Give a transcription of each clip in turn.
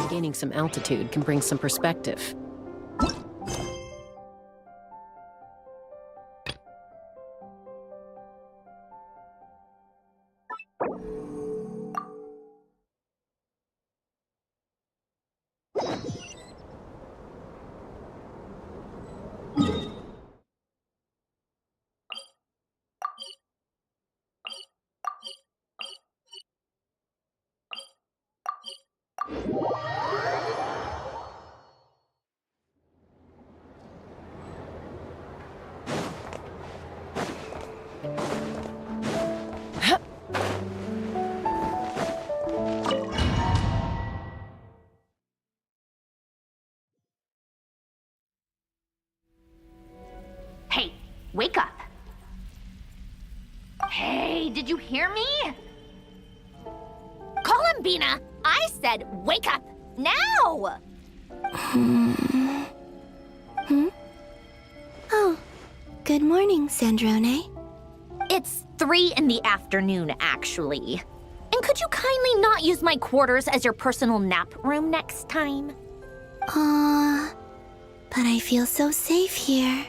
Gaining some altitude can bring some perspective. Hey, wake up. Hey, did you hear me? Columbina, I said wake up, now! Oh, good morning, Sandrone. It's 3 in the afternoon, actually. And could you kindly not use my quarters as your personal nap room next time? But I feel so safe here.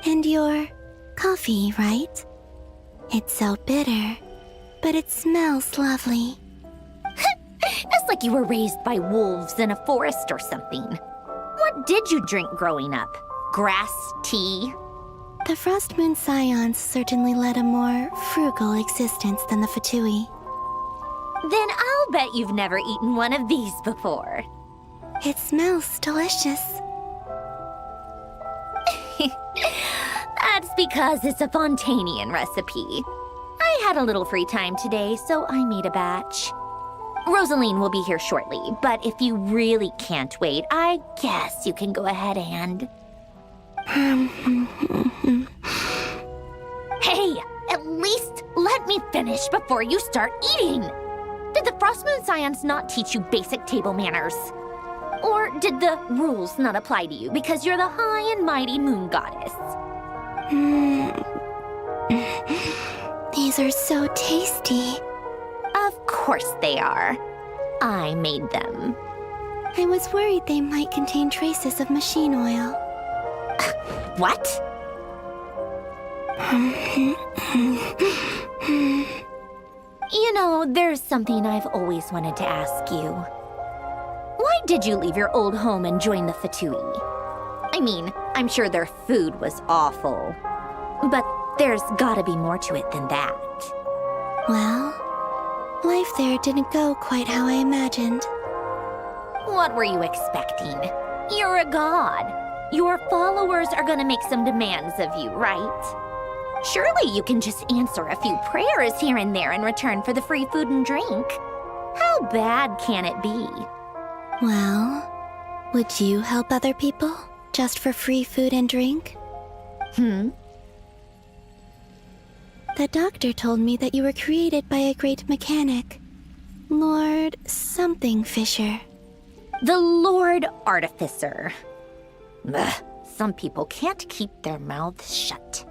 And your coffee, right? It's so bitter, but it smells lovely. It's like you were raised by wolves in a forest or something. What did you drink growing up? Grass tea? The Frost Moon Scions certainly led a more frugal existence than the Fatui. Then I'll bet you've never eaten one of these before. It smells delicious. That's because it's a Fontanian recipe. I had a little free time today, so I made a batch. Rosaline will be here shortly, but if you really can't wait, I guess you can go ahead and... Hey, at least let me finish before you start eating! Did the Frost Moon Scions not teach you basic table manners? Or did the rules not apply to you because you're the high and mighty moon goddess? These are so tasty. Of course they are. I made them. I was worried they might contain traces of machine oil. What? You know, there's something I've always wanted to ask you. Why did you leave your old home and join the Fatui? I mean, I'm sure their food was awful. But there's gotta be more to it than that. Well, life there didn't go quite how I imagined. What were you expecting? You're a god. Your followers are gonna make some demands of you, right? Surely you can just answer a few prayers here and there in return for the free food and drink. How bad can it be? Well, would you help other people just for free food and drink? The doctor told me that you were created by a great mechanic, Lord something Fisher. The Lord Artificer. Ugh, some people can't keep their mouths shut.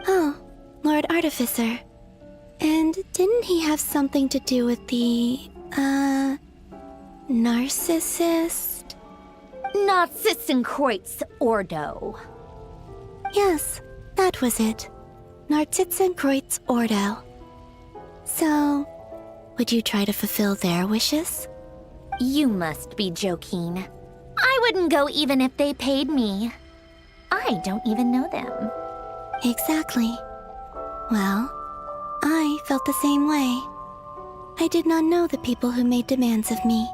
Oh, Lord Artificer. And didn't he have something to do with the, narcissist? Narcissenkreuz Ordo. Yes, that was it. Narcissenkreuz Ordo. So, would you try to fulfill their wishes? You must be joking. I wouldn't go even if they paid me. I don't even know them. Exactly. Well, I felt the same way. I did not know the people who made demands of me.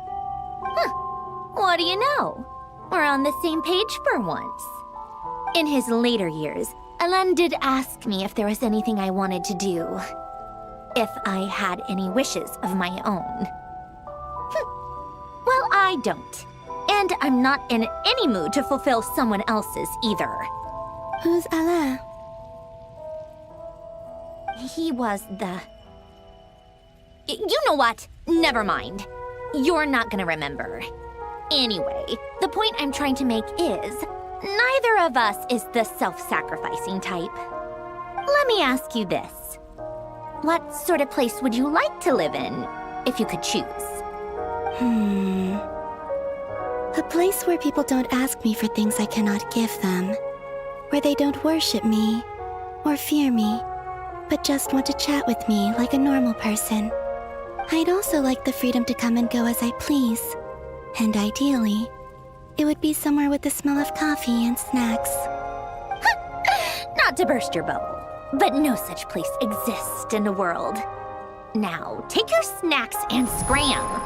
What do you know? We're on the same page for once. In his later years, Alain did ask me if there was anything I wanted to do. If I had any wishes of my own. Well, I don't. And I'm not in any mood to fulfill someone else's either. Who's Alain? He was the... You know what? Never mind. You're not gonna remember. Anyway, the point I'm trying to make is, neither of us is the self-sacrificing type. Let me ask you this. What sort of place would you like to live in, if you could choose? A place where people don't ask me for things I cannot give them. Where they don't worship me or fear me, but just want to chat with me like a normal person. I'd also like the freedom to come and go as I please. And ideally, it would be somewhere with the smell of coffee and snacks. Not to burst your bubble, but no such place exists in the world. Now, take your snacks and scram.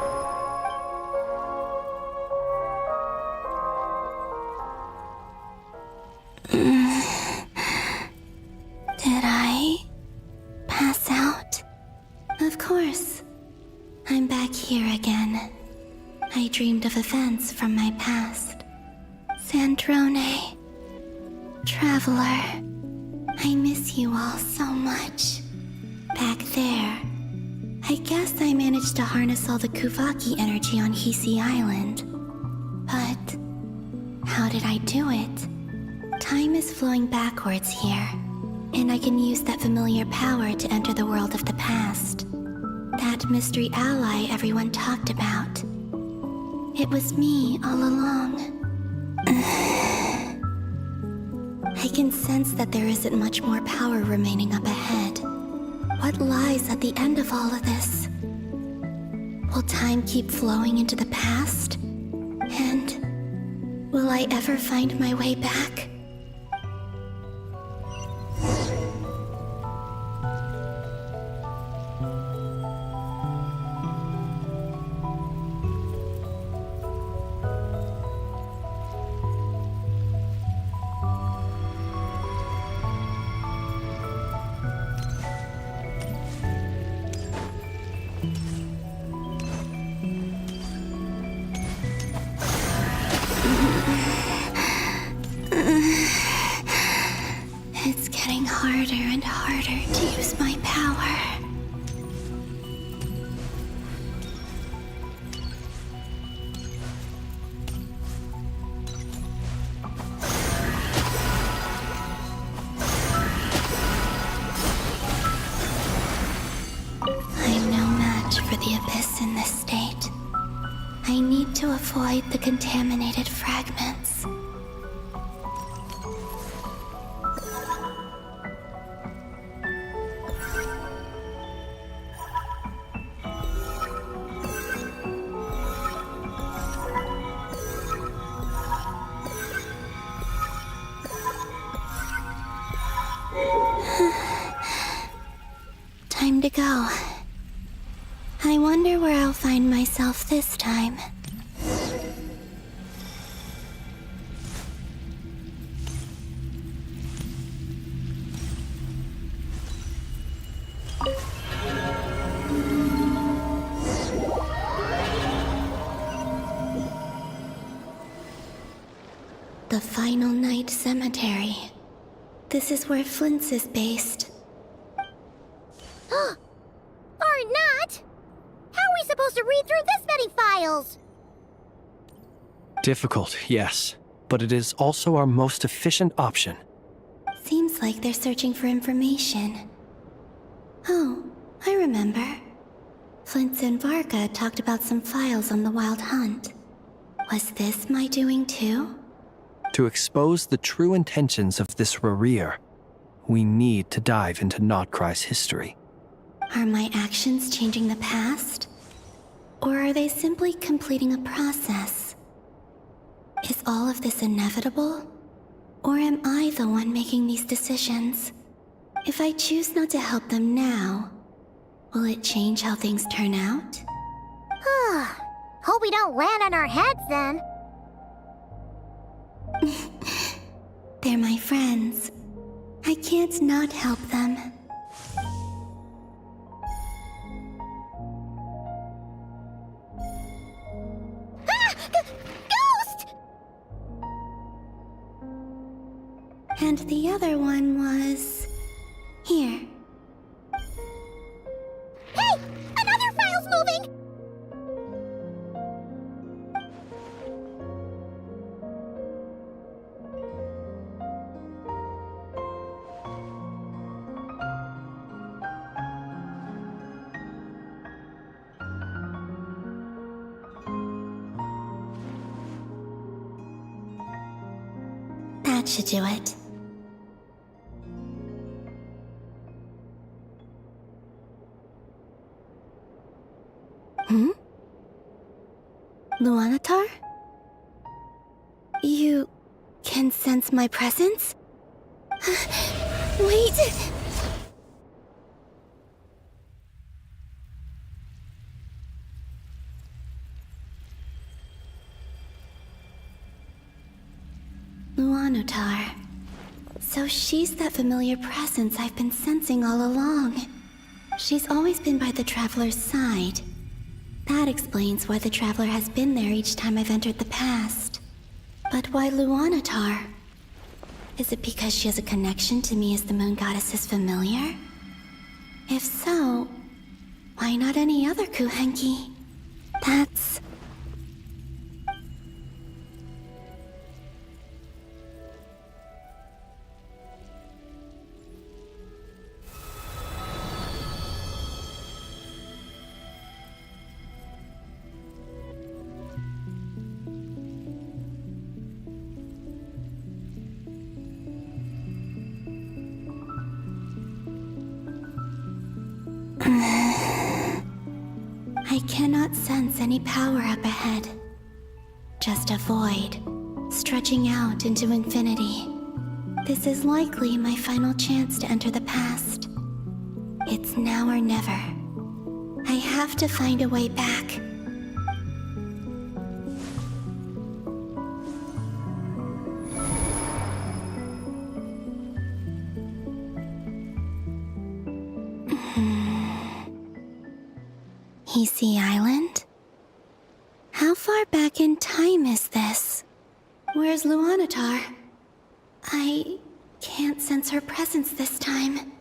Did I pass out? Of course. I'm back here again. I dreamed of events from my past. Sandrone. Traveler. I miss you all so much. Back there. I guess I managed to harness all the Kuvaki energy on Hisi Island. But how did I do it? Time is flowing backwards here, and I can use that familiar power to enter the world of the past. That mystery ally everyone talked about. It was me all along. I can sense that there isn't much more power remaining up ahead. What lies at the end of all of this? Will time keep flowing into the past? And will I ever find my way back? It's getting harder and harder to use my power. I'm no match for the Abyss in this state. I need to avoid the contaminated fragments. Time to go. I wonder where I'll find myself this time. The Final Night Cemetery. This is where Flint's is based. Or not! How are we supposed to read through this many files? Difficult, yes, but it is also our most efficient option. Seems like they're searching for information. Oh, I remember. Flint's and Varga talked about some files on the Wild Hunt. Was this my doing too? To expose the true intentions of this Rereer, we need to dive into Notkrai's history. Are my actions changing the past? Or are they simply completing a process? Is all of this inevitable? Or am I the one making these decisions? If I choose not to help them now, will it change how things turn out? Hope we don't land on our heads then. They're my friends. I can't not help them. Ghost! And the other one was... here. Hey! Another file's moving! That should do it. Luanatar? You can sense my presence? Wait! Luanatar. So she's that familiar presence I've been sensing all along. She's always been by the Traveler's side. That explains why the Traveler has been there each time I've entered the past. But why Luanatar? Is it because she has a connection to me as the Moon Goddess's familiar? If so, why not any other Kuhenki? That's... I cannot sense any power up ahead. Just a void, stretching out into infinity. This is likely my final chance to enter the past. It's now or never. I have to find a way back. Hisi Island? How far back in time is this? Where's Luanatar? I can't sense her presence this time.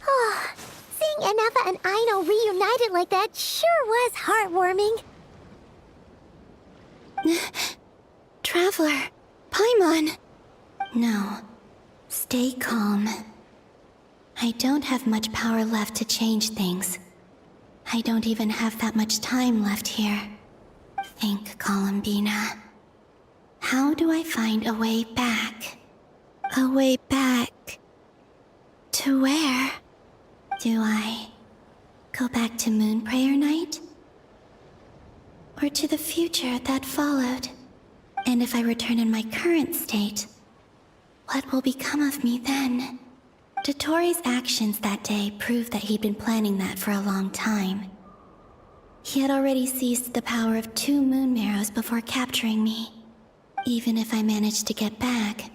Oh, seeing Anafa and Aino reunited like that sure was heartwarming. Traveler, Paimon! No, stay calm. I don't have much power left to change things. I don't even have that much time left here. Think, Columbina. How do I find a way back? A way back... to where? Do I go back to Moon Prayer Night? Or to the future that followed? And if I return in my current state, what will become of me then? Dotori's actions that day proved that he'd been planning that for a long time. He had already seized the power of 2 Moon Marrows before capturing me. Even if I managed to get back,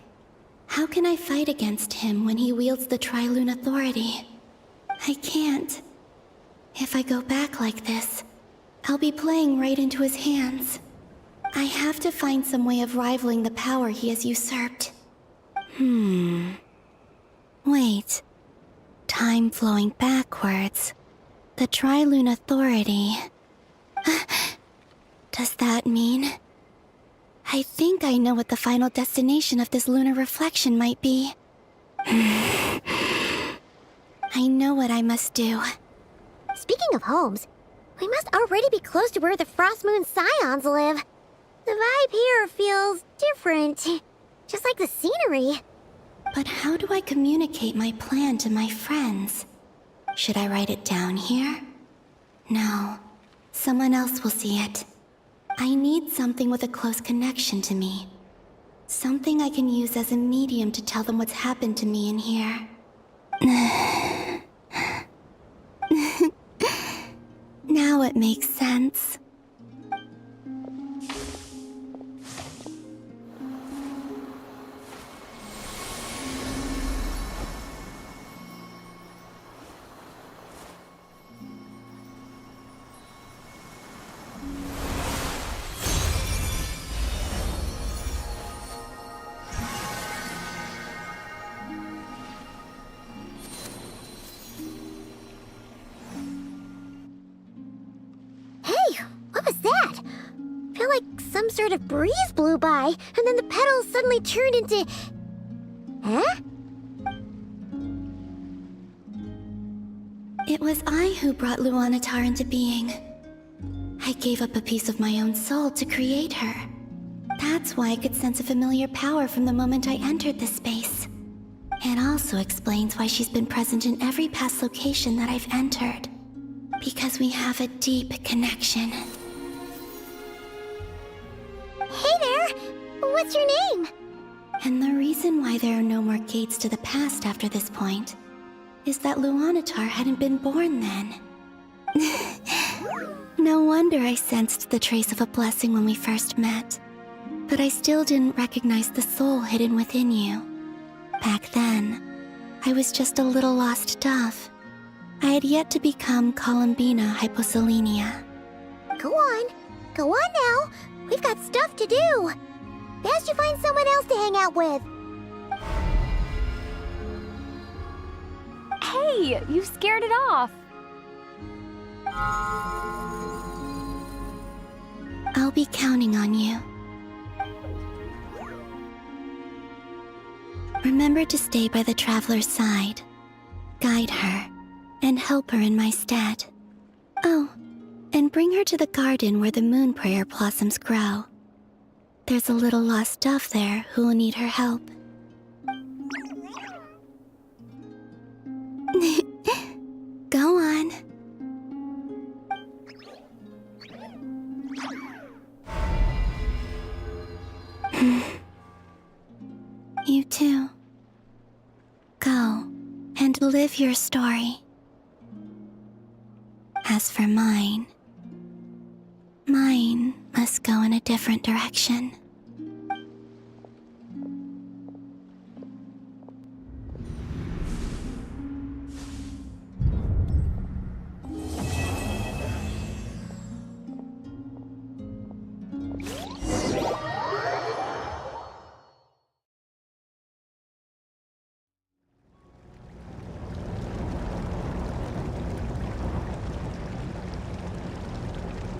how can I fight against him when he wields the Tri-Lune Authority? I can't. If I go back like this, I'll be playing right into his hands. I have to find some way of rivaling the power he has usurped. Wait. Time flowing backwards. The Tri-Lune Authority. Does that mean... I think I know what the final destination of this lunar reflection might be. I know what I must do. Speaking of homes, we must already be close to where the Frost Moon Scions live. The vibe here feels different, just like the scenery. But how do I communicate my plan to my friends? Should I write it down here? No. Someone else will see it. I need something with a close connection to me. Something I can use as a medium to tell them what's happened to me in here. Now it makes sense. Some sort of breeze blew by, and then the petals suddenly turned into... Huh? It was I who brought Luanatar into being. I gave up a piece of my own soul to create her. That's why I could sense a familiar power from the moment I entered this space. It also explains why she's been present in every past location that I've entered. Because we have a deep connection. Hey there! What's your name? And the reason why there are no more gates to the past after this point is that Luanatar hadn't been born then. No wonder I sensed the trace of a blessing when we first met. But I still didn't recognize the soul hidden within you. Back then, I was just a little lost dove. I had yet to become Columbina Hyposelenia. Go on now. We've got stuff to do. Best you find someone else to hang out with. Hey, you scared it off. I'll be counting on you. Remember to stay by the traveler's side, guide her, and help her in my stead. Oh, and bring her to the garden where the moon prayer blossoms grow. There's a little lost dove there who will need her help. Go on. You too. Go and live your story. As for mine must go in a different direction.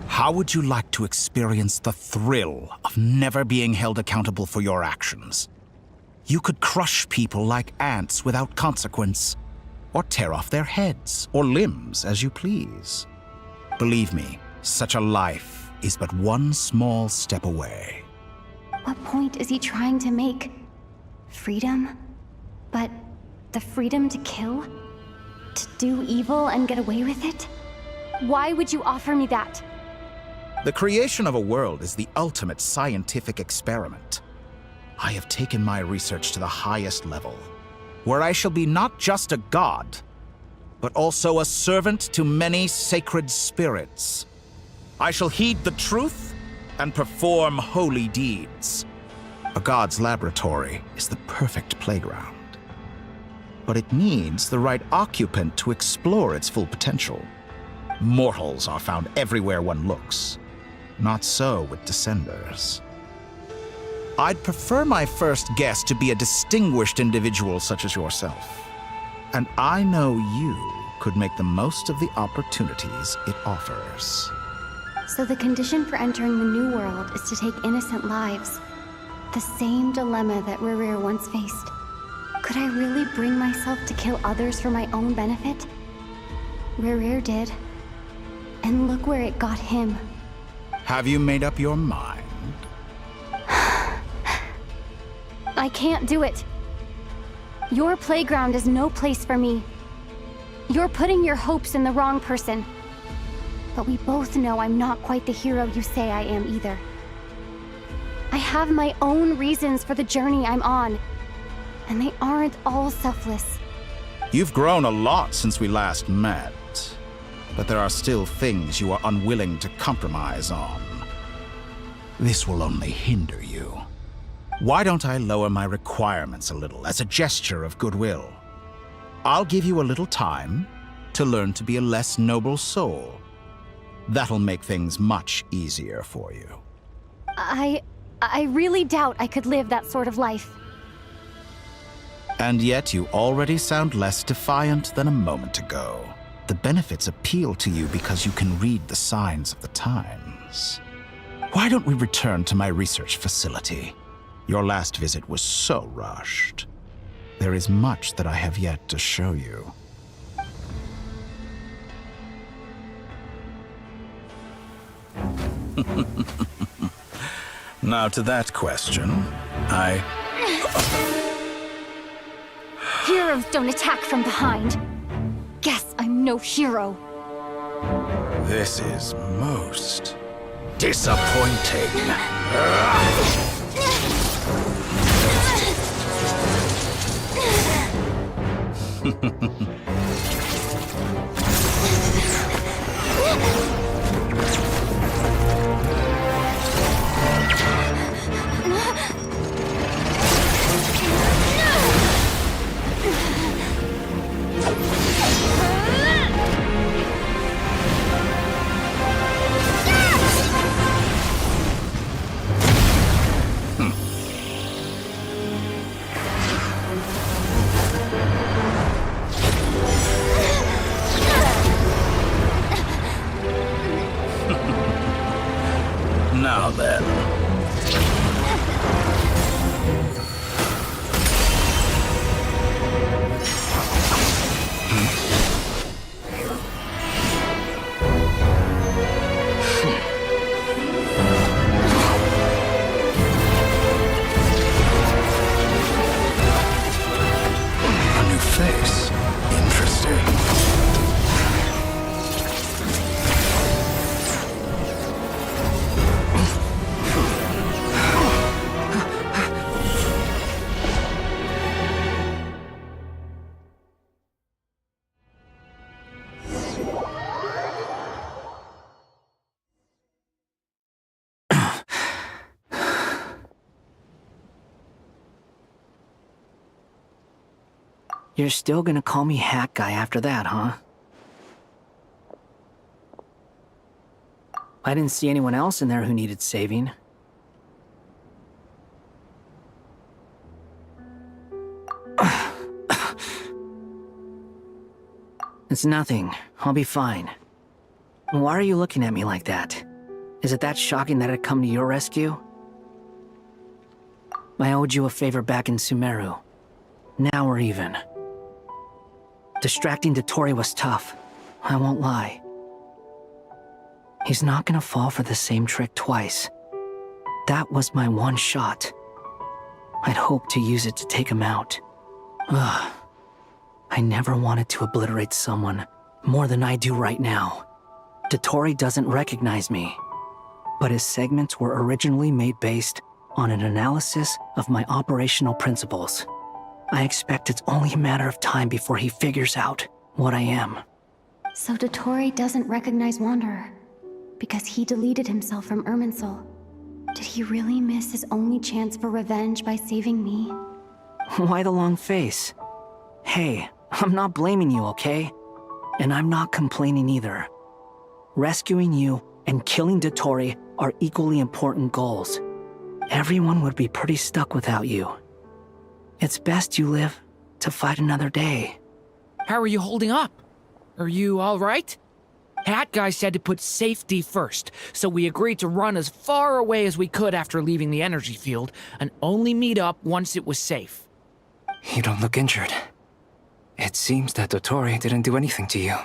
How would you like to experience the thrill of never being held accountable for your actions? You could crush people like ants without consequence, or tear off their heads or limbs as you please. Believe me, such a life is but one small step away. What point is he trying to make? Freedom? But the freedom to kill? To do evil and get away with it? Why would you offer me that? The creation of a world is the ultimate scientific experiment. I have taken my research to the highest level, where I shall be not just a god, but also a servant to many sacred spirits. I shall heed the truth and perform holy deeds. A god's laboratory is the perfect playground, but it needs the right occupant to explore its full potential. Mortals are found everywhere one looks. Not so with Descenders. I'd prefer my first guest to be a distinguished individual such as yourself. And I know you could make the most of the opportunities it offers. So the condition for entering the new world is to take innocent lives. The same dilemma that Rerir once faced. Could I really bring myself to kill others for my own benefit? Rerir did. And look where it got him. Have you made up your mind? I can't do it. Your playground is no place for me. You're putting your hopes in the wrong person. But we both know I'm not quite the hero you say I am either. I have my own reasons for the journey I'm on, and they aren't all selfless. You've grown a lot since we last met. But there are still things you are unwilling to compromise on. This will only hinder you. Why don't I lower my requirements a little as a gesture of goodwill? I'll give you a little time to learn to be a less noble soul. That'll make things much easier for you. I really doubt I could live that sort of life. And yet you already sound less defiant than a moment ago. The benefits appeal to you because you can read the signs of the times. Why don't we return to my research facility? Your last visit was so rushed. There is much that I have yet to show you. Now to that question, Heroes don't attack from behind. Guess I'm no hero. This is most disappointing. Now then. A new face. Interesting. You're still gonna call me Hat Guy after that, huh? I didn't see anyone else in there who needed saving. It's nothing. I'll be fine. Why are you looking at me like that? Is it that shocking that I'd come to your rescue? I owed you a favor back in Sumeru. Now we're even. Distracting Dotori was tough, I won't lie. He's not gonna fall for the same trick twice. That was my one shot. I'd hoped to use it to take him out. Ugh. I never wanted to obliterate someone more than I do right now. Dotori doesn't recognize me, but his segments were originally made based on an analysis of my operational principles. I expect it's only a matter of time before he figures out what I am. So Dotori doesn't recognize Wanderer because he deleted himself from Irminsul. Did he really miss his only chance for revenge by saving me? Why the long face? Hey, I'm not blaming you, okay? And I'm not complaining either. Rescuing you and killing Dotori are equally important goals. Everyone would be pretty stuck without you. It's best you live to fight another day. How are you holding up? Are you all right? Hat Guy said to put safety first, so we agreed to run as far away as we could after leaving the energy field and only meet up once it was safe. You don't look injured. It seems that Dotori didn't do anything to you.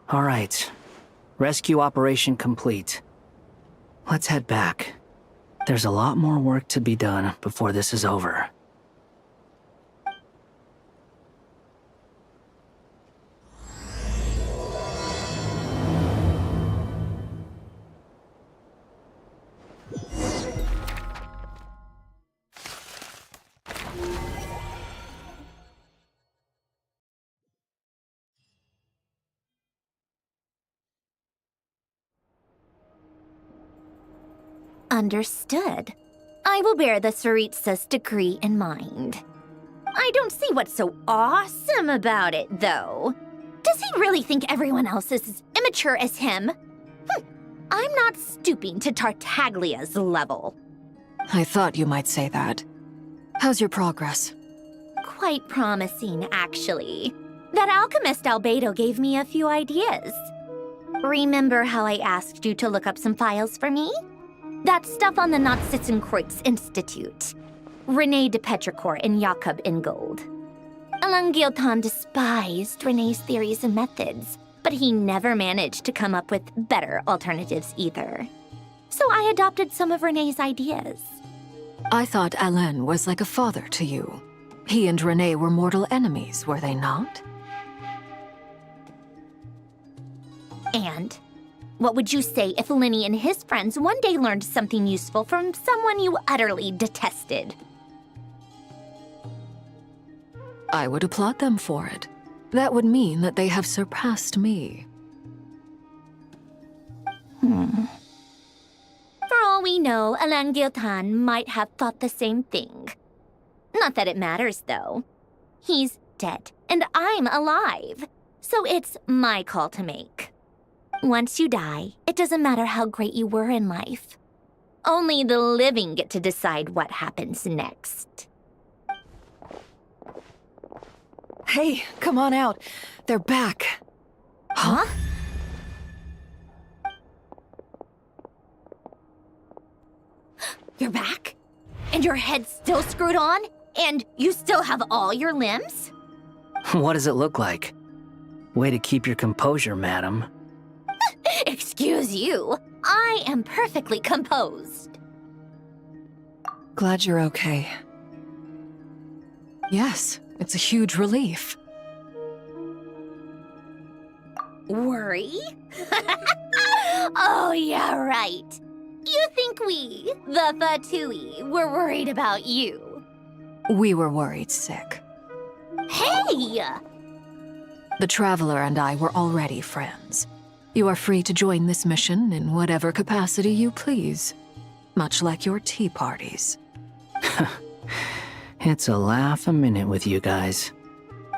All right. Rescue operation complete. Let's head back. There's a lot more work to be done before this is over. Understood. I will bear the Tsaritsa's decree in mind. I don't see what's so awesome about it, though. Does he really think everyone else is as immature as him? I'm not stooping to Tartaglia's level. I thought you might say that. How's your progress? Quite promising, actually. That alchemist Albedo gave me a few ideas. Remember how I asked you to look up some files for me? That stuff on the Nazi-Kreuz Institute. René de Petrichor and Jakob Ingold. Alain Guillotin despised René's theories and methods, but he never managed to come up with better alternatives either. so I adopted some of Renee's ideas. I thought Alain was like a father to you. He and Renee were mortal enemies, were they not? And what would you say if Lenny and his friends one day learned something useful from someone you utterly detested? I would applaud them for it. That would mean that they have surpassed me. For all we know, Alain Giltan might have thought the same thing. Not that it matters, though. He's dead, and I'm alive. So it's my call to make. Once you die, it doesn't matter how great you were in life. Only the living get to decide what happens next. Hey, come on out. They're back. Huh? You're back? And your head's still screwed on? And you still have all your limbs? What does it look like? Way to keep your composure, madam. Excuse you. I am perfectly composed. Glad you're okay. Yes, it's a huge relief. Worry? Oh, yeah, right. You think we, the Fatui, were worried about you? We were worried sick. Hey! The Traveler and I were already friends. You are free to join this mission in whatever capacity you please. Much like your tea parties. It's a laugh a minute with you guys.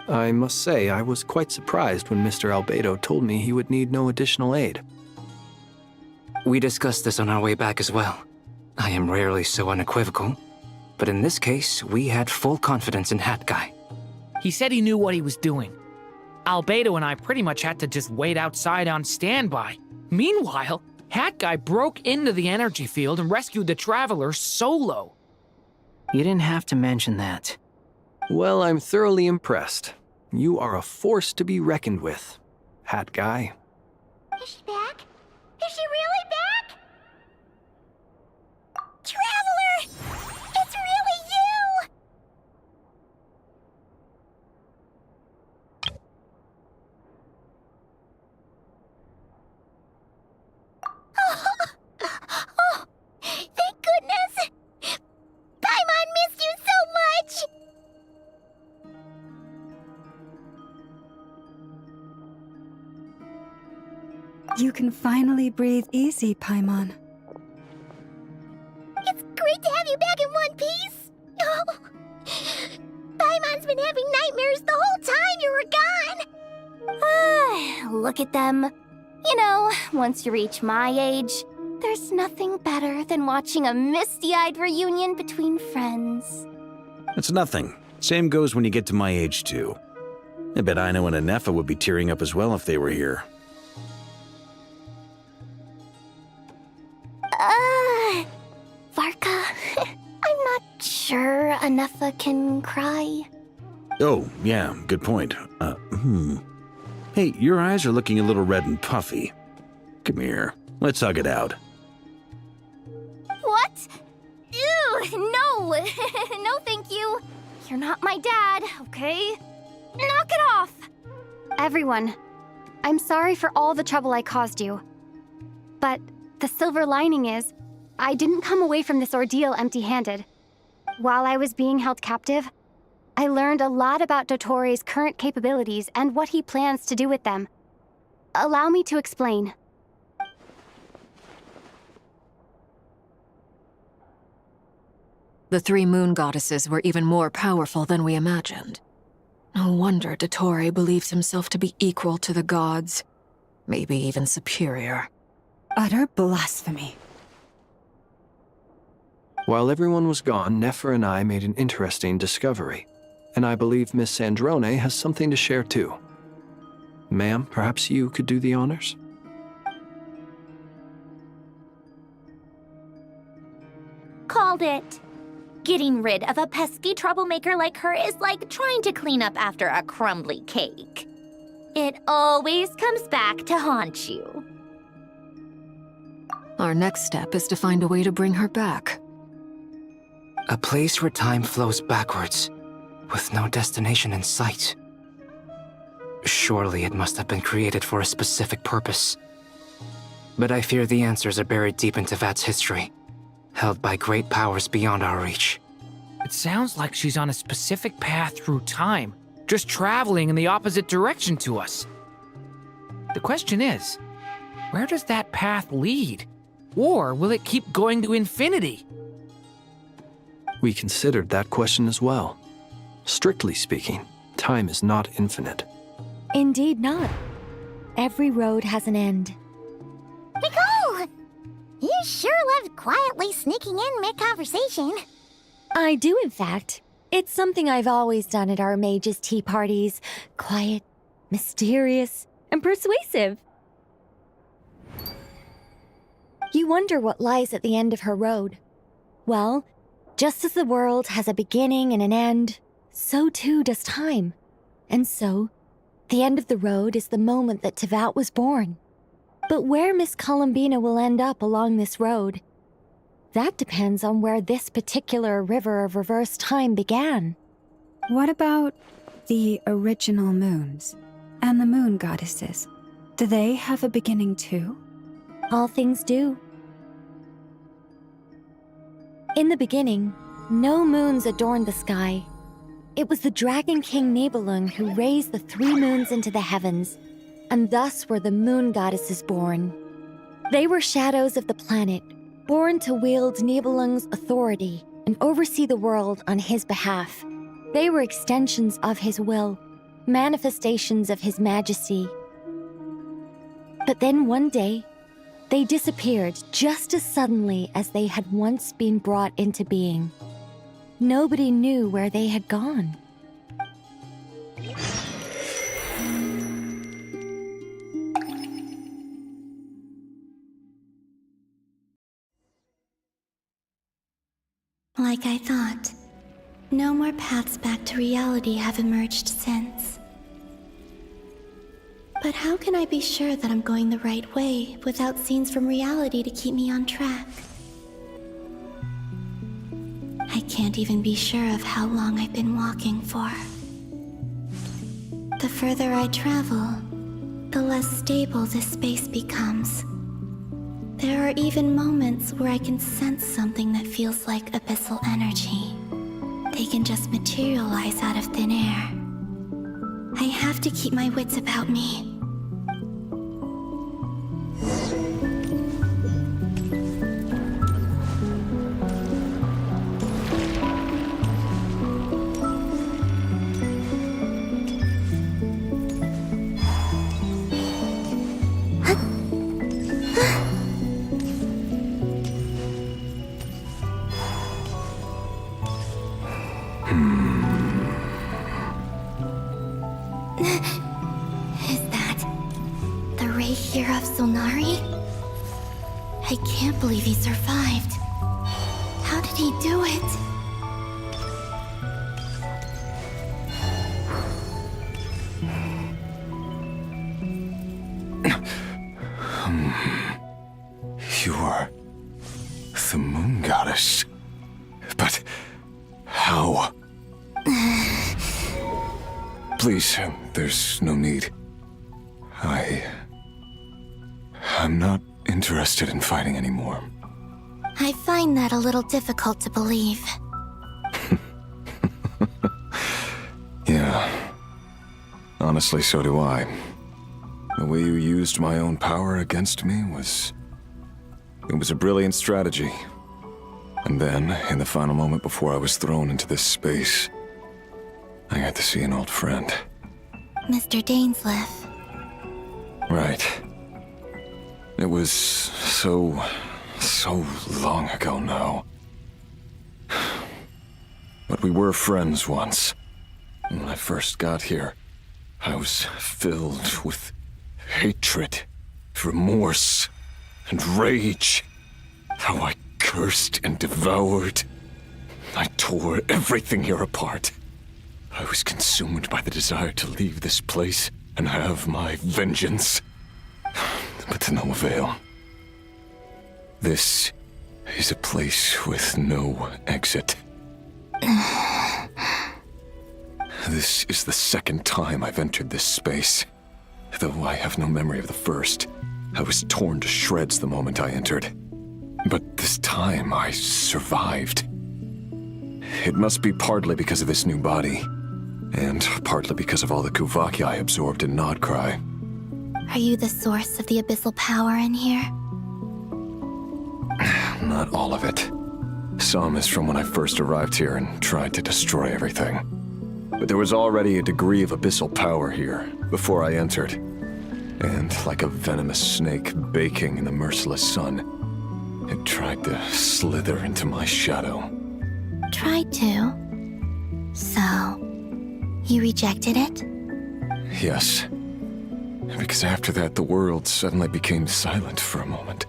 I must say, I was quite surprised when Mr. Albedo told me he would need no additional aid. We discussed this on our way back as well. I am rarely so unequivocal, but in this case, we had full confidence in Hat Guy. He said he knew what he was doing. Albedo and I pretty much had to just wait outside on standby. Meanwhile, Hat Guy broke into the energy field and rescued the Traveler solo. You didn't have to mention that. Well, I'm thoroughly impressed. You are a force to be reckoned with, Hat Guy. Is she back? Is she really back? Traveler! It's really you! Oh, thank goodness! Paimon missed you so much! You can finally breathe easy, Paimon. It's great to have you back in one piece! Oh, Paimon's been having nightmares the whole time you were gone! Look at them. You know, once you reach my age, there's nothing better than watching a misty-eyed reunion between friends. It's nothing. Same goes when you get to my age, too. I bet Ino and Anefa would be tearing up as well if they were here. Varka, I'm not sure Anefa can cry. Oh, yeah, good point. Hey, your eyes are looking a little red and puffy. Come here, let's hug it out. What? Ew, no! No, thank you. You're not my dad, okay? Knock it off! Everyone, I'm sorry for all the trouble I caused you. But the silver lining is, I didn't come away from this ordeal empty-handed. While I was being held captive, I learned a lot about Dottoro's current capabilities and what he plans to do with them. Allow me to explain. The three moon goddesses were even more powerful than we imagined. No wonder Dottore believes himself to be equal to the gods. Maybe even superior. Utter blasphemy. While everyone was gone, Nefer and I made an interesting discovery, and I believe Miss Sandrone has something to share too. Ma'am, perhaps you could do the honors? Called it. Getting rid of a pesky troublemaker like her is like trying to clean up after a crumbly cake. It always comes back to haunt you. Our next step is to find a way to bring her back. A place where time flows backwards, with no destination in sight. Surely it must have been created for a specific purpose. But I fear the answers are buried deep in Tevat's history, held by great powers beyond our reach. It sounds like she's on a specific path through time, just traveling in the opposite direction to us. The question is, where does that path lead? Or will it keep going to infinity? We considered that question as well. Strictly speaking, time is not infinite. Indeed not. Every road has an end. Nicole! You sure loved quietly sneaking in mid-conversation. I do, in fact. It's something I've always done at our mages' tea parties. Quiet, mysterious, and persuasive. You wonder what lies at the end of her road. Well, just as the world has a beginning and an end, so too does time. And so, the end of the road is the moment that Tevat was born. But where Miss Columbina will end up along this road, that depends on where this particular river of reverse time began. What about the original moons and the moon goddesses? Do they have a beginning too? All things do. In the beginning, no moons adorned the sky. It was the Dragon King Nibelung who raised the 3 moons into the heavens, and thus were the moon goddesses born. They were shadows of the planet, born to wield Nibelung's authority and oversee the world on his behalf. They were extensions of his will, manifestations of his majesty. But then one day, they disappeared just as suddenly as they had once been brought into being. Nobody knew where they had gone. Like I thought, no more paths back to reality have emerged since. But how can I be sure that I'm going the right way without scenes from reality to keep me on track? I can't even be sure of how long I've been walking for. The further I travel, the less stable this space becomes. There are even moments where I can sense something that feels like abyssal energy. They can just materialize out of thin air. I have to keep my wits about me. Is that the Ray here of Solnari? I can't believe he survived. How did he do it? You are the moon goddess. But how? Please, there's no need. I'm not interested in fighting anymore. I find that a little difficult to believe. Yeah. Honestly, so do I. The way you used my own power against me was... It was a brilliant strategy. And then, in the final moment before I was thrown into this space, I got to see an old friend. Mr. Dainsleif. Right. It was so long ago now. But we were friends once. When I first got here, I was filled with hatred, remorse, and rage. How I cursed and devoured. I tore everything here apart. I was consumed by the desire to leave this place and have my vengeance. But to no avail. This is a place with no exit. This is the second time I've entered this space. Though I have no memory of the first, I was torn to shreds the moment I entered. But this time I survived. It must be partly because of this new body, and partly because of all the Kuvaki I absorbed in Nodcry. Are you the source of the abyssal power in here? Not all of it. Some is from when I first arrived here and tried to destroy everything. But there was already a degree of abyssal power here before I entered. And like a venomous snake baking in the merciless sun, it tried to slither into my shadow. Tried to? So, you rejected it? Yes. Because after that, the world suddenly became silent for a moment.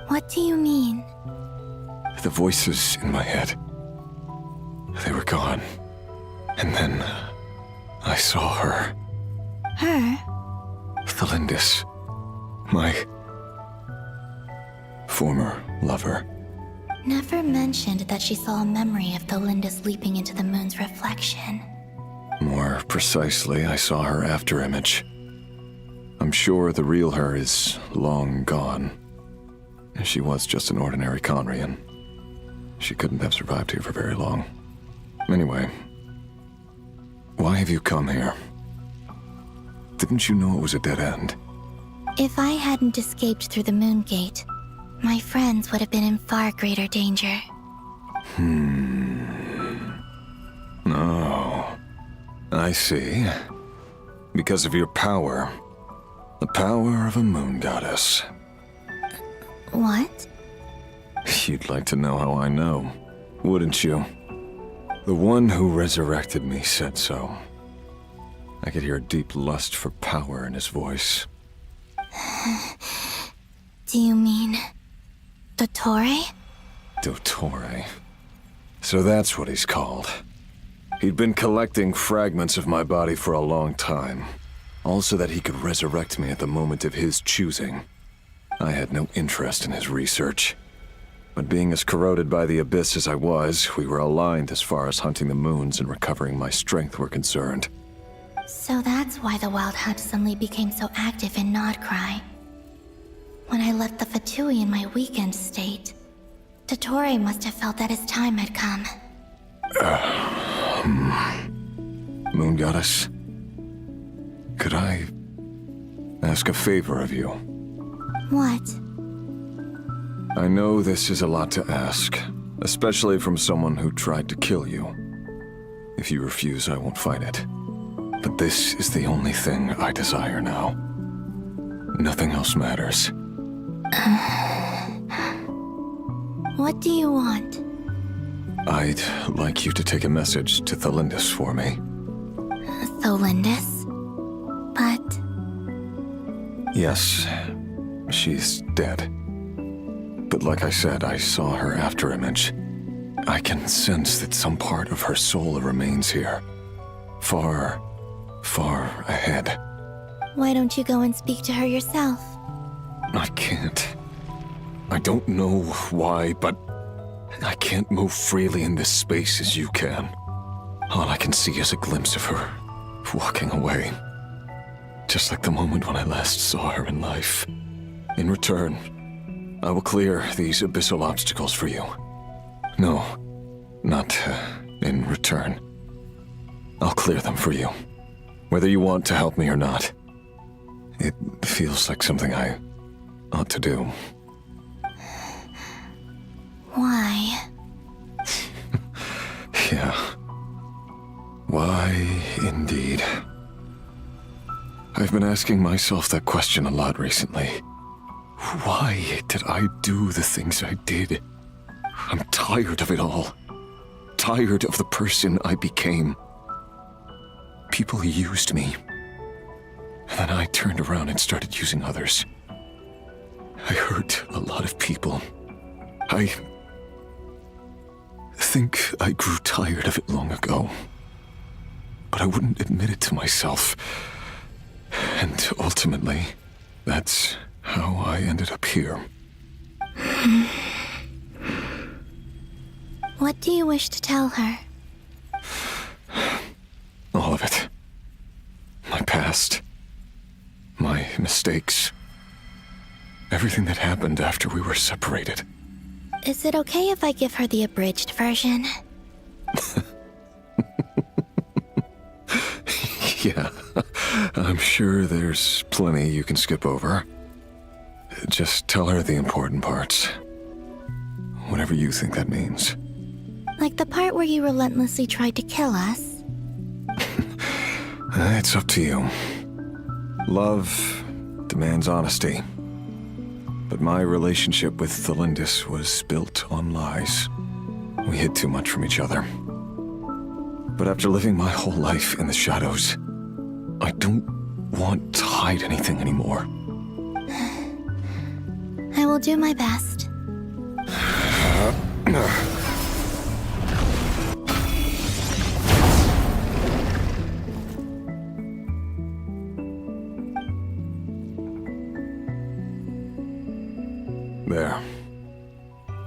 What do you mean? The voices in my head, they were gone. And then I saw her. Her? Thalindis. My former lover. Never mentioned that she saw a memory of Thalindis leaping into the moon's reflection. More precisely, I saw her afterimage. I'm sure the real her is long gone. She was just an ordinary Conrian. She couldn't have survived here for very long. Anyway, why have you come here? Didn't you know it was a dead end? If I hadn't escaped through the moon gate, my friends would have been in far greater danger. No. I see. Because of your power. The power of a moon goddess. What? You'd like to know how I know, wouldn't you? The one who resurrected me said so. I could hear a deep lust for power in his voice. Do you mean... Dottore? Dottore. So that's what he's called. He'd been collecting fragments of my body for a long time. All so that he could resurrect me at the moment of his choosing. I had no interest in his research. But being as corroded by the abyss as I was, we were aligned as far as hunting the moons and recovering my strength were concerned. So that's why the Wild Hunt suddenly became so active in Nodcry. When I left the Fatui in my weakened state, Dottore must have felt that his time had come. Moon Goddess, could I ask a favor of you? What? I know this is a lot to ask, especially from someone who tried to kill you. If you refuse, I won't fight it. But this is the only thing I desire now. Nothing else matters. What do you want? I'd like you to take a message to Thalindis for me. Thalindis? But... Yes, she's dead. But like I said, I saw her afterimage. I can sense that some part of her soul remains here. Far, far ahead. Why don't you go and speak to her yourself? I can't. I don't know why, but I can't move freely in this space as you can. All I can see is a glimpse of her, walking away. Just like the moment when I last saw her in life. In return, I will clear these abyssal obstacles for you. No, not in return. I'll clear them for you, whether you want to help me or not. It feels like something I ought to do. Why? Yeah. Why, indeed. I've been asking myself that question a lot recently. Why did I do the things I did? I'm tired of it all. Tired of the person I became. People used me. And then I turned around and started using others. I hurt a lot of people. I think I grew tired of it long ago. But I wouldn't admit it to myself. And ultimately, that's how I ended up here. What do you wish to tell her? All of it. My past. My mistakes. Everything that happened after we were separated. Is it okay if I give her the abridged version? Yeah, I'm sure there's plenty you can skip over. Just tell her the important parts. Whatever you think that means. Like the part where you relentlessly tried to kill us? It's up to you. Love demands honesty. But my relationship with Thelindis was built on lies. We hid too much from each other. But after living my whole life in the shadows, I don't want to hide anything anymore. I will do my best. There.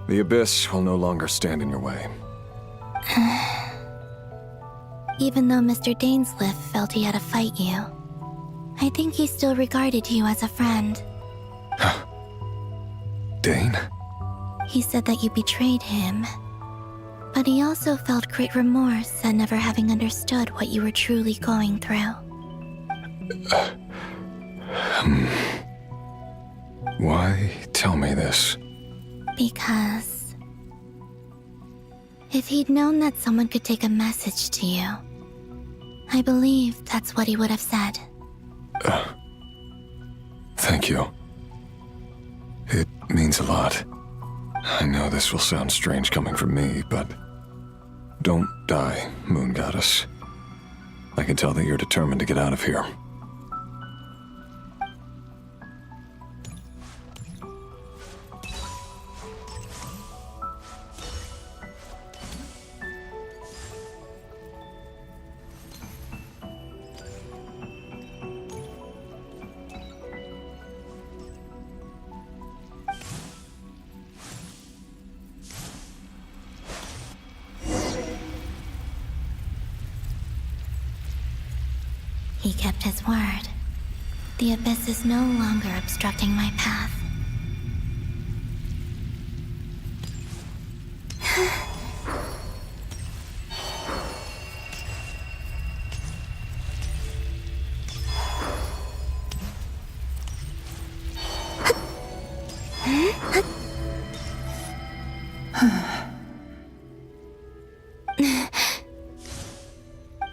The Abyss will no longer stand in your way. Even though Mr. Dainsleif felt he had to fight you, I think he still regarded you as a friend. Dane? He said that you betrayed him, but he also felt great remorse at never having understood what you were truly going through. Why tell me this? Because if he'd known that someone could take a message to you, I believe that's what he would have said. Thank you. It means a lot. I know this will sound strange coming from me, but don't die, Moon Goddess. I can tell that you're determined to get out of here. He kept his word. The Abyss is no longer obstructing my path.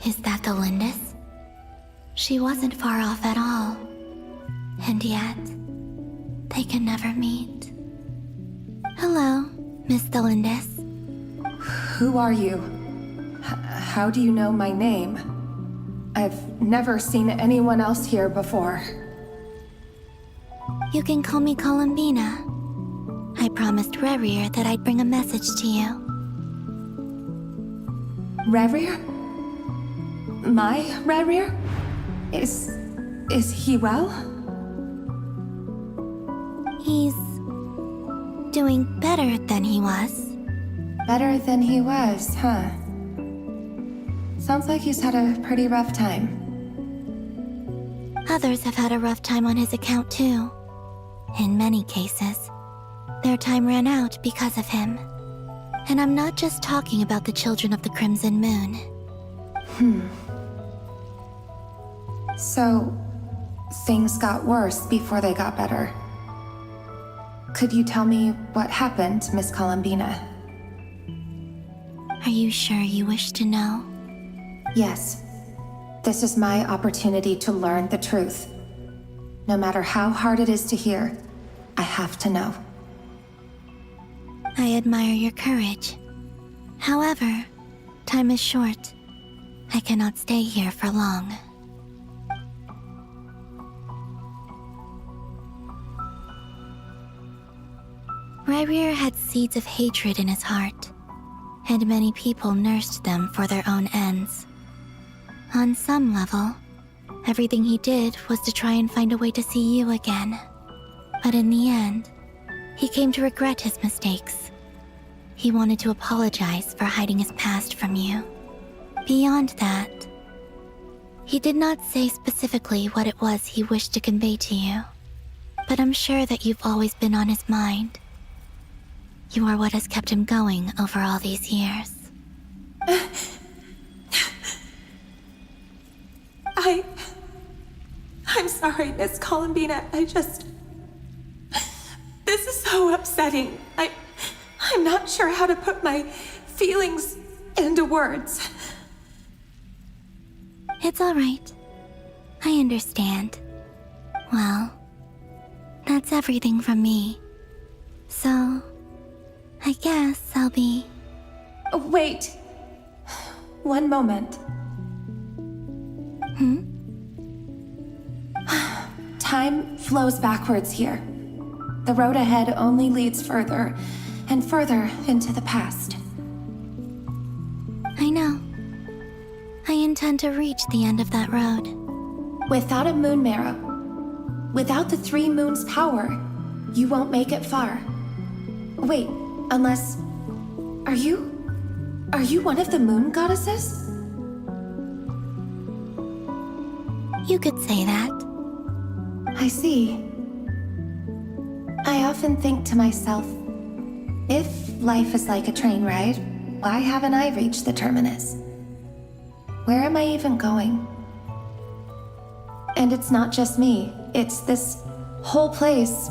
Is that Thelindis? She wasn't far off at all. And yet, they can never meet. Hello, Miss Thelindis. Who are you? How do you know my name? I've never seen anyone else here before. You can call me Columbina. I promised Rerir that I'd bring a message to you. Rerir? My Rerir? Is he well? He's doing better than he was. Better than he was, huh? Sounds like he's had a pretty rough time. Others have had a rough time on his account too. In many cases, their time ran out because of him. And I'm not just talking about the children of the Crimson Moon. So, things got worse before they got better. Could you tell me what happened, Miss Columbina? Are you sure you wish to know? Yes. This is my opportunity to learn the truth. No matter how hard it is to hear, I have to know. I admire your courage. However, time is short. I cannot stay here for long. Rerir had seeds of hatred in his heart, and many people nursed them for their own ends. On some level, everything he did was to try and find a way to see you again. But in the end, he came to regret his mistakes. He wanted to apologize for hiding his past from you. Beyond that, he did not say specifically what it was he wished to convey to you, but I'm sure that you've always been on his mind. You are what has kept him going over all these years. I'm sorry, Miss Columbina. This is so upsetting. I'm not sure how to put my feelings into words. It's all right. I understand. Well, that's everything from me. So, I guess I'll be... Wait. One moment. Time flows backwards here. The road ahead only leads further and further into the past. I know. I intend to reach the end of that road. Without a moon marrow, without the 3 moons' power, you won't make it far. Wait, unless... Are you one of the moon goddesses? You could say that. I see. I often think to myself, if life is like a train ride, why haven't I reached the terminus? Where am I even going? And it's not just me, it's this whole place.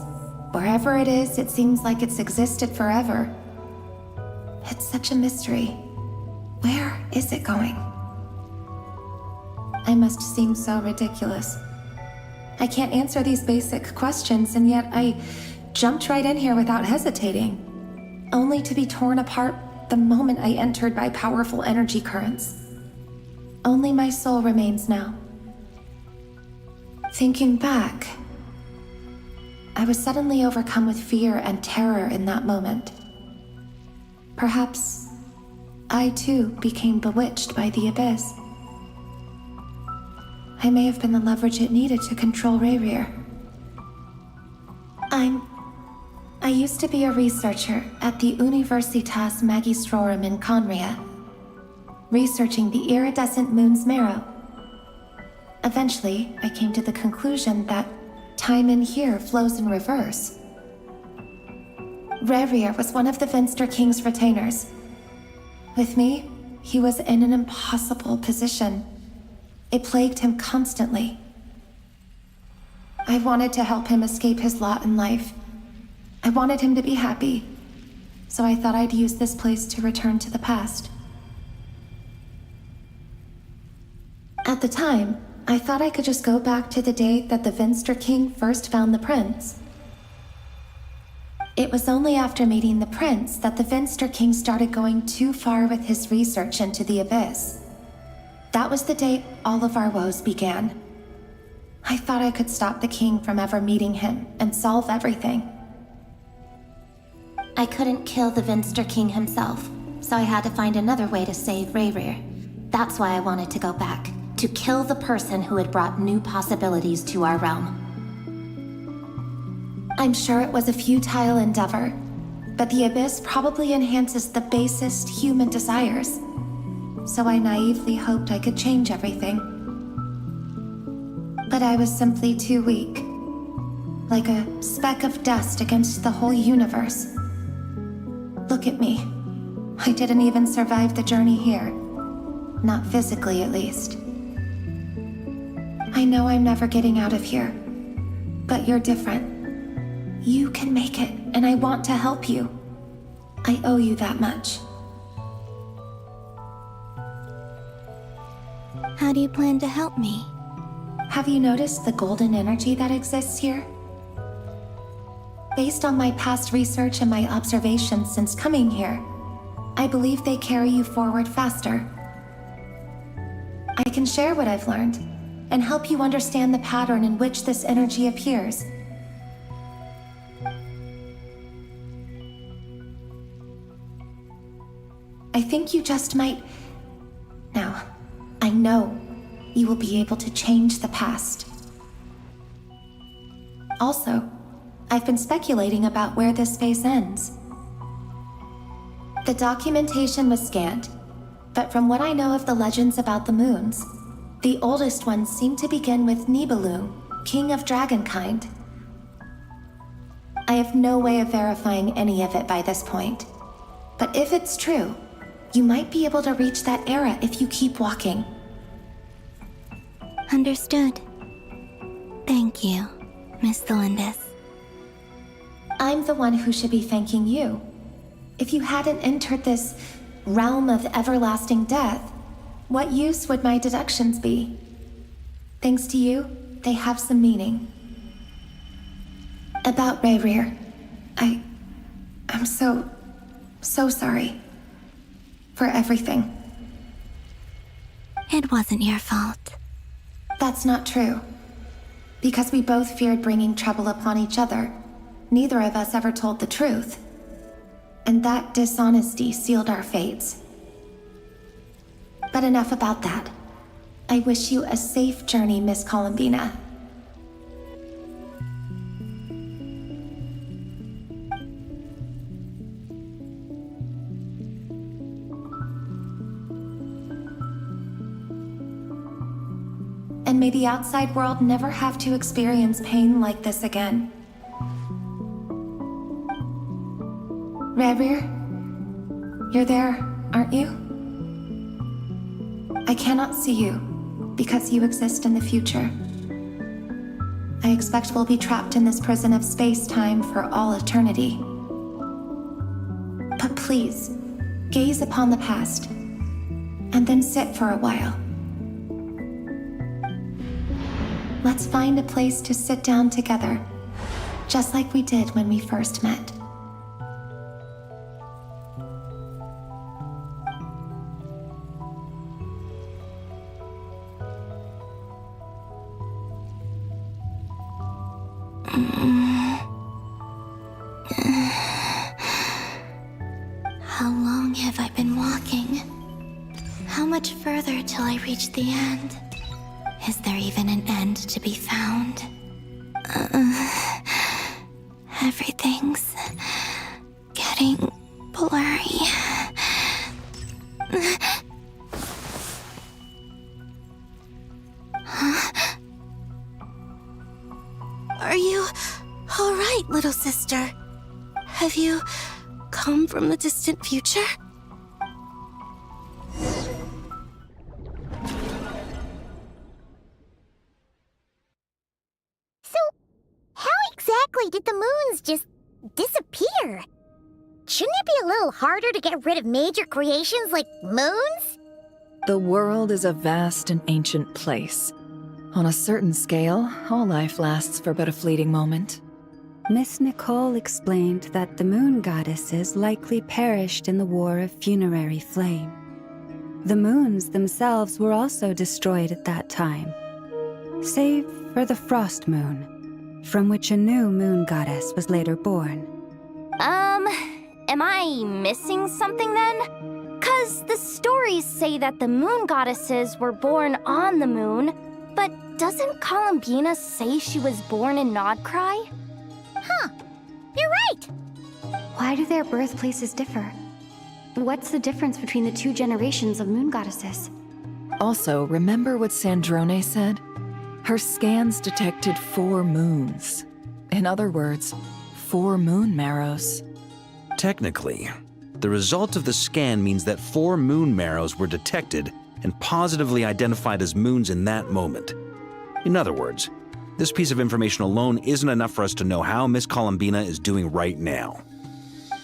Wherever it is, it seems like it's existed forever. It's such a mystery. Where is it going? I must seem so ridiculous. I can't answer these basic questions, and yet I jumped right in here without hesitating, only to be torn apart the moment I entered by powerful energy currents. Only my soul remains now. Thinking back, I was suddenly overcome with fear and terror in that moment. Perhaps I too became bewitched by the abyss. I may have been the leverage it needed to control Rayrir. I used to be a researcher at the Universitas Magistrorum in Conria, researching the iridescent moon's marrow. Eventually, I came to the conclusion that time in here flows in reverse. Rayrir was one of the Venster King's retainers. With me, he was in an impossible position. It plagued him constantly. I wanted to help him escape his lot in life. I wanted him to be happy, so I thought I'd use this place to return to the past. At the time, I thought I could just go back to the day that the Venster King first found the prince. It was only after meeting the prince that the Venster King started going too far with his research into the abyss. That was the day all of our woes began. I thought I could stop the king from ever meeting him and solve everything. I couldn't kill the Venster King himself, so I had to find another way to save Rayrir. That's why I wanted to go back, to kill the person who had brought new possibilities to our realm. I'm sure it was a futile endeavor, but the abyss probably enhances the basest human desires. So I naively hoped I could change everything. But I was simply too weak, like a speck of dust against the whole universe. Look at me. I didn't even survive the journey here. Not physically, at least. I know I'm never getting out of here, but you're different. You can make it, and I want to help you. I owe you that much. How do you plan to help me? Have you noticed the golden energy that exists here? Based on my past research and my observations since coming here, I believe they carry you forward faster. I can share what I've learned and help you understand the pattern in which this energy appears. I think you just might... Now, I know you will be able to change the past. Also, I've been speculating about where this space ends. The documentation was scant, but from what I know of the legends about the moons, the oldest ones seem to begin with Nibelung, king of dragonkind. I have no way of verifying any of it by this point, but if it's true, you might be able to reach that era if you keep walking. Understood. Thank you, Miss Delindis. I'm the one who should be thanking you. If you hadn't entered this realm of everlasting death, what use would my deductions be? Thanks to you, they have some meaning. About Rayrir, I'm so sorry. For everything. It wasn't your fault. That's not true. Because we both feared bringing trouble upon each other, neither of us ever told the truth. And that dishonesty sealed our fates. But enough about that. I wish you a safe journey, Miss Columbina. And may the outside world never have to experience pain like this again. Rayrir, you're there, aren't you? I cannot see you, because you exist in the future. I expect we'll be trapped in this prison of space-time for all eternity. But please, gaze upon the past, and then sit for a while. Let's find a place to sit down together, just like we did when we first met. How long have I been walking? How much further till I reach the end? Is there even an end to be found? Everything's getting blurry. Huh? Are you all right, little sister? Have you come from the distant future? Did the moons just disappear? Shouldn't it be a little harder to get rid of major creations like moons? The world is a vast and ancient place. On a certain scale, all life lasts for but a fleeting moment. Miss Nicole explained that the moon goddesses likely perished in the War of Funerary Flame. The moons themselves were also destroyed at that time, save for the Frost Moon, from which a new moon goddess was later born. Am I missing something then? 'Cause the stories say that the moon goddesses were born on the moon, but doesn't Columbina say she was born in Nodkrai? Huh, you're right! Why do their birthplaces differ? What's the difference between the two generations of moon goddesses? Also, remember what Sandrone said? Her scans detected 4 moons. In other words, 4 moon marrows. Technically, the result of the scan means that 4 moon marrows were detected and positively identified as moons in that moment. In other words, this piece of information alone isn't enough for us to know how Miss Columbina is doing right now.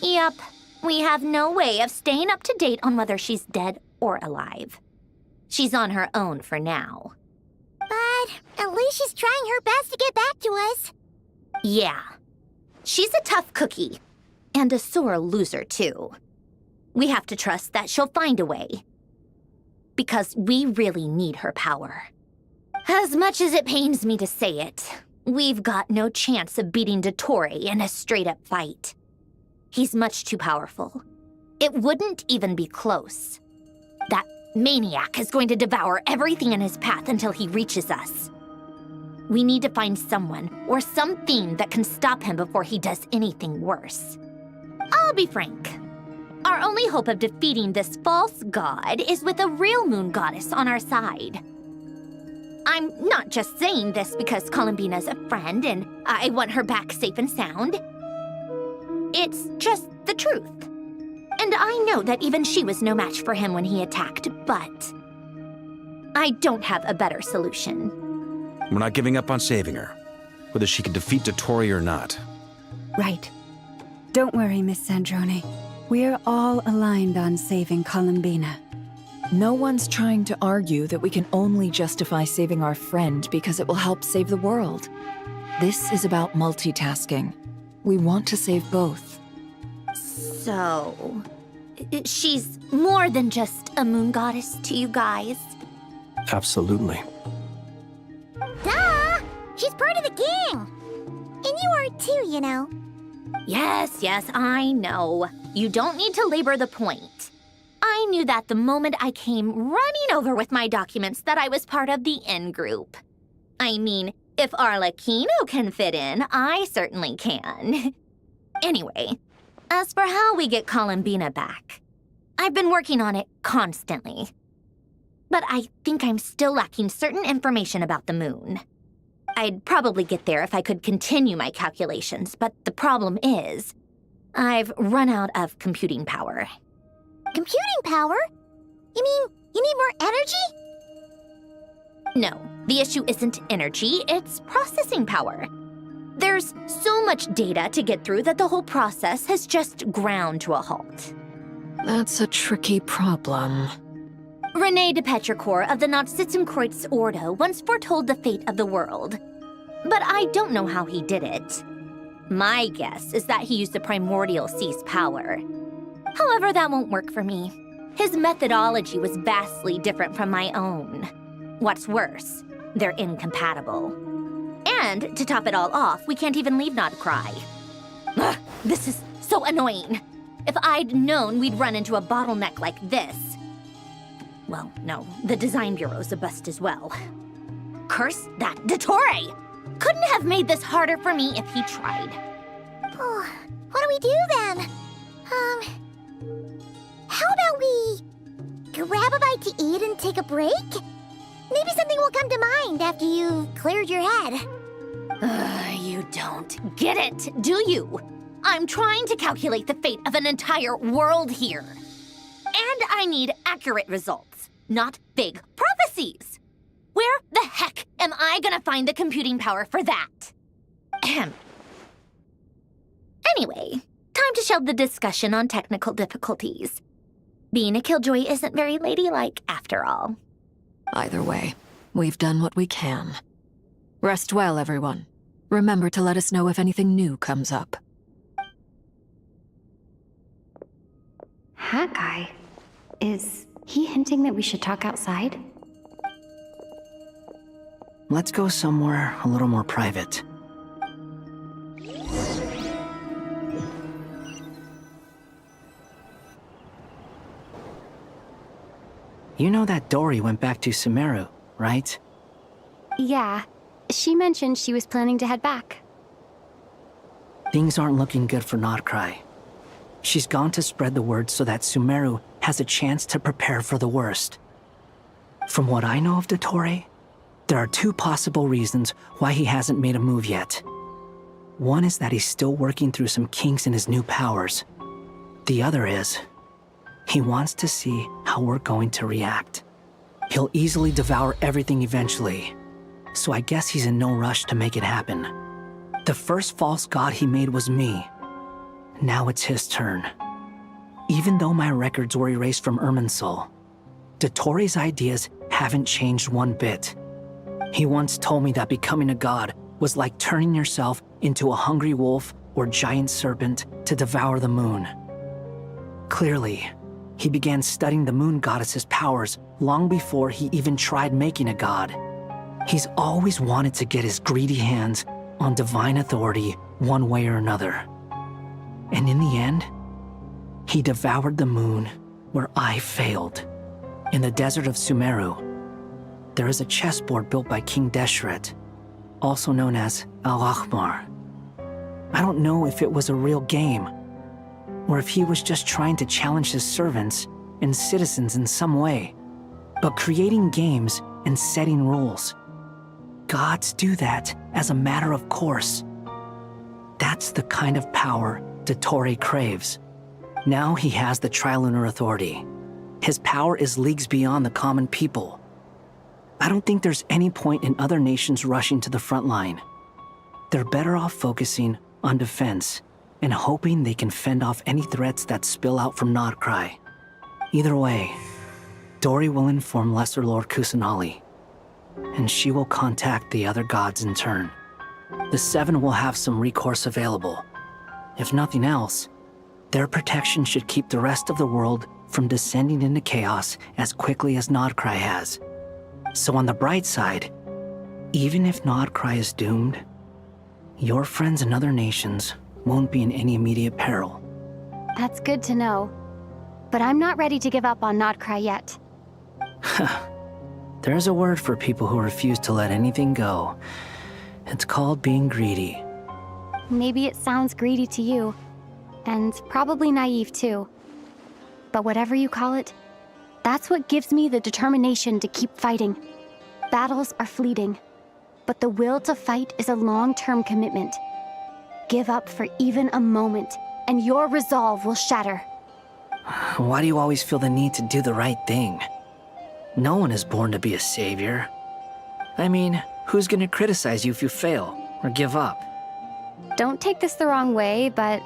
Yep, we have no way of staying up to date on whether she's dead or alive. She's on her own for now. But at least she's trying her best to get back to us. Yeah. She's a tough cookie. And a sore loser, too. We have to trust that she'll find a way. Because we really need her power. As much as it pains me to say it, we've got no chance of beating Dottore in a straight-up fight. He's much too powerful. It wouldn't even be close. That maniac is going to devour everything in his path until he reaches us. We need to find someone or something that can stop him before he does anything worse. I'll be frank. Our only hope of defeating this false god is with a real moon goddess on our side. I'm not just saying this because Columbina's a friend and I want her back safe and sound. It's just the truth. And I know that even she was no match for him when he attacked, but I don't have a better solution. We're not giving up on saving her, whether she can defeat Dottore or not. Right. Don't worry, Miss Sandrone. We're all aligned on saving Columbina. No one's trying to argue that we can only justify saving our friend because it will help save the world. This is about multitasking. We want to save both. So, she's more than just a moon goddess to you guys? Absolutely. Duh! She's part of the gang! And you are too, you know. Yes, I know. You don't need to labor the point. I knew that the moment I came running over with my documents that I was part of the in-group. I mean, if Arlecchino can fit in, I certainly can. Anyway, as for how we get Columbina back, I've been working on it constantly. But I think I'm still lacking certain information about the moon. I'd probably get there if I could continue my calculations, but the problem is, I've run out of computing power. Computing power? You mean you need more energy? No, the issue isn't energy, it's processing power. There's so much data to get through that the whole process has just ground to a halt. That's a tricky problem. René de Petrichor of the Nazissenkreuz Ordo once foretold the fate of the world. But I don't know how he did it. My guess is that he used the primordial sea's power. However, that won't work for me. His methodology was vastly different from my own. What's worse, they're incompatible. And to top it all off, we can't even leave Krai. Ugh, this is so annoying. If I'd known we'd run into a bottleneck like this. Well, no, the design bureau's a bust as well. Curse that Dottore! Couldn't have made this harder for me if he tried. Oh, what do we do then? How about we grab a bite to eat and take a break? Maybe something will come to mind after you've cleared your head. You don't get it, do you? I'm trying to calculate the fate of an entire world here. And I need accurate results, not big prophecies. Where the heck am I gonna find the computing power for that? Ahem. Anyway, time to shelve the discussion on technical difficulties. Being a killjoy isn't very ladylike, after all. Either way, we've done what we can. Rest well, everyone. Remember to let us know if anything new comes up. Hawkeye? Is he hinting that we should talk outside? Let's go somewhere a little more private. You know that Dory went back to Sumeru, right? Yeah. She mentioned she was planning to head back. Things aren't looking good for Krai. She's gone to spread the word so that Sumeru has a chance to prepare for the worst. From what I know of Dottore, there are two possible reasons why he hasn't made a move yet. One is that he's still working through some kinks in his new powers. The other is, he wants to see how we're going to react. He'll easily devour everything eventually, so I guess he's in no rush to make it happen. The first false god he made was me. Now it's his turn. Even though my records were erased from Irminsul, Dottore's ideas haven't changed one bit. He once told me that becoming a god was like turning yourself into a hungry wolf or giant serpent to devour the moon. Clearly, he began studying the moon goddess's powers long before he even tried making a god. He's always wanted to get his greedy hands on divine authority one way or another. And in the end, he devoured the moon where I failed. In the desert of Sumeru, there is a chessboard built by King Deshret. also known as Al-Ahmar. I don't know if it was a real game, or if he was just trying to challenge his servants and citizens in some way. But creating games and setting rules, gods do that as a matter of course. That's the kind of power Dottore craves. Now he has the Trilunar Authority. His power is leagues beyond the common people. I don't think there's any point in other nations rushing to the front line. They're better off focusing on defense and hoping they can fend off any threats that spill out from Nodkrai. Either way, Dori will inform Lesser Lord Kusanali, and she will contact the other gods in turn. The Seven will have some recourse available. If nothing else, their protection should keep the rest of the world from descending into chaos as quickly as Nodkrai has. So on the bright side, even if Nodkrai is doomed, your friends in other nations won't be in any immediate peril. That's good to know. But I'm not ready to give up on Nodkrai yet. There's a word for people who refuse to let anything go. It's called being greedy. Maybe it sounds greedy to you, and probably naive too. But whatever you call it, that's what gives me the determination to keep fighting. Battles are fleeting, but the will to fight is a long-term commitment. Give up for even a moment, and your resolve will shatter. Why do you always feel the need to do the right thing? No one is born to be a savior. I mean, who's gonna criticize you if you fail or give up? Don't take this the wrong way, but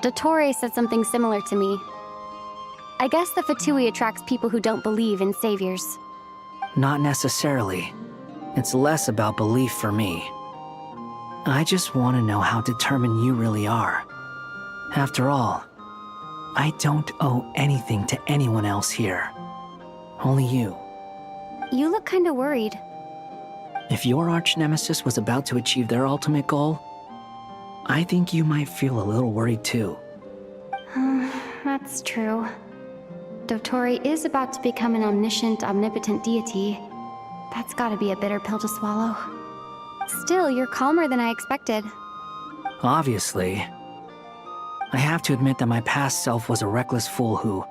Dottore said something similar to me. I guess the Fatui attracts people who don't believe in saviors. Not necessarily. It's less about belief for me. I just want to know how determined you really are. After all, I don't owe anything to anyone else here. Only you. You look kinda worried. If your arch-nemesis was about to achieve their ultimate goal, I think you might feel a little worried too. That's true. Dottore is about to become an omniscient, omnipotent deity. That's gotta be a bitter pill to swallow. Still, you're calmer than I expected. Obviously. I have to admit that my past self was a reckless fool who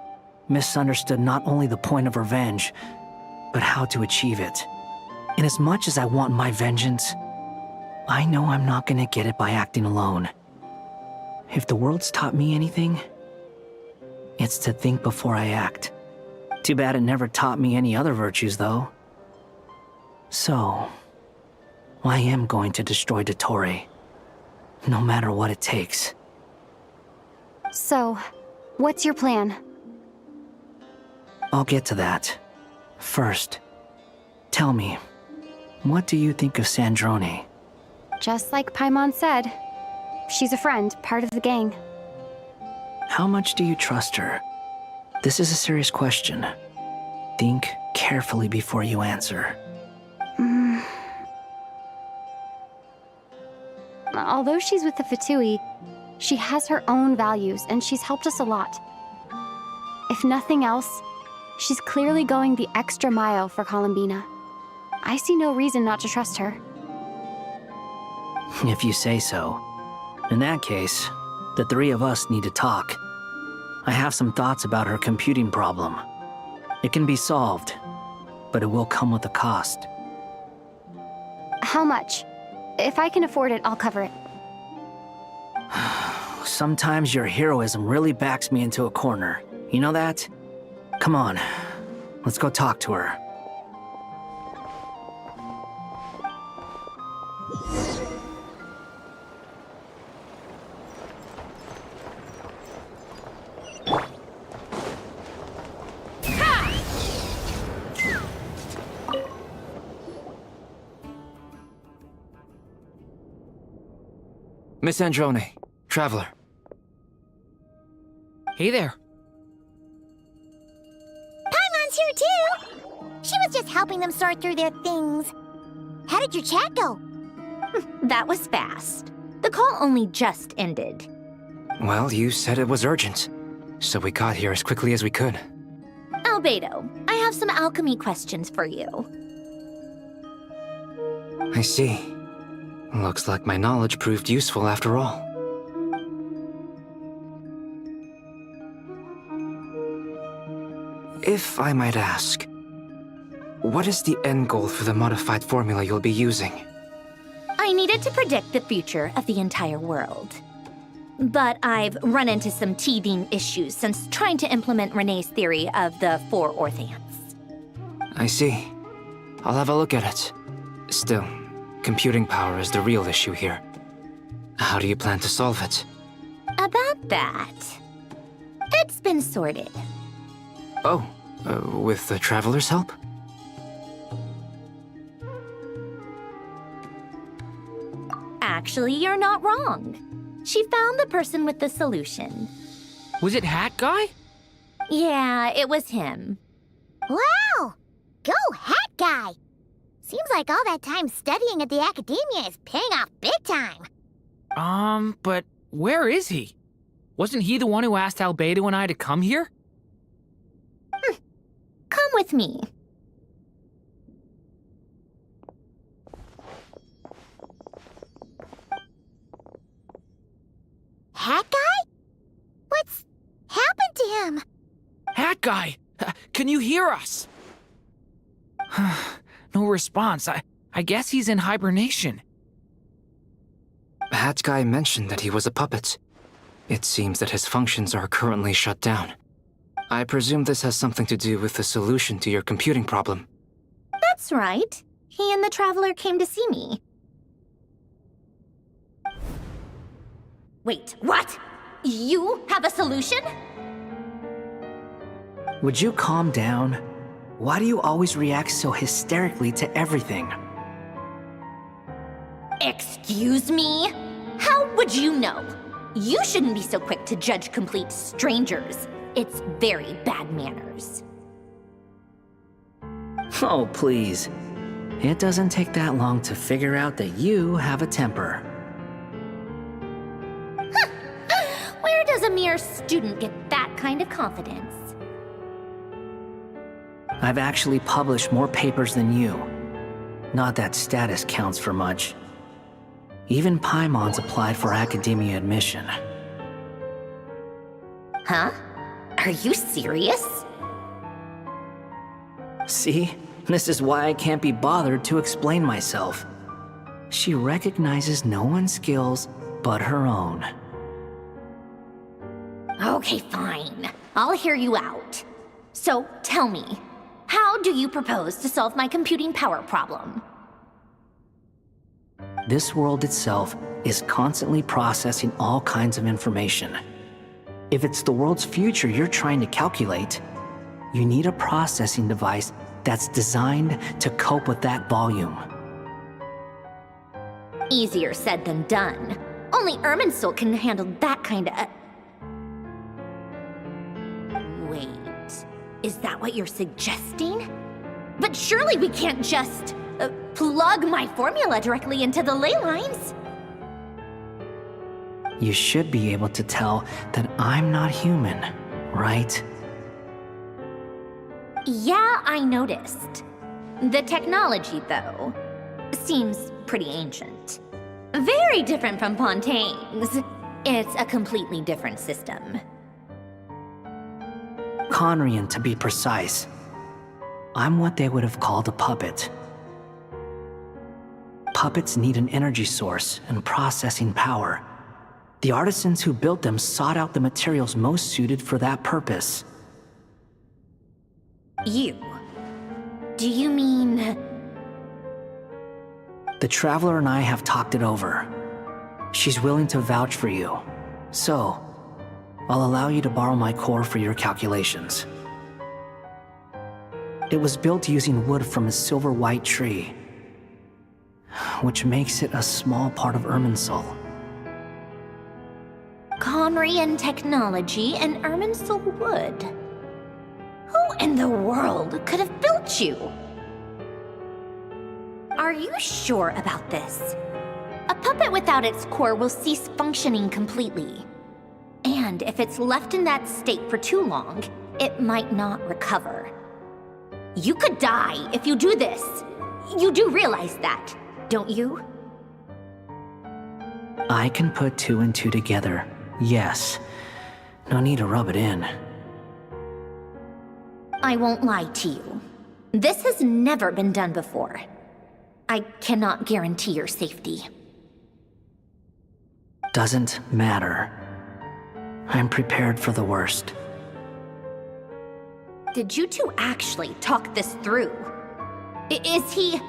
misunderstood not only the point of revenge, but how to achieve it. And as much as I want my vengeance, I know I'm not gonna get it by acting alone. If the world's taught me anything, it's to think before I act. Too bad it never taught me any other virtues, though. So, I am going to destroy Dottore, no matter what it takes. So, what's your plan? I'll get to that. First, tell me, what do you think of Sandrone? Just like Paimon said, she's a friend, part of the gang. How much do you trust her? This is a serious question. Think carefully before you answer. Although she's with the Fatui, she has her own values and she's helped us a lot. If nothing else, she's clearly going the extra mile for Columbina. I see no reason not to trust her. If you say so. In that case, the three of us need to talk. I have some thoughts about her computing problem. It can be solved, but it will come with a cost. How much? If I can afford it, I'll cover it. Sometimes your heroism really backs me into a corner. You know that? Come on, let's go talk to her. Miss Androne, Traveler. Hey there. Paimon's here too! She was just helping them sort through their things. How did your chat go? That was fast. The call only just ended. Well, you said it was urgent, so we got here as quickly as we could. Albedo, I have some alchemy questions for you. I see. Looks like my knowledge proved useful after all. If I might ask, what is the end goal for the modified formula you'll be using? I needed to predict the future of the entire world. But I've run into some teething issues since trying to implement Renee's theory of the 4 Orthants. I see. I'll have a look at it. Still, computing power is the real issue here. How do you plan to solve it? About that, it's been sorted. Oh, with the Traveler's help? Actually, you're not wrong. She found the person with the solution. Was it Hat Guy? Yeah, it was him. Wow! Go Hat Guy! Seems like all that time studying at the academia is paying off big time. But where is he? Wasn't he the one who asked Albedo and I to come here? Come with me. Hat Guy? What's happened to him? Hat Guy! Can you hear us? No response. I guess he's in hibernation. Hat Guy mentioned that he was a puppet. It seems that his functions are currently shut down. I presume this has something to do with the solution to your computing problem. That's right. He and the Traveler came to see me. Wait, what? You have a solution? Would you calm down? Why do you always react so hysterically to everything? Excuse me? How would you know? You shouldn't be so quick to judge complete strangers. It's very bad manners. Oh, please. It doesn't take that long to figure out that you have a temper. Where does a mere student get that kind of confidence? I've actually published more papers than you. Not that status counts for much. Even Paimon's applied for academia admission. Huh? Are you serious? See? This is why I can't be bothered to explain myself. She recognizes no one's skills but her own. Okay, fine. I'll hear you out. So, tell me, how do you propose to solve my computing power problem? This world itself is constantly processing all kinds of information. If it's the world's future you're trying to calculate, you need a processing device that's designed to cope with that volume. Easier said than done. Only Irminsul can handle that kind of... Wait, is that what you're suggesting? But surely we can't just plug my formula directly into the ley lines. You should be able to tell that I'm not human, right? Yeah, I noticed. The technology, though, seems pretty ancient. Very different from Fontaine's. It's a completely different system. Conrian, to be precise. I'm what they would have called a puppet. Puppets need an energy source and processing power. The artisans who built them sought out the materials most suited for that purpose. You? Do you mean... The Traveler and I have talked it over. She's willing to vouch for you. So, I'll allow you to borrow my core for your calculations. It was built using wood from a silver-white tree, which makes it a small part of Irminsul. Conrian technology and Irminsul wood. Who in the world could have built you? Are you sure about this? A puppet without its core will cease functioning completely. And if it's left in that state for too long, it might not recover. You could die if you do this. You do realize that, don't you? I can put two and two together, yes. No need to rub it in. I won't lie to you. This has never been done before. I cannot guarantee your safety. Doesn't matter. I'm prepared for the worst. Did you two actually talk this through? Is he...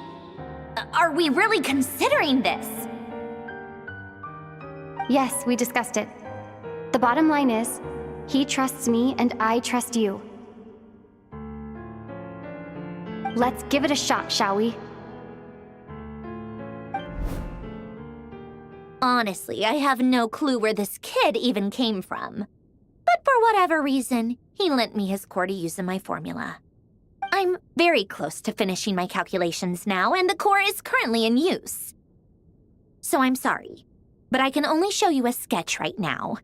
Are we really considering this? Yes, we discussed it. The bottom line is, he trusts me and I trust you. Let's give it a shot, shall we? Honestly, I have no clue where this kid even came from. But for whatever reason, he lent me his core to use in my formula. I'm very close to finishing my calculations now, and the core is currently in use. So I'm sorry, but I can only show you a sketch right now.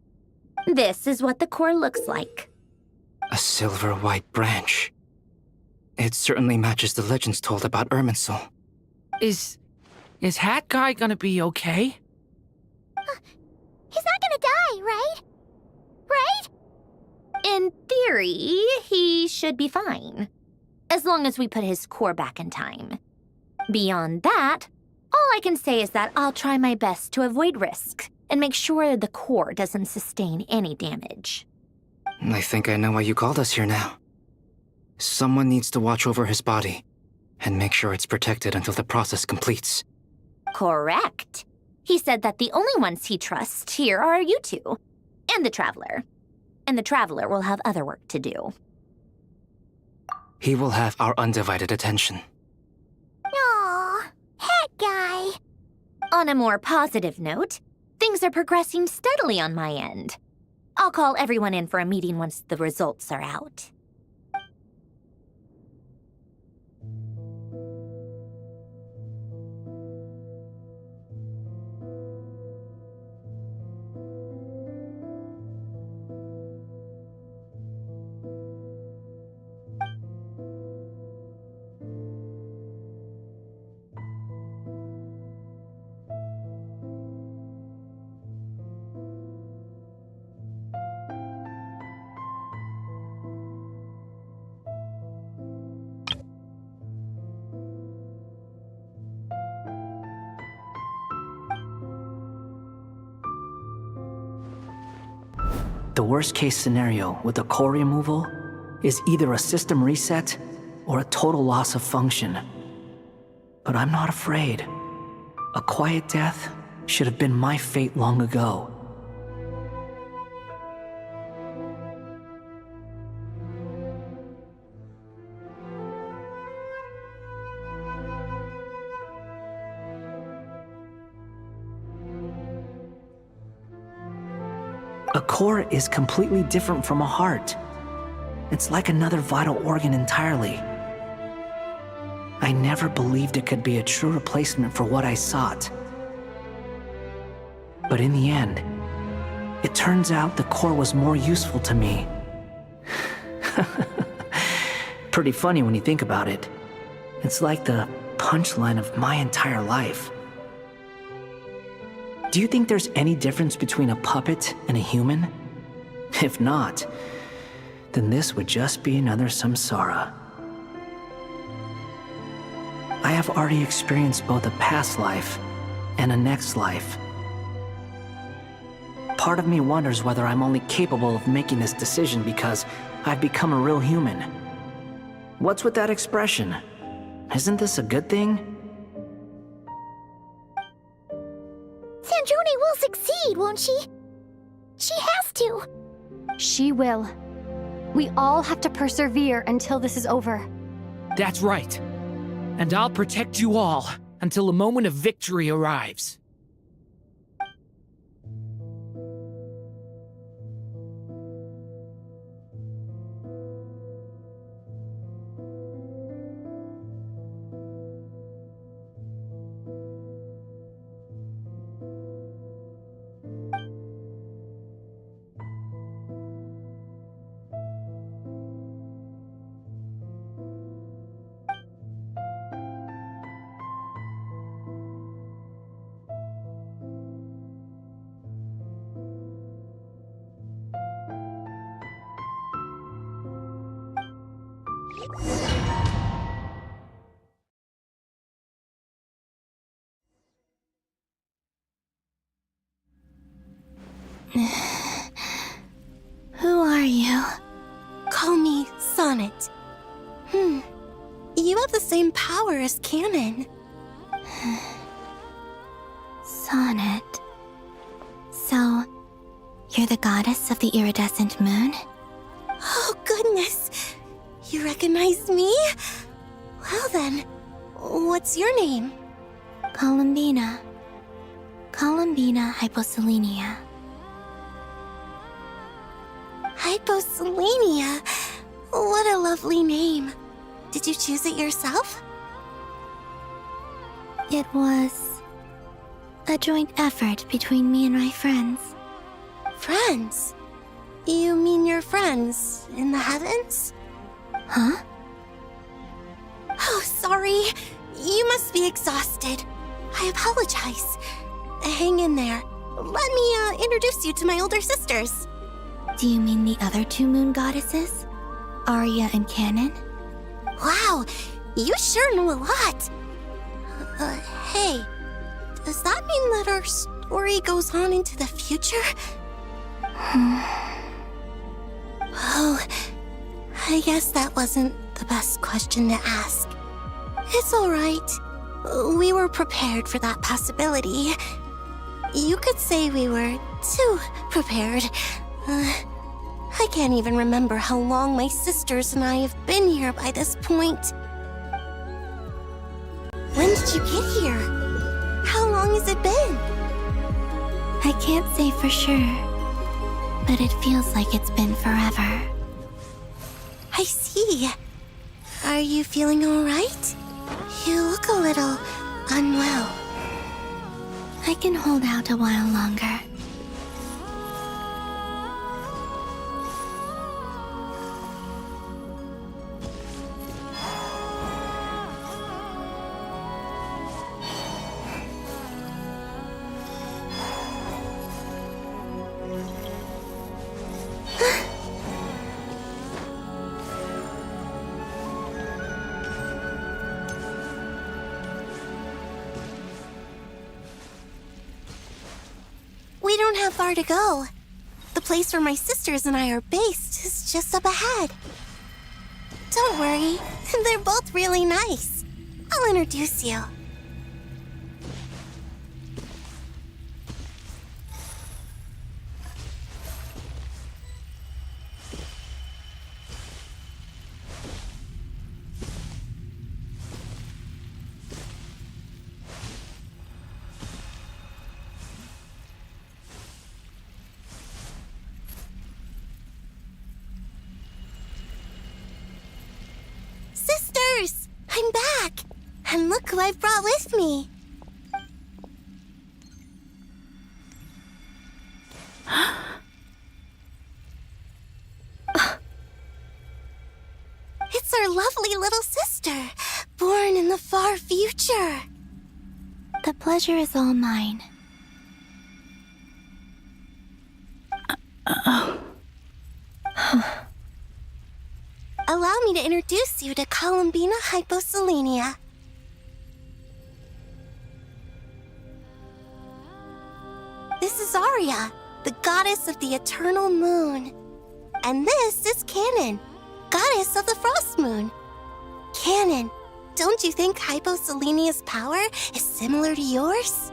This is what the core looks like. A silver white branch. It certainly matches the legends told about Irminsul. Is Hat Guy gonna be okay? He's not gonna die, right? Right? In theory, he should be fine. As long as we put his core back in time. Beyond that, all I can say is that I'll try my best to avoid risk and make sure the core doesn't sustain any damage. I think I know why you called us here now. Someone needs to watch over his body and make sure it's protected until the process completes. Correct. He said that the only ones he trusts here are you two, and the Traveler. And the Traveler will have other work to do. He will have our undivided attention. Aw, Hat Guy. On a more positive note, things are progressing steadily on my end. I'll call everyone in for a meeting once the results are out. The worst case scenario with the core removal is either a system reset or a total loss of function. But I'm not afraid. A quiet death should have been my fate long ago. A core is completely different from a heart. It's like another vital organ entirely. I never believed it could be a true replacement for what I sought. But in the end, it turns out the core was more useful to me. Pretty funny when you think about it. It's like the punchline of my entire life. Do you think there's any difference between a puppet and a human? If not, then this would just be another samsara. I have already experienced both a past life and a next life. Part of me wonders whether I'm only capable of making this decision because I've become a real human. What's with that expression? Isn't this a good thing? Sandrone will succeed, won't she? She has to. She will. We all have to persevere until this is over. That's right. And I'll protect you all until a moment of victory arrives. Who are you? Call me Sonnet. You have the same power as Canon. Sonnet. So, you're the goddess of the iridescent moon? Oh, goodness! You recognize me? Well then, what's your name? Columbina. Columbina Hyposelenia. Hyposelenia? What a lovely name. Did you choose it yourself? It was a joint effort between me and my friends. Friends? You mean your friends in the heavens? Huh? Oh, sorry. You must be exhausted. I apologize. Hang in there. Let me introduce you to my older sisters. Do you mean the other two moon goddesses? Arya and Canon? Wow, you sure know a lot. Hey, does that mean that our story goes on into the future? Oh, I guess that wasn't the best question to ask. It's alright. We were prepared for that possibility. You could say we were too prepared. I can't even remember how long my sisters and I have been here by this point. When did you get here? How long has it been? I can't say for sure, but it feels like it's been forever. I see. Are you feeling alright? You look a little unwell. I can hold out a while longer. We don't have far to go. The place where my sisters and I are based is just up ahead. Don't worry, they're both really nice. I'll introduce you. Sisters! I'm back! And look who I've brought with me! It's our lovely little sister, born in the far future. The pleasure is all mine. Allow me to introduce you to Columbina Hyposelenia. This is Arya, the goddess of the eternal moon. And this is Canon, goddess of the frost moon. Canon, don't you think Hyposelenia's power is similar to yours?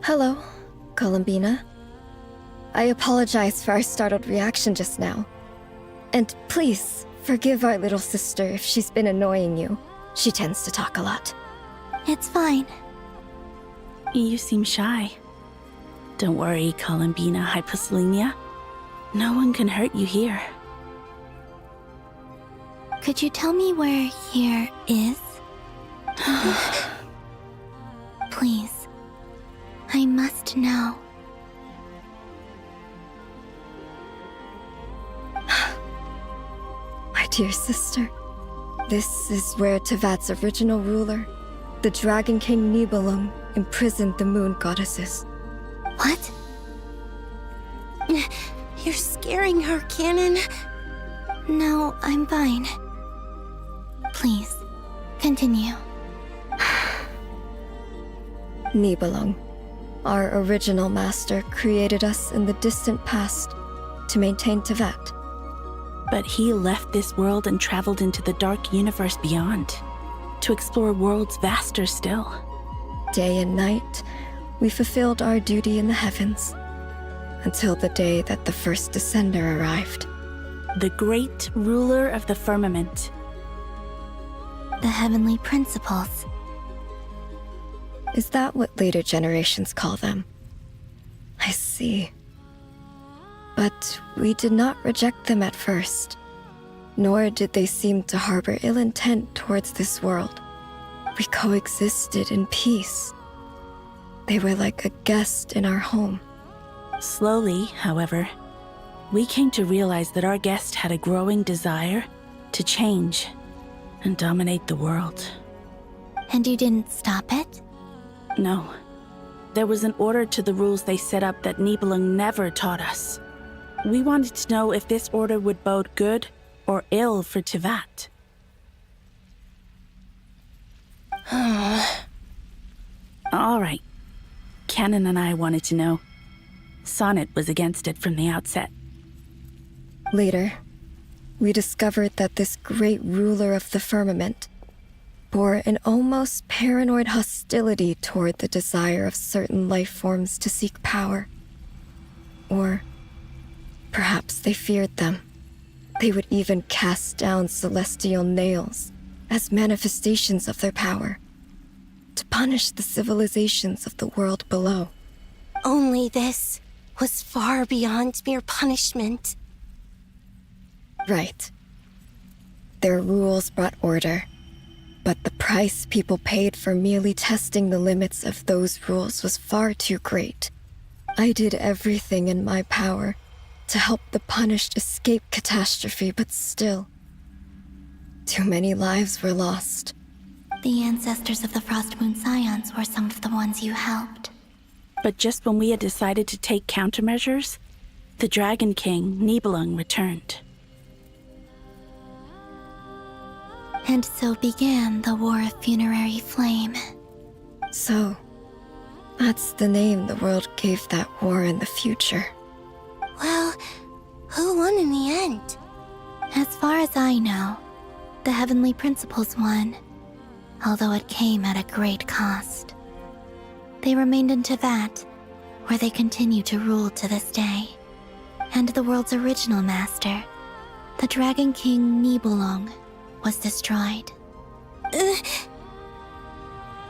Hello, Columbina. I apologize for our startled reaction just now. And please, forgive our little sister if she's been annoying you. She tends to talk a lot. It's fine. You seem shy. Don't worry, Columbina Hyposelenia. No one can hurt you here. Could you tell me where here is? Please. I must know. My dear sister, this is where Tevat's original ruler, the Dragon King Nibelung, imprisoned the moon goddesses. What? You're scaring her, Canon. No, I'm fine. Please, continue. Nibelung, our original master, created us in the distant past to maintain Tevat. But he left this world and traveled into the dark universe beyond, to explore worlds vaster still. Day and night, we fulfilled our duty in the heavens, until the day that the first Descender arrived. The great ruler of the firmament. The heavenly principles. Is that what later generations call them? I see. But we did not reject them at first, nor did they seem to harbor ill intent towards this world. We coexisted in peace. They were like a guest in our home. Slowly, however, we came to realize that our guest had a growing desire to change and dominate the world. And you didn't stop it? No. There was an order to the rules they set up that Nibelung never taught us. We wanted to know if this order would bode good or ill for Tevat. All right. Canon and I wanted to know. Sonnet was against it from the outset. Later, we discovered that this great ruler of the firmament bore an almost paranoid hostility toward the desire of certain life forms to seek power. Or perhaps they feared them. They would even cast down celestial nails as manifestations of their power, to punish the civilizations of the world below. Only this was far beyond mere punishment. Right. Their rules brought order, but the price people paid for merely testing the limits of those rules was far too great. I did everything in my power to help the punished escape catastrophe, but still, too many lives were lost. The ancestors of the Frost Moon Scions were some of the ones you helped. But just when we had decided to take countermeasures, the Dragon King, Nibelung, returned. And so began the War of Funerary Flame. So, that's the name the world gave that war in the future. Well, who won in the end? As far as I know, the Heavenly Principles won, although it came at a great cost. They remained in Tevat, where they continue to rule to this day. And the world's original master, the Dragon King Nibelung, was destroyed. Then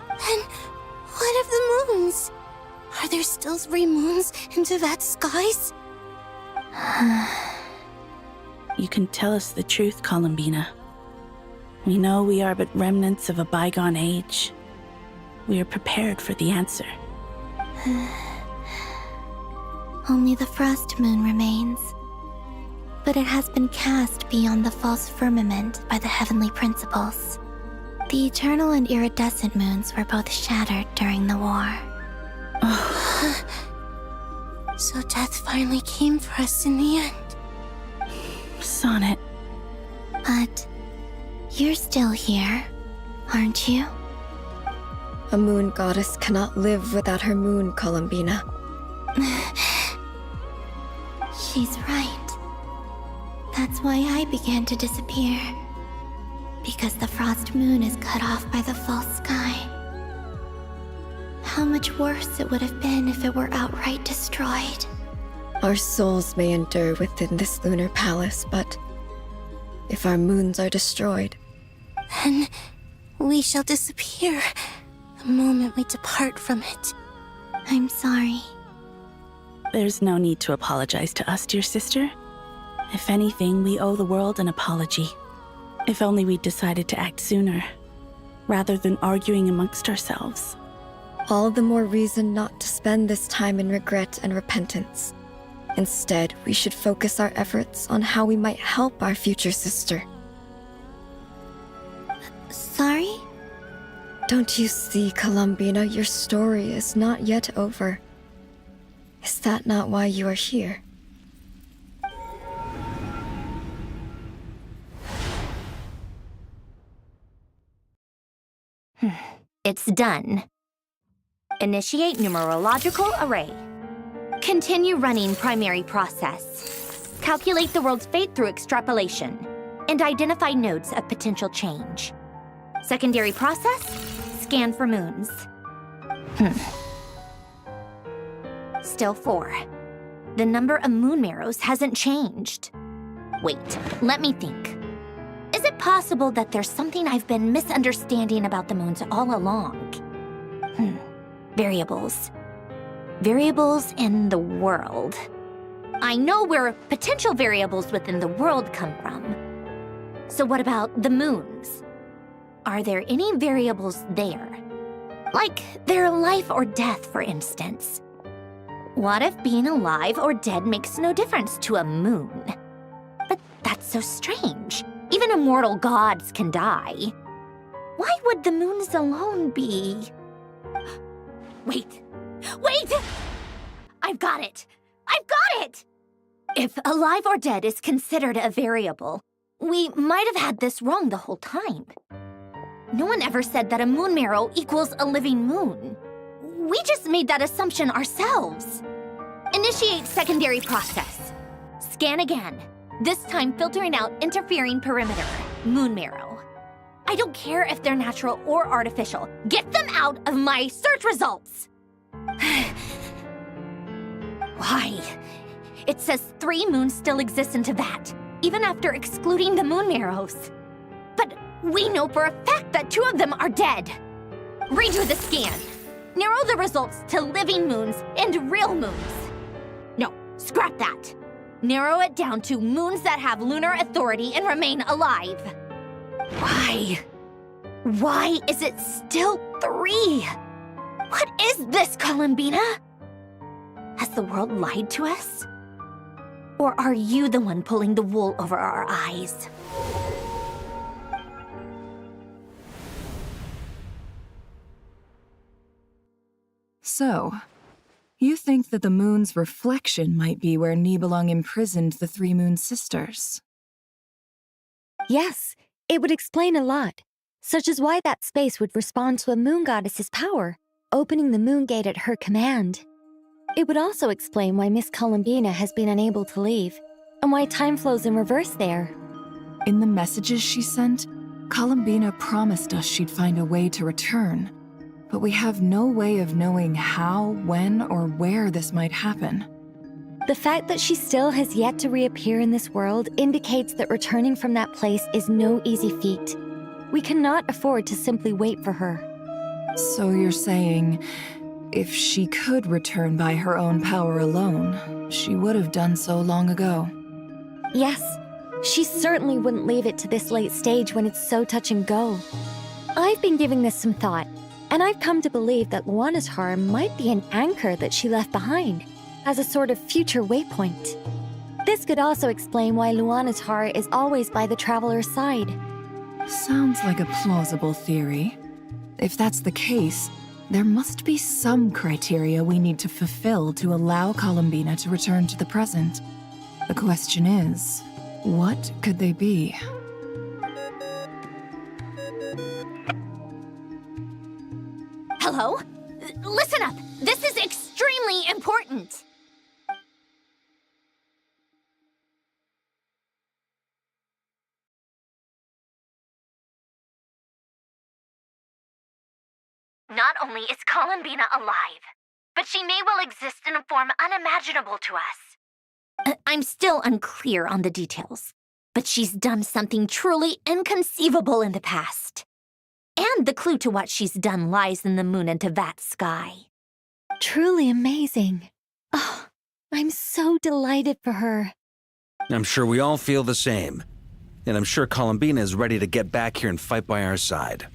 what of the moons? Are there still 3 moons in Tevat's skies? You can tell us the truth, Columbina. We know we are but remnants of a bygone age. We are prepared for the answer. Only the Frost Moon remains. But it has been cast beyond the false firmament by the Heavenly Principles. The eternal and iridescent moons were both shattered during the war. So death finally came for us in the end. Sonnet. But you're still here, aren't you? A moon goddess cannot live without her moon, Columbina. She's right. That's why I began to disappear. Because the Frost Moon is cut off by the false sky. How much worse it would have been if it were outright destroyed. Our souls may endure within this lunar palace, but if our moons are destroyed, Then we shall disappear the moment we depart from it. I'm sorry. There's no need to apologize to us, dear sister. If anything, we owe the world an apology. If only we'd decided to act sooner, rather than arguing amongst ourselves. all the more reason not to spend this time in regret and repentance. Instead, we should focus our efforts on how we might help our future sister. Sorry? Don't you see, Columbina, your story is not yet over. Is that not why you are here? It's done. Initiate numerological array. Continue running primary process. Calculate the world's fate through extrapolation. And identify nodes of potential change. Secondary process, scan for moons. Still 4. The number of moon marrows hasn't changed. Wait, let me think. Is it possible that there's something I've been misunderstanding about the moons all along? Variables. Variables in the world. I know where potential variables within the world come from. So what about the moons? Are there any variables there? Like their life or death, for instance. What if being alive or dead makes no difference to a moon? But that's so strange. Even immortal gods can die. Why would the moons alone be? Wait! I've got it! If alive or dead is considered a variable, we might have had this wrong the whole time. No one ever said that a moon marrow equals a living moon. We just made that assumption ourselves. Initiate secondary process. Scan again. This time filtering out interfering perimeter, moon marrow. I don't care if they're natural or artificial. Get them out of my search results! Why? It says 3 moons still exist in Teyvat, even after excluding the moon marrows. But we know for a fact that 2 of them are dead. Redo the scan. Narrow the results to living moons and real moons. No, scrap that. Narrow it down to moons that have lunar authority and remain alive. Why? Why is it still 3? What is this, Columbina? Has the world lied to us? Or are you the one pulling the wool over our eyes? So, you think that the moon's reflection might be where Nibelung imprisoned the 3 moon sisters? Yes, it would explain a lot, such as why that space would respond to a moon goddess's power, opening the moon gate at her command. It would also explain why Miss Columbina has been unable to leave, and why time flows in reverse there. In the messages she sent, Columbina promised us she'd find a way to return, but we have no way of knowing how, when, or where this might happen. The fact that she still has yet to reappear in this world indicates that returning from that place is no easy feat. We cannot afford to simply wait for her. So you're saying, if she could return by her own power alone, she would have done so long ago? Yes, she certainly wouldn't leave it to this late stage when it's so touch and go. I've been giving this some thought, and I've come to believe that Luanatar might be an anchor that she left behind, as a sort of future waypoint. This could also explain why Luanatar is always by the traveler's side. Sounds like a plausible theory. If that's the case, there must be some criteria we need to fulfill to allow Columbina to return to the present. The question is, what could they be? Hello? Listen up! This is extremely important! Not only is Columbina alive, but she may well exist in a form unimaginable to us. I'm still unclear on the details, but she's done something truly inconceivable in the past. And the clue to what she's done lies in the moon and Teyvat sky. Truly amazing. Oh, I'm so delighted for her. I'm sure we all feel the same. And I'm sure Columbina is ready to get back here and fight by our side.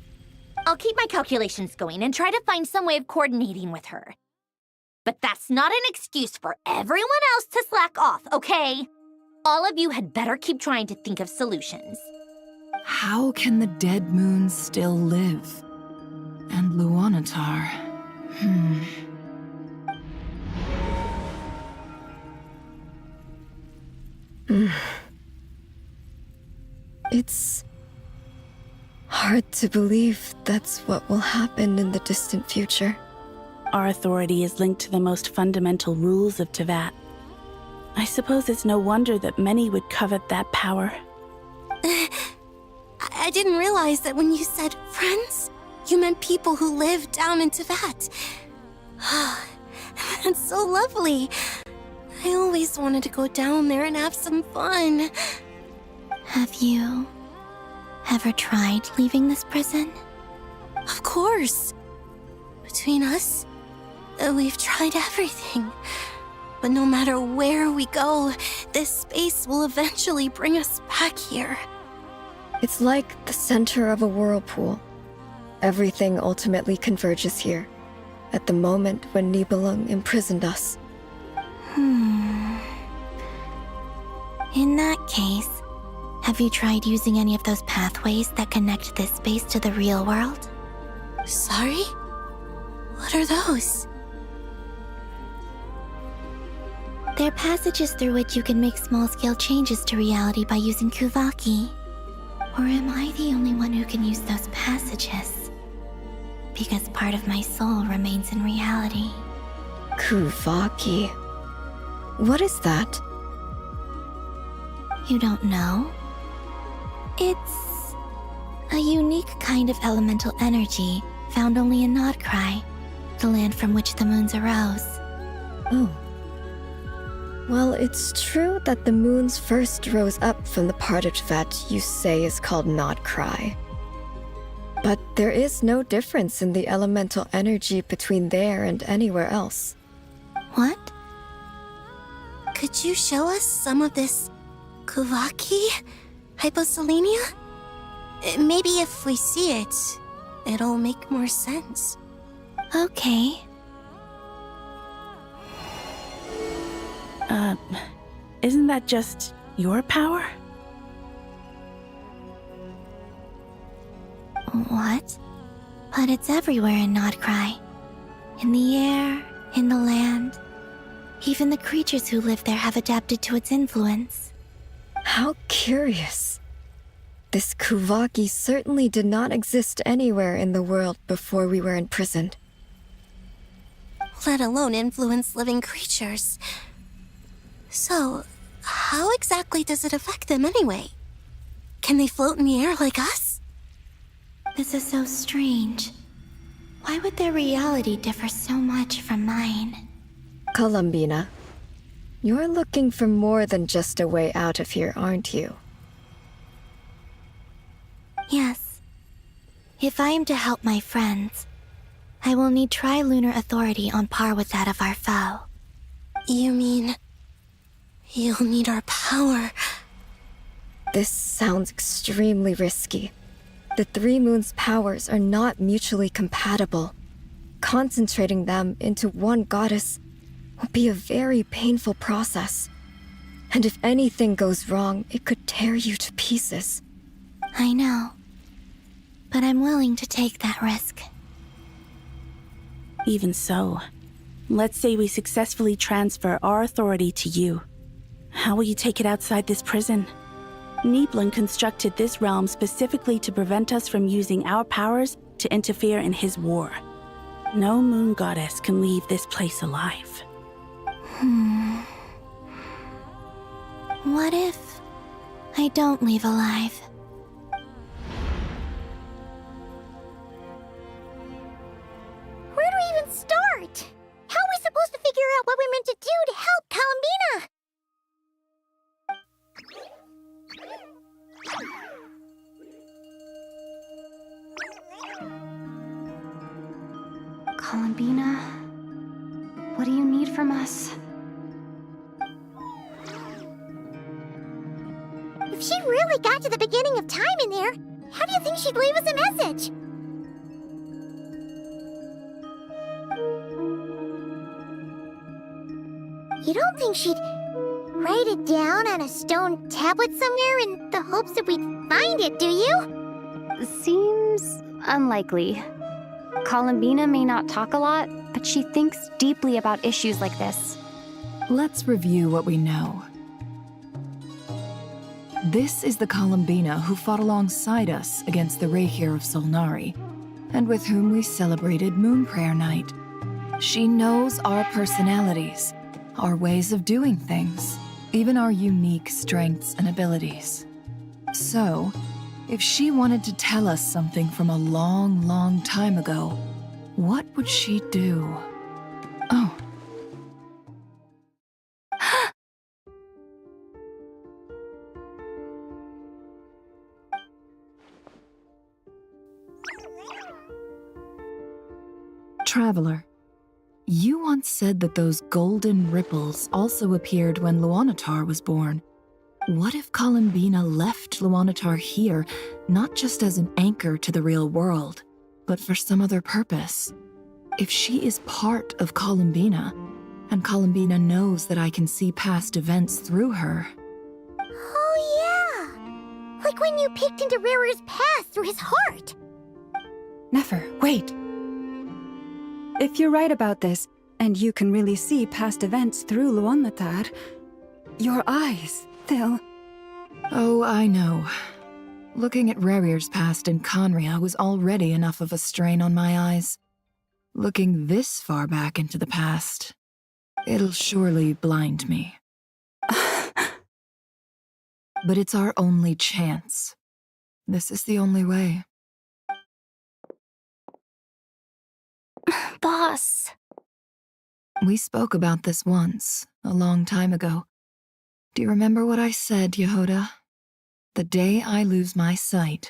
I'll keep my calculations going and try to find some way of coordinating with her. But that's not an excuse for everyone else to slack off, okay? All of you had better keep trying to think of solutions. How can the dead moons still live? And Luanatar? It's hard to believe that's what will happen in the distant future. Our authority is linked to the most fundamental rules of Teyvat. I suppose it's no wonder that many would covet that power. I didn't realize that when you said friends, you meant people who live down in Teyvat. That's so lovely. I always wanted to go down there and have some fun. Have you ever tried leaving this prison? Of course. Between us, we've tried everything. But no matter where we go, this space will eventually bring us back here. It's like the center of a whirlpool. Everything ultimately converges here, at the moment when Nibelung imprisoned us. In that case, have you tried using any of those pathways that connect this space to the real world? Sorry? What are those? They're passages through which you can make small-scale changes to reality by using Kuvaki. Or am I the only one who can use those passages? Because part of my soul remains in reality. Kuvaki. What is that? You don't know? It's a unique kind of elemental energy found only in Nodkrai, the land from which the moons arose. Oh. Well, it's true that the moons first rose up from the part of Teyvat you say is called Nodkrai. But there is no difference in the elemental energy between there and anywhere else. What? Could you show us some of this Kuvaki? Hyposelenia? Maybe if we see it, it'll make more sense. Okay. Isn't that just your power? What? But it's everywhere in Nodkrai. In the air, in the land. Even the creatures who live there have adapted to its influence. How curious. This Kuvaki certainly did not exist anywhere in the world before we were imprisoned. Let alone influence living creatures. So, how exactly does it affect them anyway? Can they float in the air like us? This is so strange. Why would their reality differ so much from mine? Columbina, you're looking for more than just a way out of here, aren't you? Yes. If I am to help my friends, I will need tri-lunar authority on par with that of our foe. You mean... you'll need our power? This sounds extremely risky. The Three Moons' powers are not mutually compatible. Concentrating them into one goddess will be a very painful process. And if anything goes wrong, it could tear you to pieces. I know. But I'm willing to take that risk. Even so, let's say we successfully transfer our authority to you. How will you take it outside this prison? Nibelung constructed this realm specifically to prevent us from using our powers to interfere in his war. No moon goddess can leave this place alive. What if I don't leave alive? Where do we even start? How are we supposed to figure out what we're meant to do to help Columbina? Columbina, what do you need from us? If she really got to the beginning of time in there, how do you think she'd leave us a message? You don't think she'd write it down on a stone tablet somewhere in the hopes that we'd find it, do you? Seems unlikely. Columbina may not talk a lot, but she thinks deeply about issues like this. Let's review what we know. This is the Columbina who fought alongside us against the Reikir of Solnari, and with whom we celebrated Moon Prayer Night. She knows our personalities, our ways of doing things, even our unique strengths and abilities. So, if she wanted to tell us something from a long, long time ago, what would she do? Oh. Traveler, you once said that those golden ripples also appeared when Luanatar was born. What if Columbina left Luanatar here, not just as an anchor to the real world, but for some other purpose? If she is part of Columbina, and Columbina knows that I can see past events through her... Oh yeah! Like when you peeked into Rerir's past through his heart! Nefer, wait! If you're right about this, and you can really see past events through Luanatar, your eyes, they'll... Oh, I know. Looking at Rerir's past in Conria was already enough of a strain on my eyes. Looking this far back into the past, it'll surely blind me. But it's our only chance. This is the only way. Boss. We spoke about this once, a long time ago. Do you remember what I said, Yehoda? The day I lose my sight,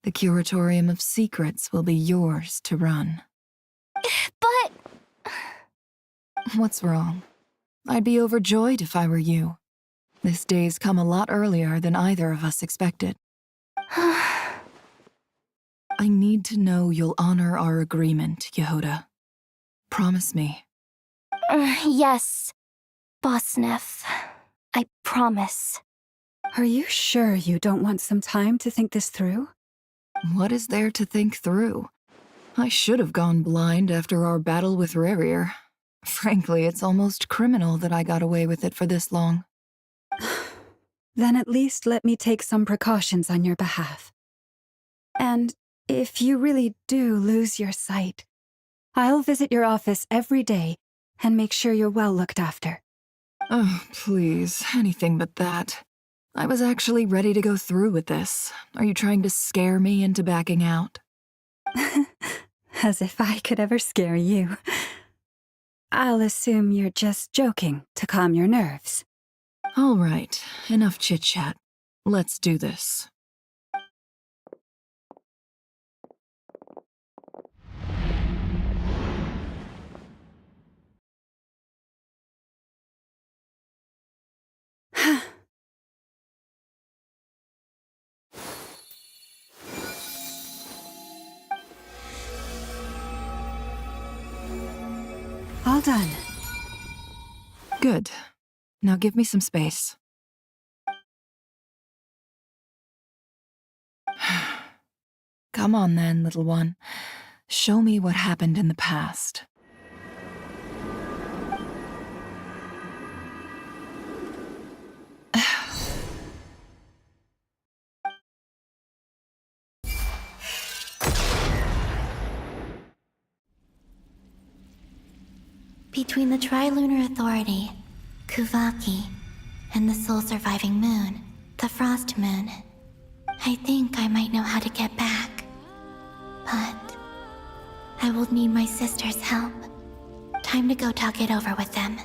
the Curatorium of Secrets will be yours to run. But... What's wrong? I'd be overjoyed if I were you. This day's come a lot earlier than either of us expected. I need to know you'll honor our agreement, Yehoda. Promise me. Yes, Boss Neff. I promise. Are you sure you don't want some time to think this through? What is there to think through? I should have gone blind after our battle with Rerir. Frankly, it's almost criminal that I got away with it for this long. Then at least let me take some precautions on your behalf. And if you really do lose your sight, I'll visit your office every day and make sure you're well looked after. Oh, please, anything but that. I was actually ready to go through with this. Are you trying to scare me into backing out? As if I could ever scare you. I'll assume you're just joking to calm your nerves. All right, enough chit-chat. Let's do this. All done. Good. Now give me some space. Come on then, little one. Show me what happened in the past. Between the Trilunar Authority, Kuvaki, and the soul-surviving moon, the Frost Moon, I think I might know how to get back. But I will need my sister's help. Time to go talk it over with them.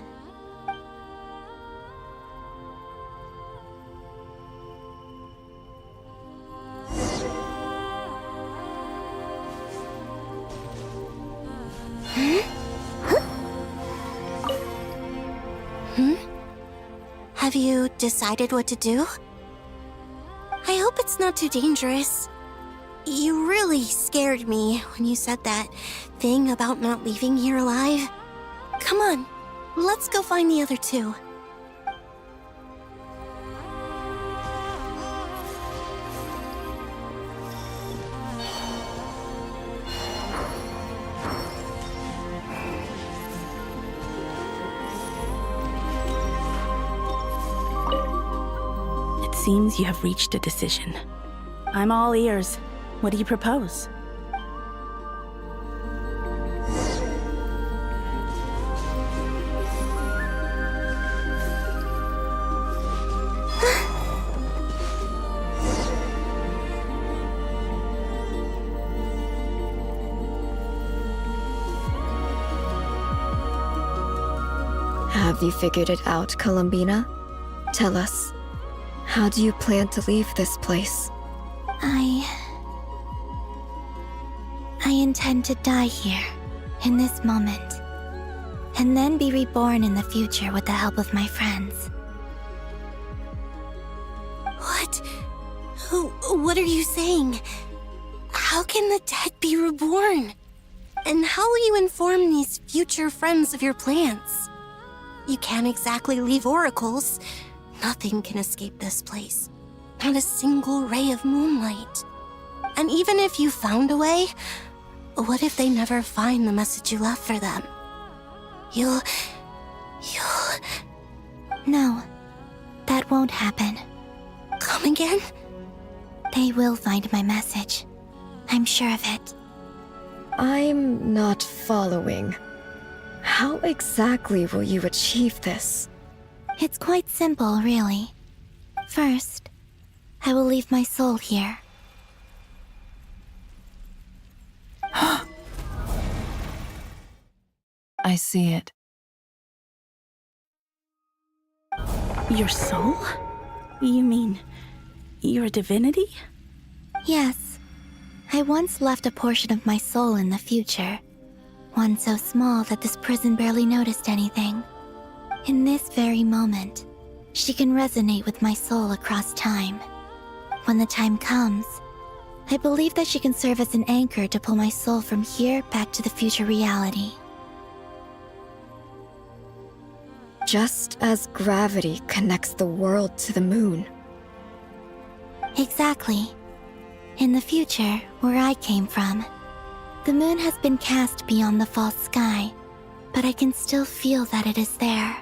Have you decided what to do? I hope it's not too dangerous. You really scared me when you said that thing about not leaving here alive. Come on, let's go find the other two. seems you have reached a decision. I'm all ears. What do you propose? Have you figured it out, Columbina? Tell us, how do you plan to leave this place? I intend to die here, in this moment, and then be reborn in the future with the help of my friends. What? What are you saying? How can the dead be reborn? And how will you inform these future friends of your plans? You can't exactly leave oracles. Nothing can escape this place. Not a single ray of moonlight. And even if you found a way, what if they never find the message you left for them? You'll... No, that won't happen. Come again? They will find my message. I'm sure of it. I'm not following. How exactly will you achieve this? It's quite simple, really. First, I will leave my soul here. I see it. Your soul? You mean you're a divinity? Yes. I once left a portion of my soul in the future. One so small that this prison barely noticed anything. In this very moment, she can resonate with my soul across time. When the time comes, I believe that she can serve as an anchor to pull my soul from here back to the future reality. Just as gravity connects the world to the moon. Exactly. In the future, where I came from, the moon has been cast beyond the false sky, but I can still feel that it is there.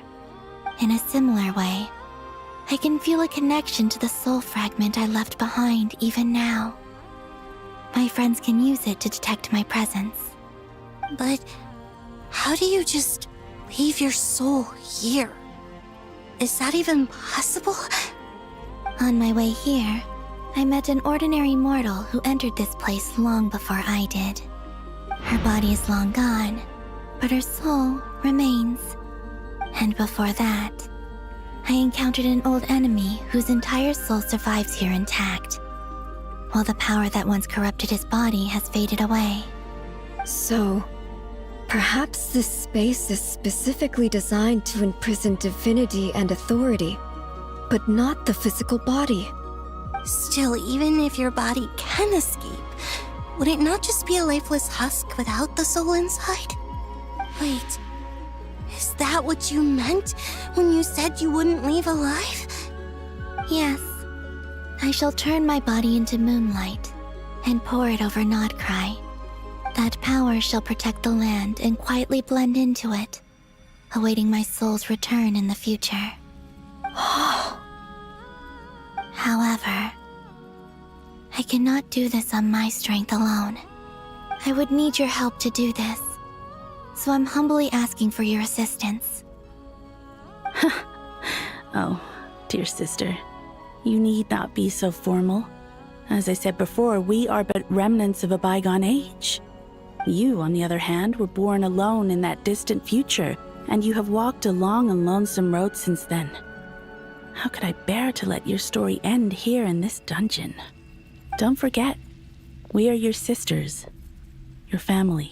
In a similar way, I can feel a connection to the soul fragment I left behind even now. My friends can use it to detect my presence. But how do you just leave your soul here? Is that even possible? On my way here, I met an ordinary mortal who entered this place long before I did. Her body is long gone, but her soul remains. And before that, I encountered an old enemy whose entire soul survives here intact, while the power that once corrupted his body has faded away. So, perhaps this space is specifically designed to imprison divinity and authority, but not the physical body. Still, even if your body can escape, would it not just be a lifeless husk without the soul inside? Wait, is that what you meant when you said you wouldn't leave alive? Yes. I shall turn my body into moonlight and pour it over Krai. That power shall protect the land and quietly blend into it, awaiting my soul's return in the future. However, I cannot do this on my strength alone. I would need your help to do this, so I'm humbly asking for your assistance. Oh, dear sister, you need not be so formal. As I said before, we are but remnants of a bygone age. You, on the other hand, were born alone in that distant future, and you have walked a long and lonesome road since then. How could I bear to let your story end here in this dungeon? Don't forget, we are your sisters, your family.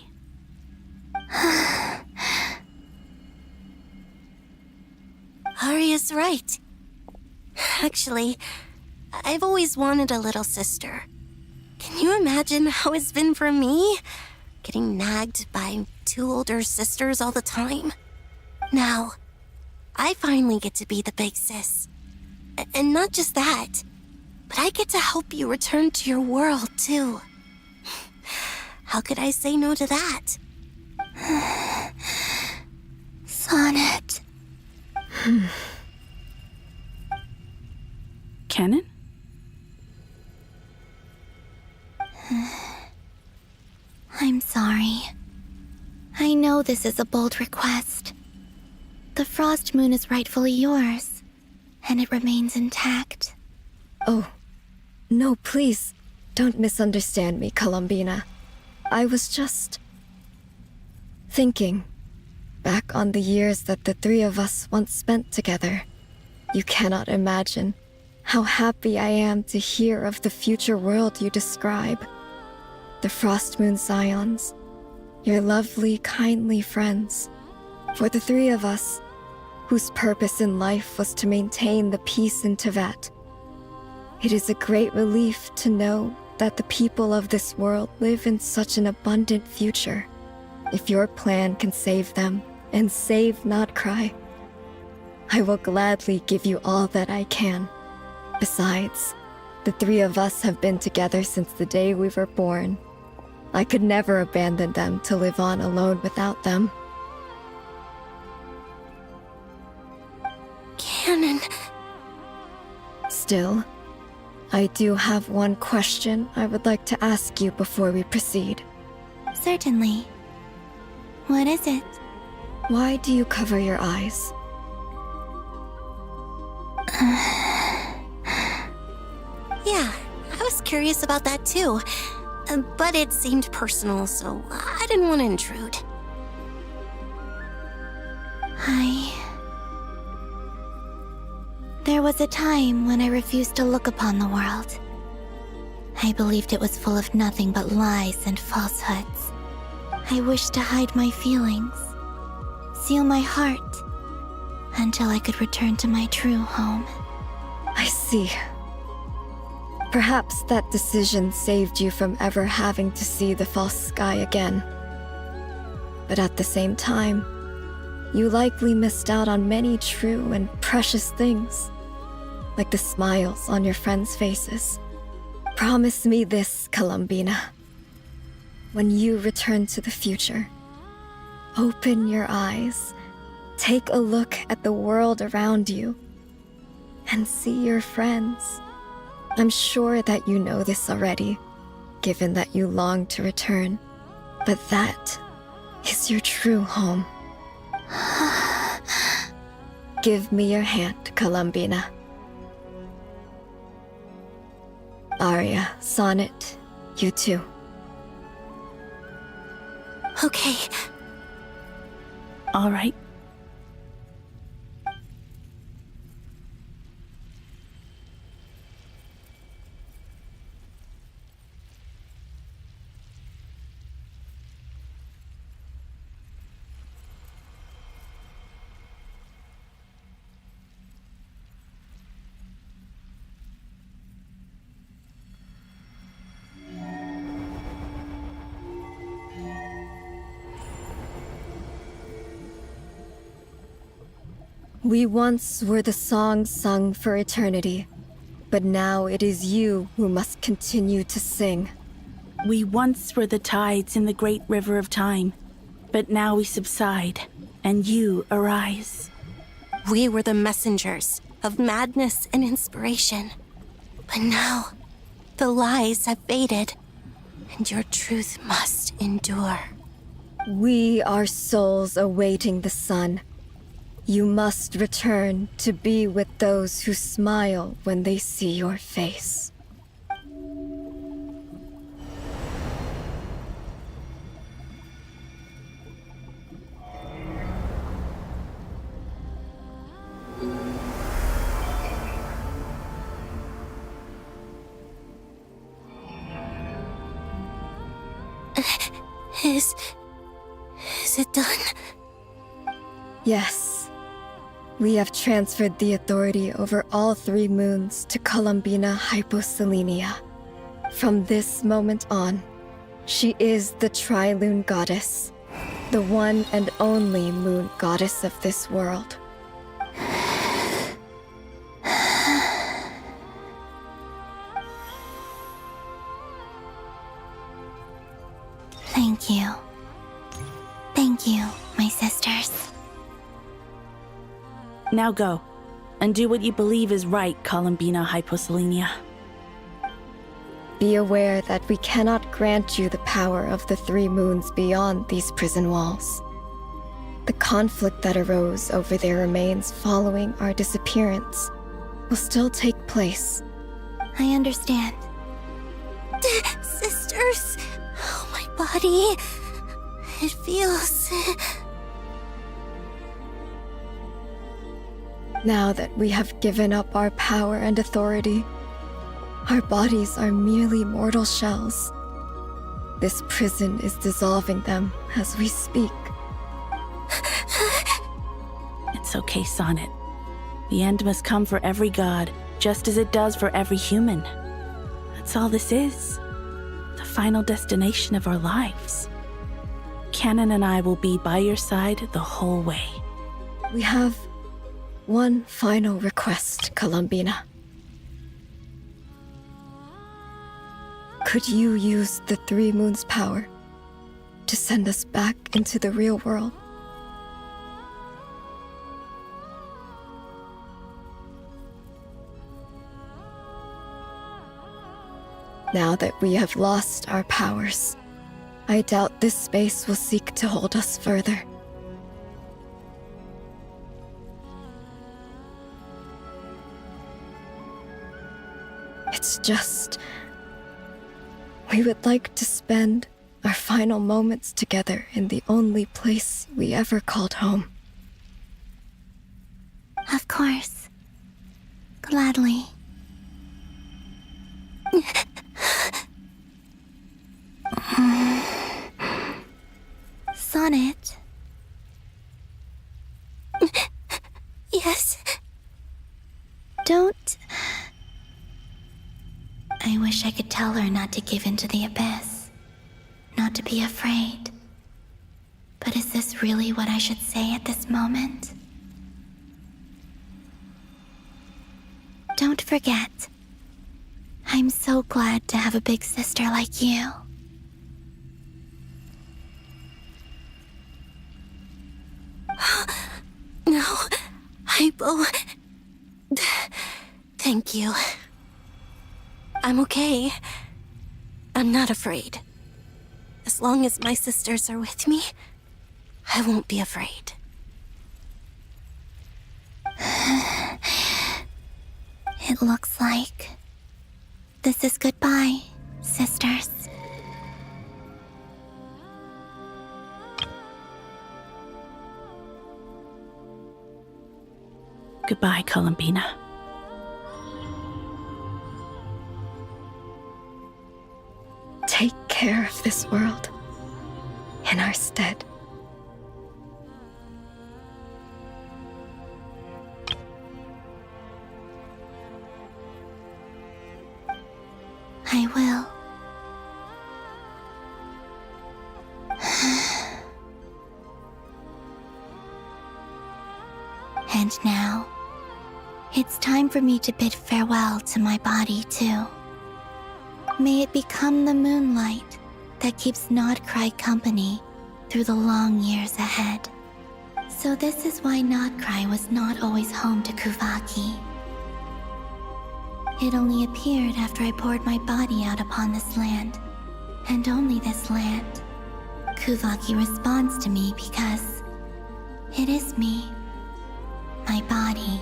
Arya's right. Actually, I've always wanted a little sister. Can you imagine how it's been for me? Getting nagged by two older sisters all the time. Now, I finally get to be the big sis. And not just that, but I get to help you return to your world, too. How could I say no to that? Sonnet. Canon? I'm sorry. I know this is a bold request. The Frost Moon is rightfully yours, and it remains intact. Oh, no, please, don't misunderstand me, Columbina. I was just thinking back on the years that the three of us once spent together. You cannot imagine how happy I am to hear of the future world you describe. The Frost Moon Scions, your lovely, kindly friends. For the three of us, whose purpose in life was to maintain the peace in Teyvat, it is a great relief to know that the people of this world live in such an abundant future. If your plan can save them, and save not Krai, I will gladly give you all that I can. Besides, the three of us have been together since the day we were born. I could never abandon them to live on alone without them. Canon. Still, I do have one question I would like to ask you before we proceed. Certainly. What is it? Why do you cover your eyes? Yeah, I was curious about that too. But it seemed personal, so I didn't want to intrude. There was a time when I refused to look upon the world. I believed it was full of nothing but lies and falsehoods. I wished to hide my feelings, seal my heart, until I could return to my true home. I see. Perhaps that decision saved you from ever having to see the false sky again. But at the same time, you likely missed out on many true and precious things, like the smiles on your friends' faces. Promise me this, Columbina. When you return to the future, open your eyes, take a look at the world around you, and see your friends. I'm sure that you know this already, given that you long to return, but that is your true home. Give me your hand, Columbina. Arya, Sonnet, you too. Okay. All right. We once were the songs sung for eternity, but now it is you who must continue to sing. We once were the tides in the great river of time, but now we subside, and you arise. We were the messengers of madness and inspiration. But now, the lies have faded, and your truth must endure. We are souls awaiting the sun. You must return to be with those who smile when they see your face. Is it done? Yes. We have transferred the authority over all 3 moons to Columbina Hyposelenia. From this moment on, she is the Tri-Lune Goddess, the one and only moon goddess of this world. Thank you. Thank you, my sisters. Now go. And do what you believe is right, Columbina Hyposelenia. Be aware that we cannot grant you the power of the three moons beyond these prison walls. The conflict that arose over their remains following our disappearance will still take place. I understand. Sisters, oh, my body. It feels... Now that we have given up our power and authority, our bodies are merely mortal shells. This prison is dissolving them as we speak. It's okay, Sonnet. The end must come for every god, just as it does for every human. That's all this is. The final destination of our lives. Canon and I will be by your side the whole way. We have one final request, Columbina. Could you use the Three Moons' power to send us back into the real world? Now that we have lost our powers, I doubt this space will seek to hold us further. It's just... we would like to spend our final moments together in the only place we ever called home. Of course. Gladly. Sonnet. Yes. Don't... I wish I could tell her not to give in to the abyss. Not to be afraid. But is this really what I should say at this moment? Don't forget. I'm so glad to have a big sister like you. No, Hypo. Thank you. I'm okay. I'm not afraid. As long as my sisters are with me, I won't be afraid. It looks like this is goodbye, sisters. Goodbye, Columbina. Take care of this world in our stead. I will. And now, it's time for me to bid farewell to my body, too. May it become the moonlight that keeps Nod Krai company through the long years ahead. So this is why Nod Krai was not always home to Kuvaki. It only appeared after I poured my body out upon this land, and only this land. Kuvaki responds to me because it is me, my body,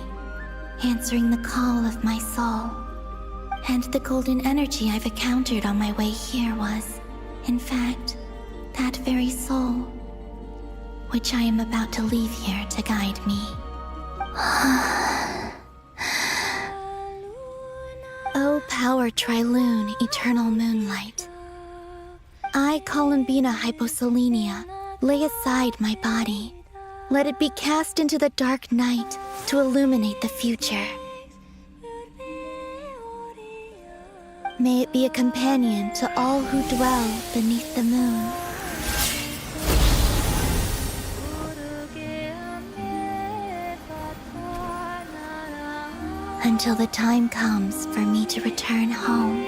answering the call of my soul. And the golden energy I've encountered on my way here was, in fact, that very soul, which I am about to leave here to guide me. O power Triloon, eternal moonlight. I, Columbina Hyposelenia, lay aside my body. Let it be cast into the dark night to illuminate the future. May it be a companion to all who dwell beneath the moon. Until the time comes for me to return home.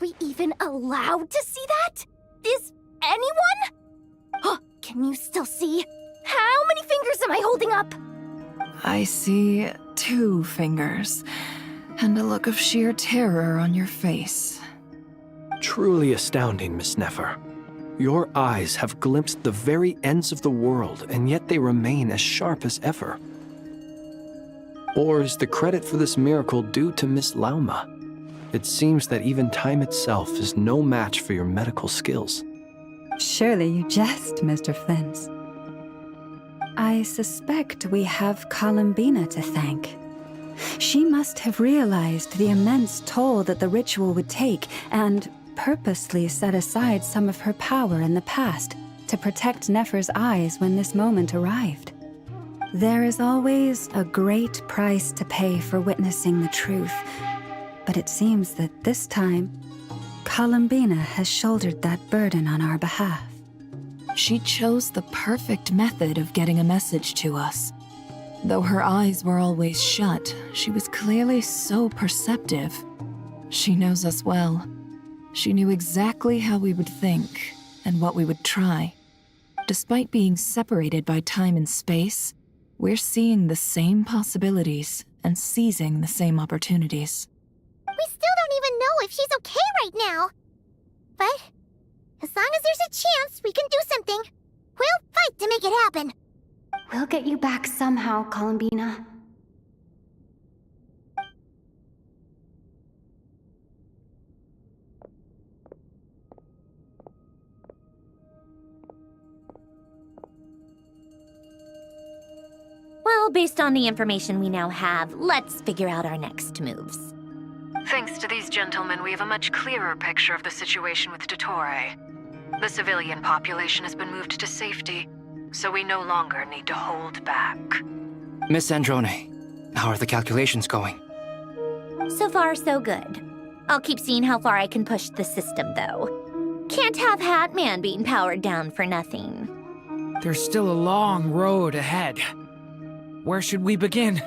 we even allowed to see that? Is anyone? Can you still see? How many fingers am I holding up? I see 2 fingers, and a look of sheer terror on your face. Truly astounding, Miss Nefer. Your eyes have glimpsed the very ends of the world, and yet they remain as sharp as ever. Or is the credit for this miracle due to Miss Lauma? It seems that even time itself is no match for your medical skills. Surely you jest, Mr. Flint. I suspect we have Columbina to thank. She must have realized the immense toll that the ritual would take and purposely set aside some of her power in the past to protect Nefer's eyes when this moment arrived. There is always a great price to pay for witnessing the truth, but it seems that this time, Columbina has shouldered that burden on our behalf. She chose the perfect method of getting a message to us. Though her eyes were always shut, she was clearly so perceptive. She knows us well. She knew exactly how we would think and what we would try. Despite being separated by time and space, we're seeing the same possibilities and seizing the same opportunities. We still don't even know if she's okay right now. But as long as there's a chance we can do something, we'll fight to make it happen. We'll get you back somehow, Columbina. Well, based on the information we now have, let's figure out our next moves. Thanks to these gentlemen, we have a much clearer picture of the situation with Dottore. The civilian population has been moved to safety, so we no longer need to hold back. Miss Androne, how are the calculations going? So far, so good. I'll keep seeing how far I can push the system, though. Can't have Hatman being powered down for nothing. There's still a long road ahead. Where should we begin?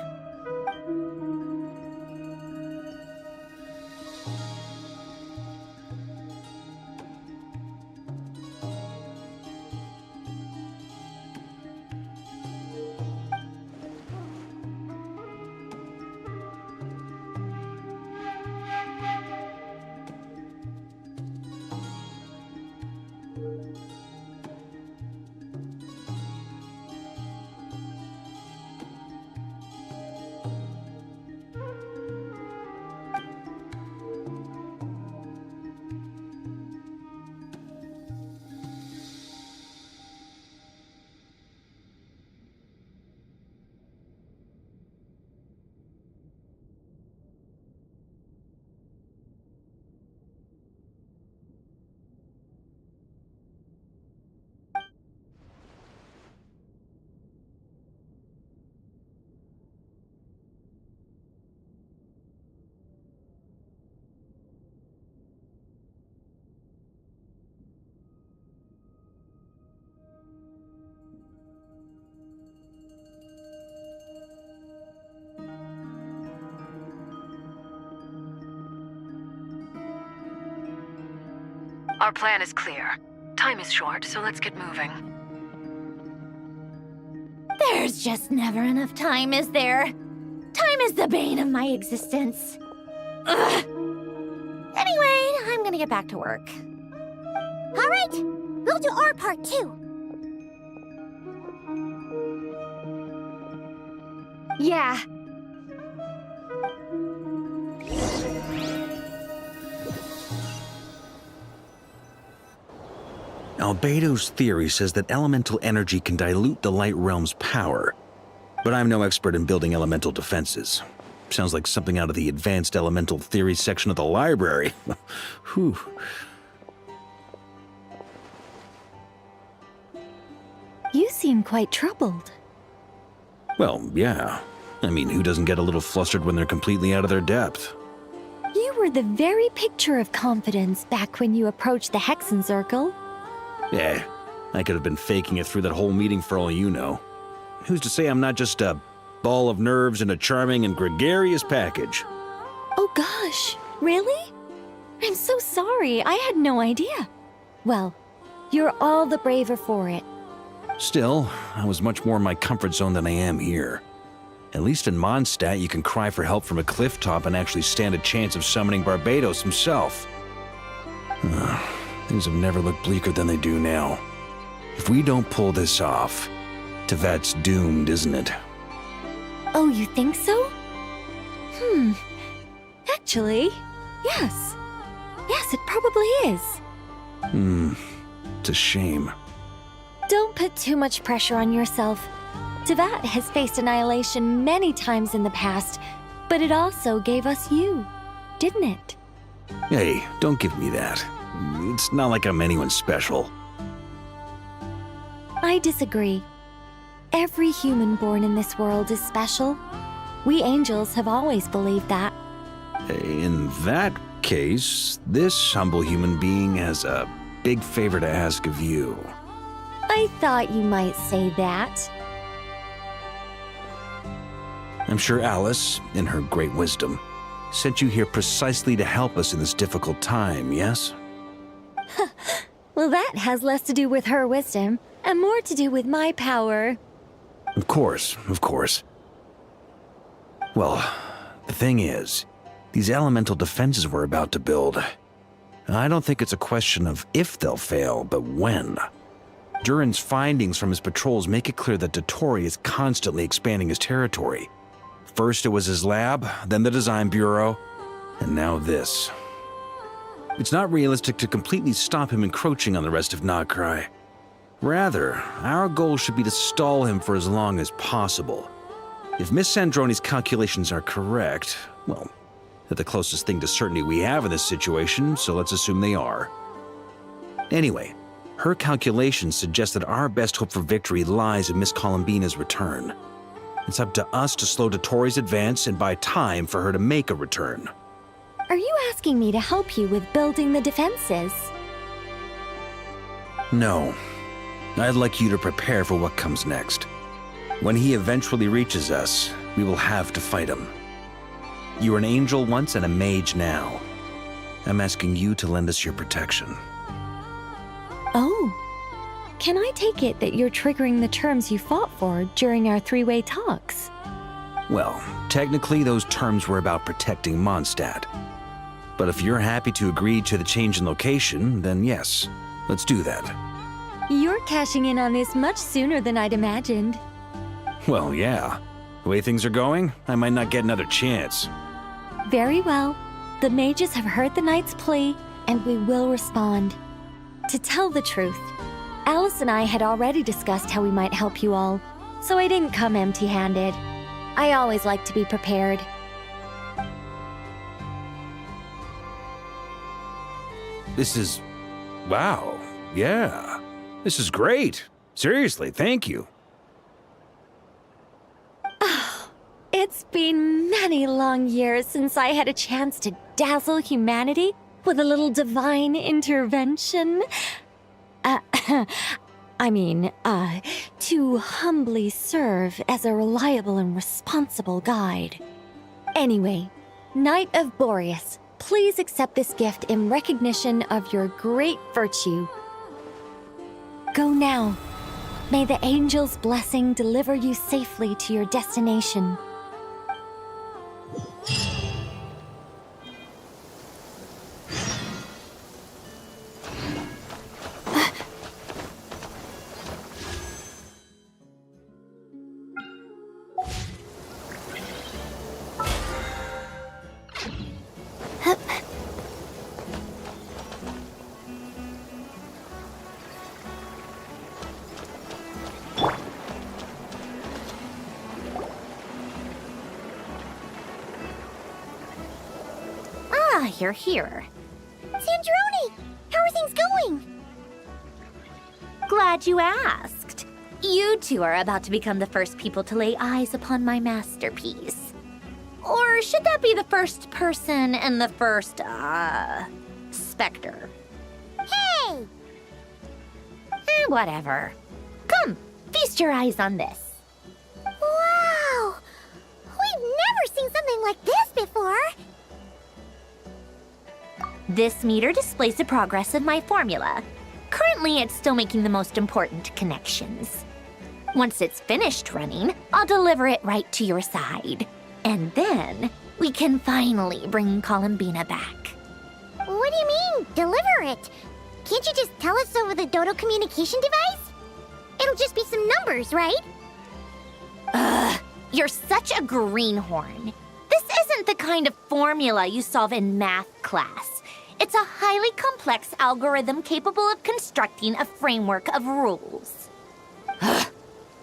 Our plan is clear. Time is short, so let's get moving. There's just never enough time, is there? Time is the bane of my existence. Ugh. Anyway, I'm gonna get back to work. All right, we'll do our part too. Yeah. Albedo's theory says that elemental energy can dilute the light realm's power, but I'm no expert in building elemental defenses. Sounds like something out of the advanced elemental theory section of the library. Whew. You seem quite troubled. Well, yeah. I mean, who doesn't get a little flustered when they're completely out of their depth? You were the very picture of confidence back when you approached the Hexen Circle. Yeah, I could have been faking it through that whole meeting for all you know. Who's to say I'm not just a ball of nerves in a charming and gregarious package? Oh gosh, really? I'm so sorry. I had no idea. Well, you're all the braver for it. Still, I was much more in my comfort zone than I am here. At least in Mondstadt, you can cry for help from a cliff top and actually stand a chance of summoning Barbados himself. Things have never looked bleaker than they do now. If we don't pull this off, Tevat's doomed, isn't it? Oh, you think so? Actually, yes. Yes, it probably is. It's a shame. Don't put too much pressure on yourself. Tevat has faced annihilation many times in the past, but it also gave us you, didn't it? Hey, don't give me that. It's not like I'm anyone special. I disagree. Every human born in this world is special. We angels have always believed that. In that case, this humble human being has a big favor to ask of you. I thought you might say that. I'm sure Alice, in her great wisdom, sent you here precisely to help us in this difficult time, yes? Well, that has less to do with her wisdom and more to do with my power. Of course, of course. Well, the thing is, these elemental defenses we're about to build, I don't think it's a question of if they'll fail, but when. Durin's findings from his patrols make it clear that Dottore is constantly expanding his territory. First it was his lab, then the design bureau, and now this. It's not realistic to completely stop him encroaching on the rest of Nagkrai. Rather, our goal should be to stall him for as long as possible. If Miss Sandroni's calculations are correct, well, they're the closest thing to certainty we have in this situation, so let's assume they are. Anyway, her calculations suggest that our best hope for victory lies in Miss Columbina's return. It's up to us to slow Dottore's advance and buy time for her to make a return. Are you asking me to help you with building the defenses? No. I'd like you to prepare for what comes next. When he eventually reaches us, we will have to fight him. You were an angel once and a mage now. I'm asking you to lend us your protection. Oh. Can I take it that you're triggering the terms you fought for during our three-way talks? Well, technically those terms were about protecting Mondstadt. But if you're happy to agree to the change in location, then yes, let's do that. You're cashing in on this much sooner than I'd imagined. Well, yeah. The way things are going, I might not get another chance. Very well. The mages have heard the knight's plea, and we will respond. To tell the truth, Alice and I had already discussed how we might help you all, so I didn't come empty-handed. I always like to be prepared. This is... wow. Yeah. This is great. Seriously, thank you. It's been many long years since I had a chance to dazzle humanity with a little divine intervention. To humbly serve as a reliable and responsible guide. Anyway, Knight of Boreas, please accept this gift in recognition of your great virtue. Go now. May the angel's blessing deliver you safely to your destination. You're here. Sandroni! How are things going? Glad you asked. You two are about to become the first people to lay eyes upon my masterpiece. Or should that be the first person and the first, specter? Hey! Whatever. Come, feast your eyes on this. Wow! We've never seen something like this before! This meter displays the progress of my formula. Currently, it's still making the most important connections. Once it's finished running, I'll deliver it right to your side. And then, we can finally bring Columbina back. What do you mean, deliver it? Can't you just tell us over the Dodo communication device? It'll just be some numbers, right? Ugh, you're such a greenhorn. This isn't the kind of formula you solve in math class. It's a highly complex algorithm capable of constructing a framework of rules. Ugh,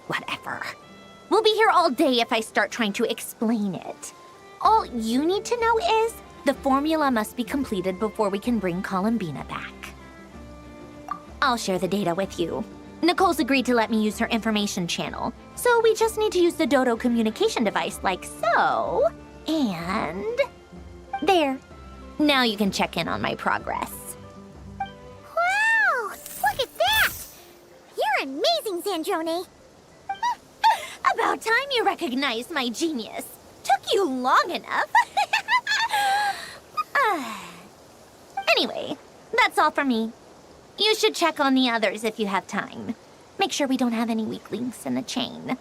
whatever. We'll be here all day if I start trying to explain it. All you need to know is the formula must be completed before we can bring Columbina back. I'll share the data with you. Nicole's agreed to let me use her information channel, so we just need to use the Dodo communication device like so. And there. Now you can check in on my progress. Wow! Look at that! You're amazing, Sandrone. About time you recognized my genius. Took you long enough. Anyway, that's all for me. You should check on the others if you have time. Make sure we don't have any weak links in the chain.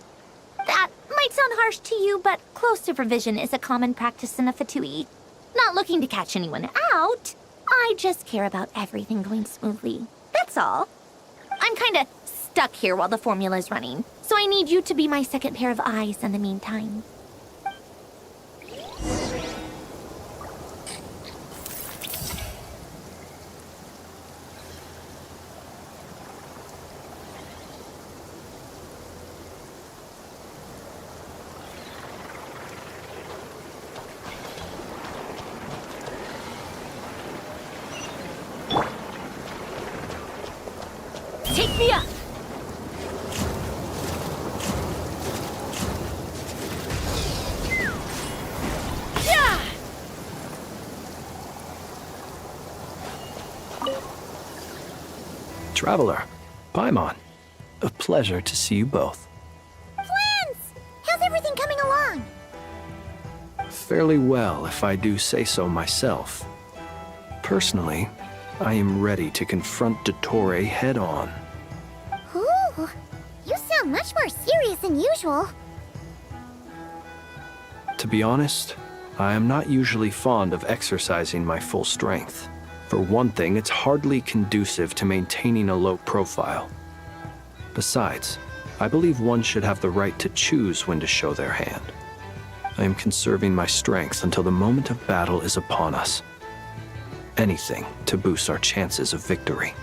That might sound harsh to you, but close supervision is a common practice in a Fatui. Not looking to catch anyone out. I just care about everything going smoothly. That's all. I'm kinda stuck here while the formula's running, so I need you to be my second pair of eyes in the meantime. Take me up! Yeah! Traveler, Paimon, a pleasure to see you both. Flans! How's everything coming along? Fairly well, if I do say so myself. Personally, I am ready to confront Dottore head-on. Ooh, you sound much more serious than usual. To be honest, I am not usually fond of exercising my full strength. For one thing, it's hardly conducive to maintaining a low profile. Besides, I believe one should have the right to choose when to show their hand. I am conserving my strength until the moment of battle is upon us. Anything to boost our chances of victory.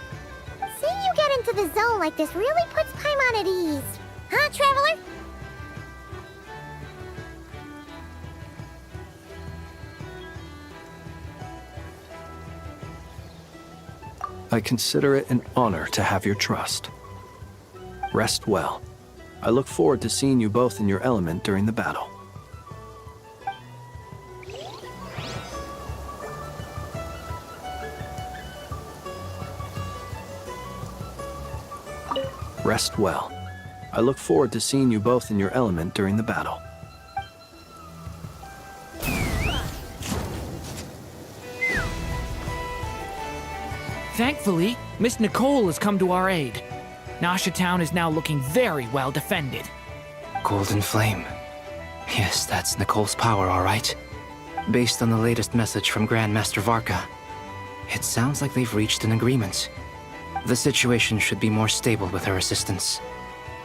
Seeing you get into the zone like this really puts Paimon at ease. Huh, Traveler? I consider it an honor to have your trust. Rest well. I look forward to seeing you both in your element during the battle. Rest well. I look forward to seeing you both in your element during the battle. Thankfully, Miss Nicole has come to our aid. Nasha Town is now looking very well defended. Golden Flame. Yes, that's Nicole's power, all right. Based on the latest message from Grandmaster Varka, it sounds like they've reached an agreement. The situation should be more stable with her assistance.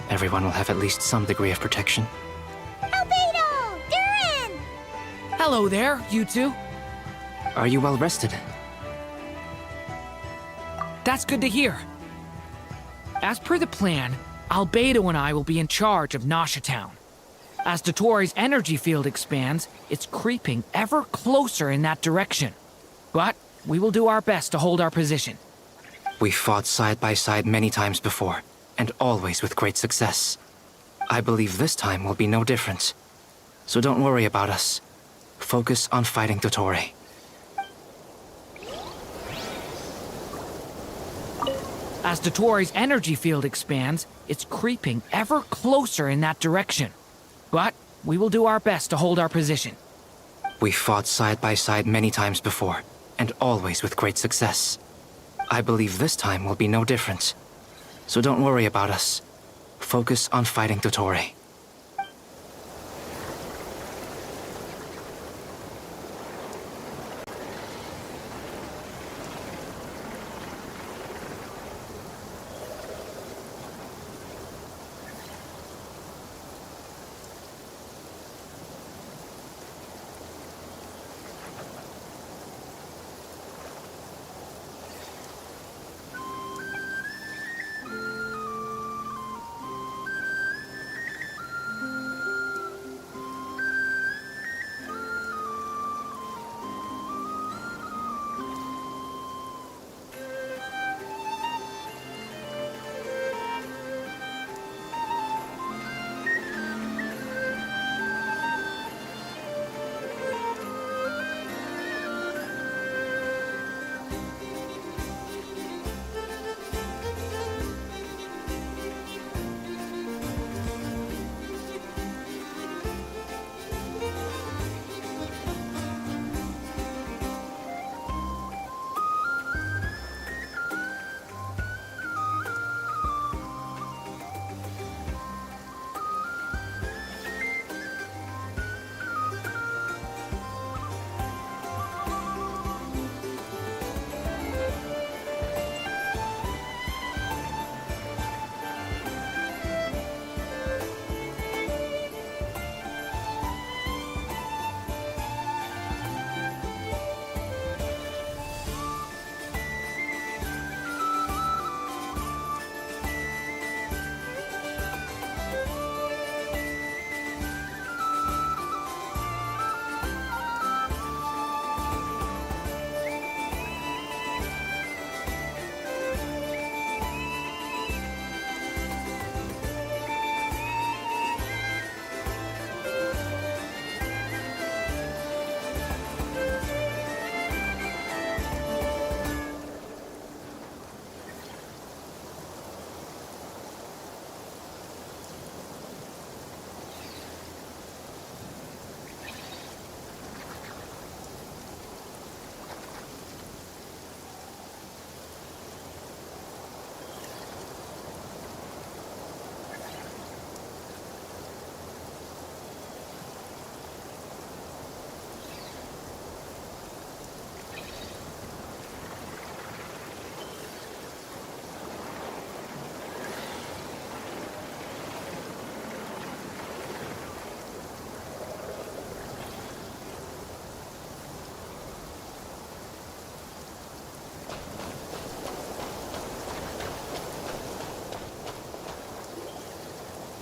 Everyone will have at least some degree of protection. Albedo! Durin! Hello there, you two. Are you well rested? That's good to hear. As per the plan, Albedo and I will be in charge of Nasha Town. As Dottore's energy field expands, it's creeping ever closer in that direction. But we will do our best to hold our position. We fought side by side many times before, and always with great success. I believe this time will be no different. So don't worry about us. Focus on fighting Dottore. As Dottore's energy field expands, it's creeping ever closer in that direction. But we will do our best to hold our position. We fought side by side many times before, and always with great success. I believe this time will be no different. So don't worry about us. Focus on fighting Dottore.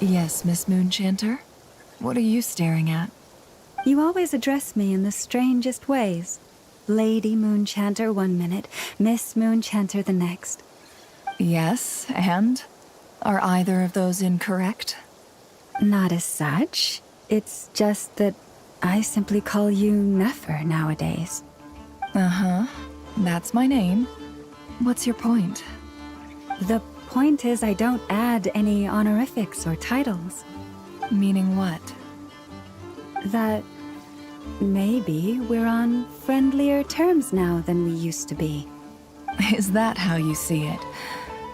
Yes, Miss Moonchanter? What are you staring at? You always address me in the strangest ways. Lady Moonchanter 1 minute, Miss Moonchanter the next. Yes, and? Are either of those incorrect? Not as such. It's just that I simply call you Nefer nowadays. Uh-huh. That's my name. What's your point? The point is I don't add any honorifics or titles. Meaning what? That maybe we're on friendlier terms now than we used to be. Is that how you see it?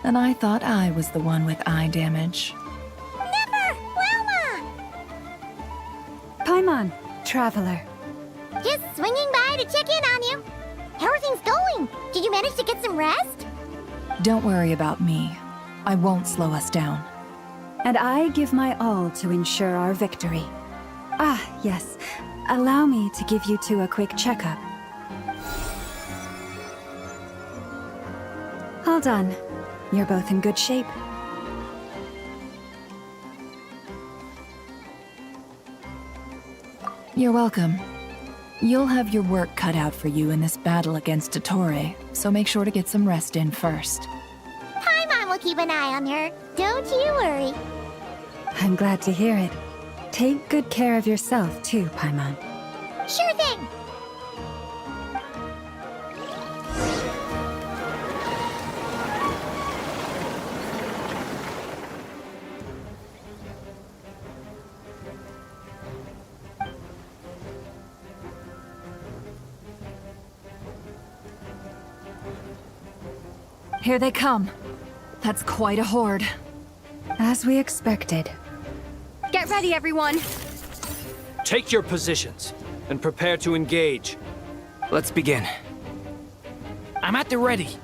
And I thought I was the one with eye damage. Never! Wilma! Paimon, traveler. Just swinging by to check in on you. How are things going? Did you manage to get some rest? Don't worry about me. I won't slow us down. And I give my all to ensure our victory. Ah, yes. Allow me to give you two a quick checkup. Hold on. You're both in good shape. You're welcome. You'll have your work cut out for you in this battle against Dottore, so make sure to get some rest in first. Paimon will keep an eye on her. Don't you worry. I'm glad to hear it. Take good care of yourself, too, Paimon. Sure thing. Here they come. That's quite a horde. As we expected. Get ready, everyone! Take your positions and prepare to engage. Let's begin. I'm at the ready.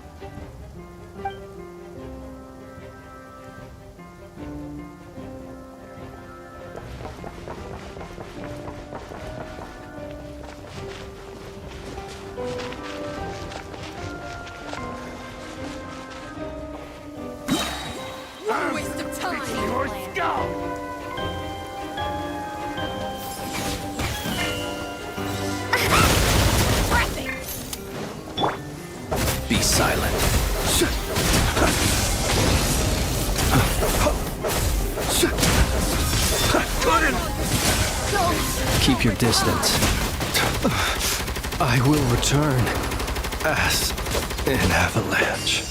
What a waste of time! Your skull! Be silent. Keep your distance. I will return as an avalanche.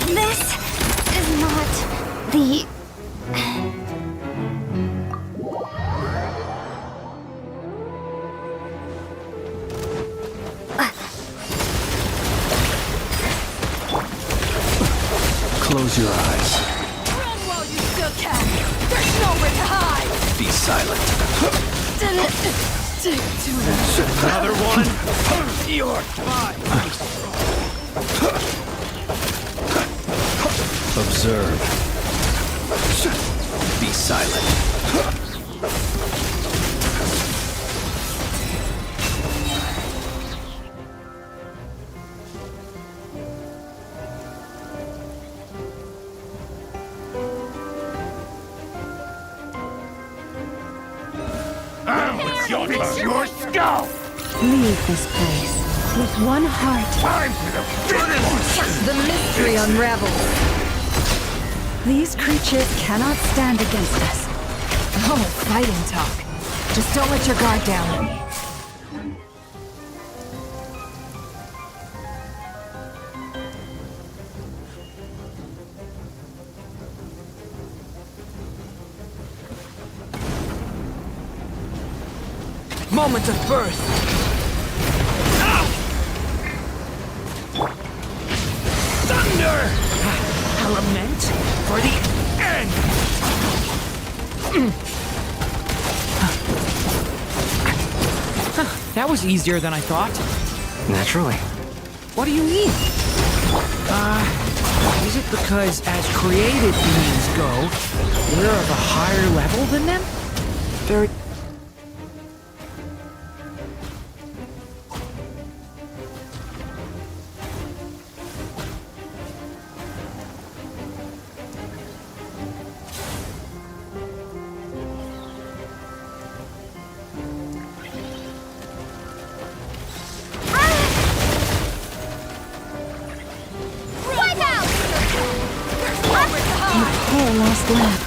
This is not the... Close your eyes. Run while you still can! There's nowhere to hide! Be silent. Another one? You're fine. Observe. Be silent. Your skull! Leave this place with one heart. Time for the mystery unravels. These creatures cannot stand against us. Oh, fighting talk. Just don't let your guard down. Moment of birth! Thunder! A lament for the end! That was easier than I thought. Naturally. What do you mean? Is it because as created beings go, we're of a higher level than them? Very... Lost lap.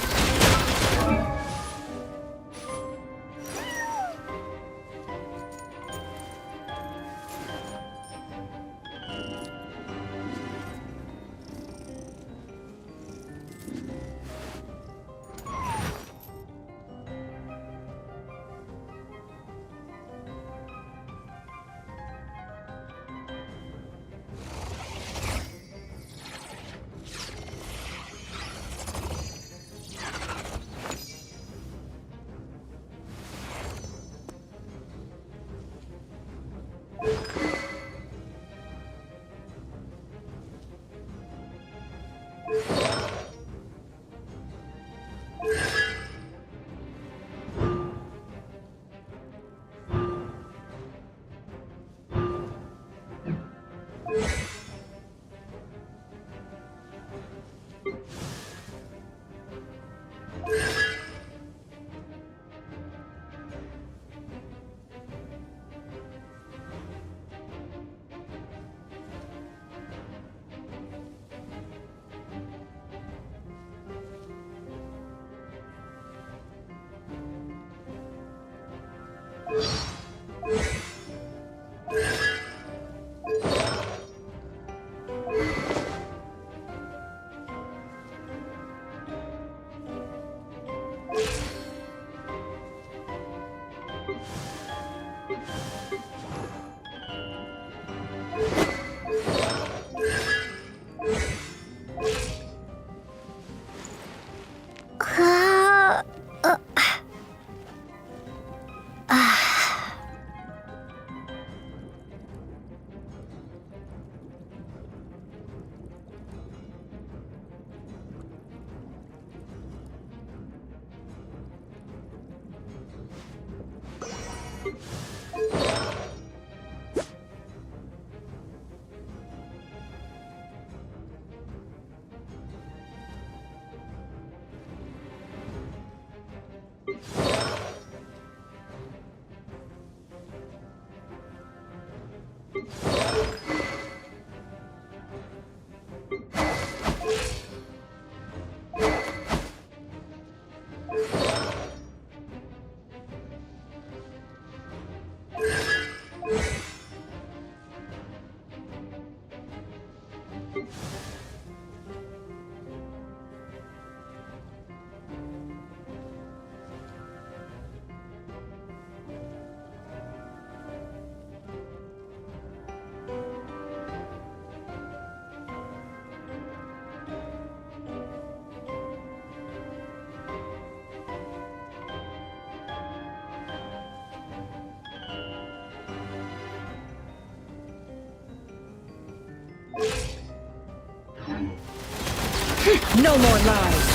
No more lies.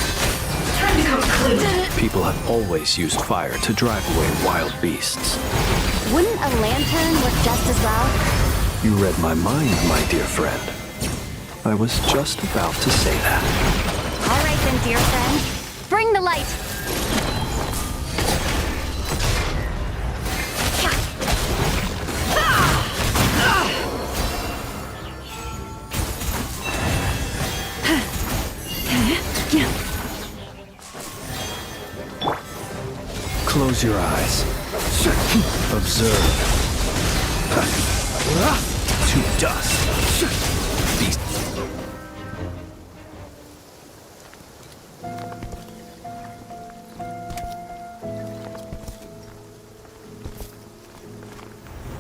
People have always used fire to drive away wild beasts. Wouldn't a lantern work just as well? You read my mind, my dear friend. I was just about to say that. All right then, dear friend. Bring the light. Close your eyes. Observe. To dust. Beast.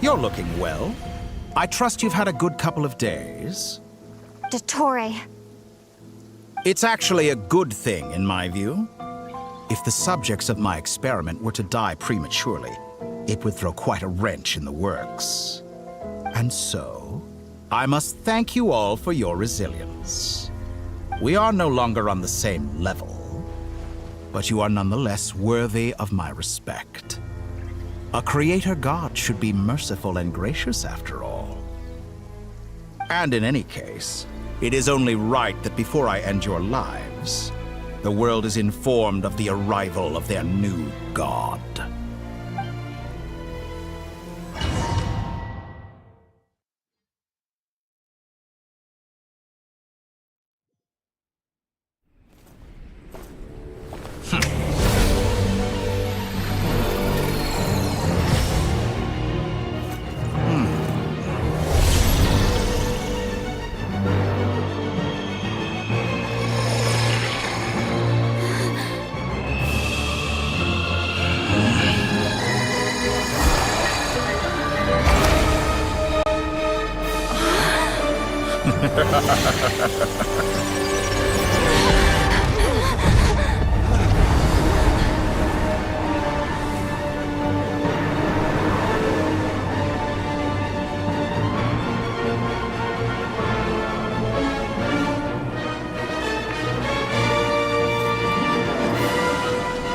You're looking well. I trust you've had a good couple of days. Dottore. It's actually a good thing, in my view. If the subjects of my experiment were to die prematurely, it would throw quite a wrench in the works. And so, I must thank you all for your resilience. We are no longer on the same level, but you are nonetheless worthy of my respect. A creator god should be merciful and gracious after all. And in any case, it is only right that before I end your lives, the world is informed of the arrival of their new god.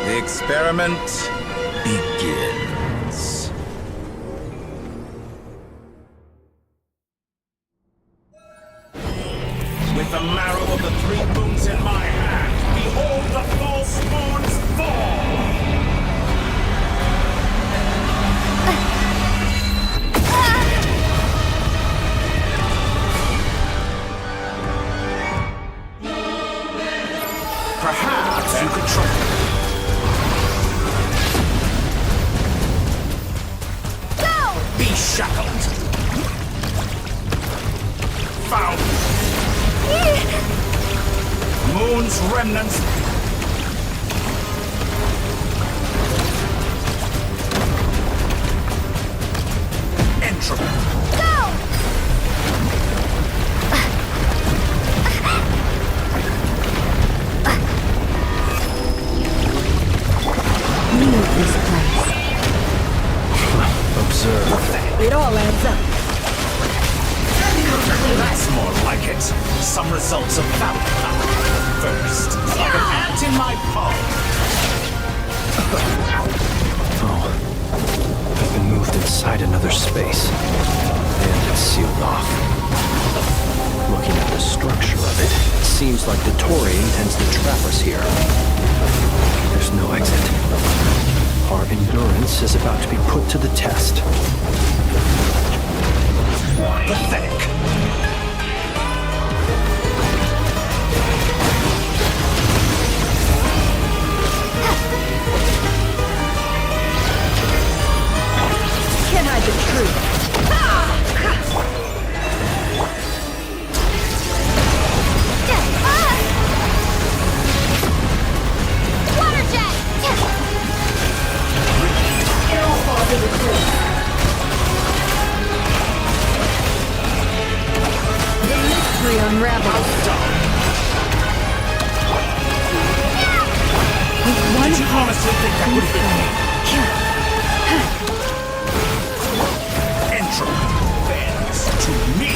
The experiment begins. With the marrow of the three moons in my hand, behold the false moons fall! Perhaps you could try. Be shackled. Found. Moon's remnants. Entropy. Leave this place. Observe. It all adds up. That's more like it. Some results of valor. First, like an ant in my palm. Oh. I've been moved inside another space. And it's sealed off. Looking at the structure of it, it seems like the Tory intends to trap us here. There's no exit. Our endurance is about to be put to the test. Pathetic. Can't hide the truth. Water jet! The mystery unravels. Did you honestly think that would hit me? Entropy bends to me.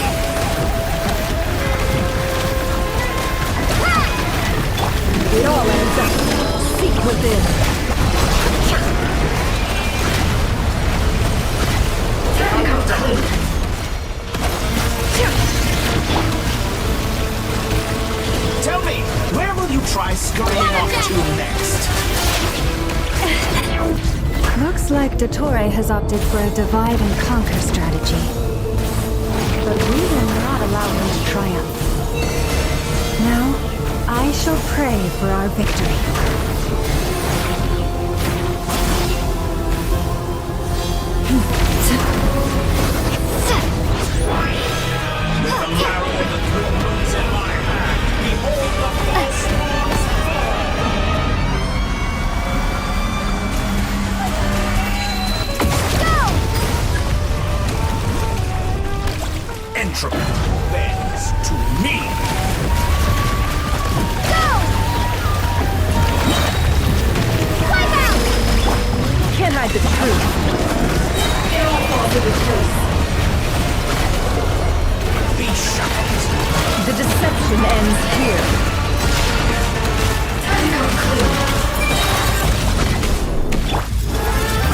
try scurrying off to next? Looks like Dottore has opted for a divide and conquer strategy. But we will not allow him to triumph. Now, I shall pray for our victory. With the marrow of the three moons in my hand, behold the false laws fall! Entropy bends to me! Can't hide the truth. Fall to the truth. Be shackled. The deception ends here. Time to come clean.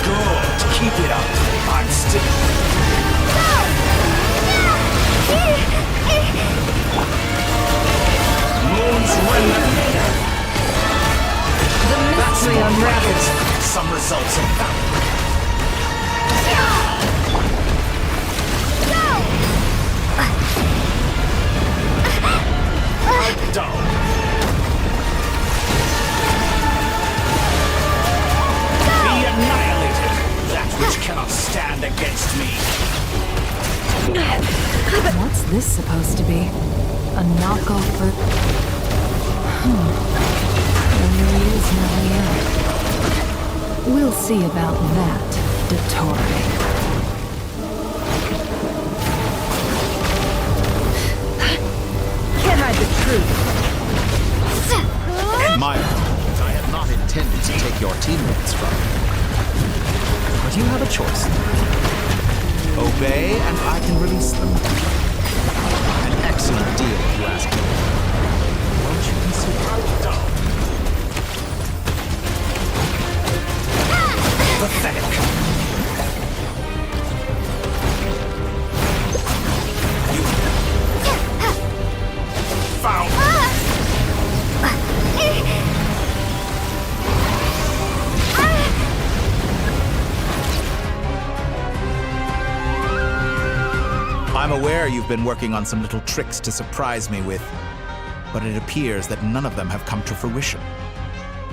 Good. Keep it up. I'm still... Moon's remnant. The mystery unravels. Some results of that. Down. Be annihilated, that which cannot stand against me. What's this supposed to be? A knockoff for... There really is no way out. We'll see about that, Dottore. Can't hide the truth. Admire, I have not intended to take your teammates from you. But you have a choice. Obey, and I can release them. An excellent deal, if you ask me. Won't you consider it? Pathetic. You found. I'm aware you've been working on some little tricks to surprise me with, but it appears that none of them have come to fruition.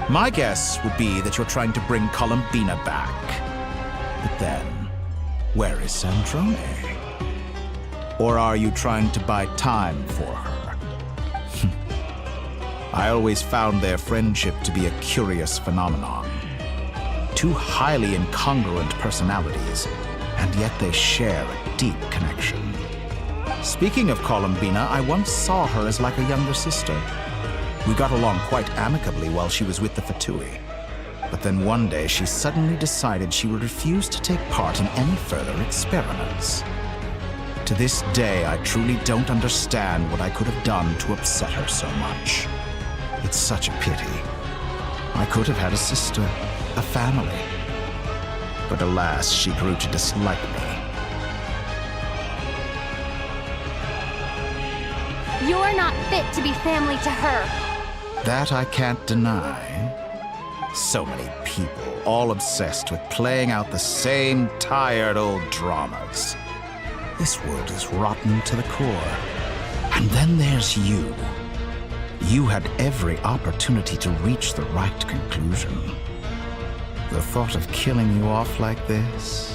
My guess would be that you're trying to bring Columbina back. But then, where is Sandrone? Or are you trying to buy time for her? I always found their friendship to be a curious phenomenon. Two highly incongruent personalities, and yet they share a deep connection. Speaking of Columbina, I once saw her as like a younger sister. We got along quite amicably while she was with the Fatui. But then one day she suddenly decided she would refuse to take part in any further experiments. To this day, I truly don't understand what I could have done to upset her so much. It's such a pity. I could have had a sister, a family. But alas, she grew to dislike me. You're not fit to be family to her. That I can't deny. So many people, all obsessed with playing out the same tired old dramas. This world is rotten to the core. And then there's you. You had every opportunity to reach the right conclusion. The thought of killing you off like this?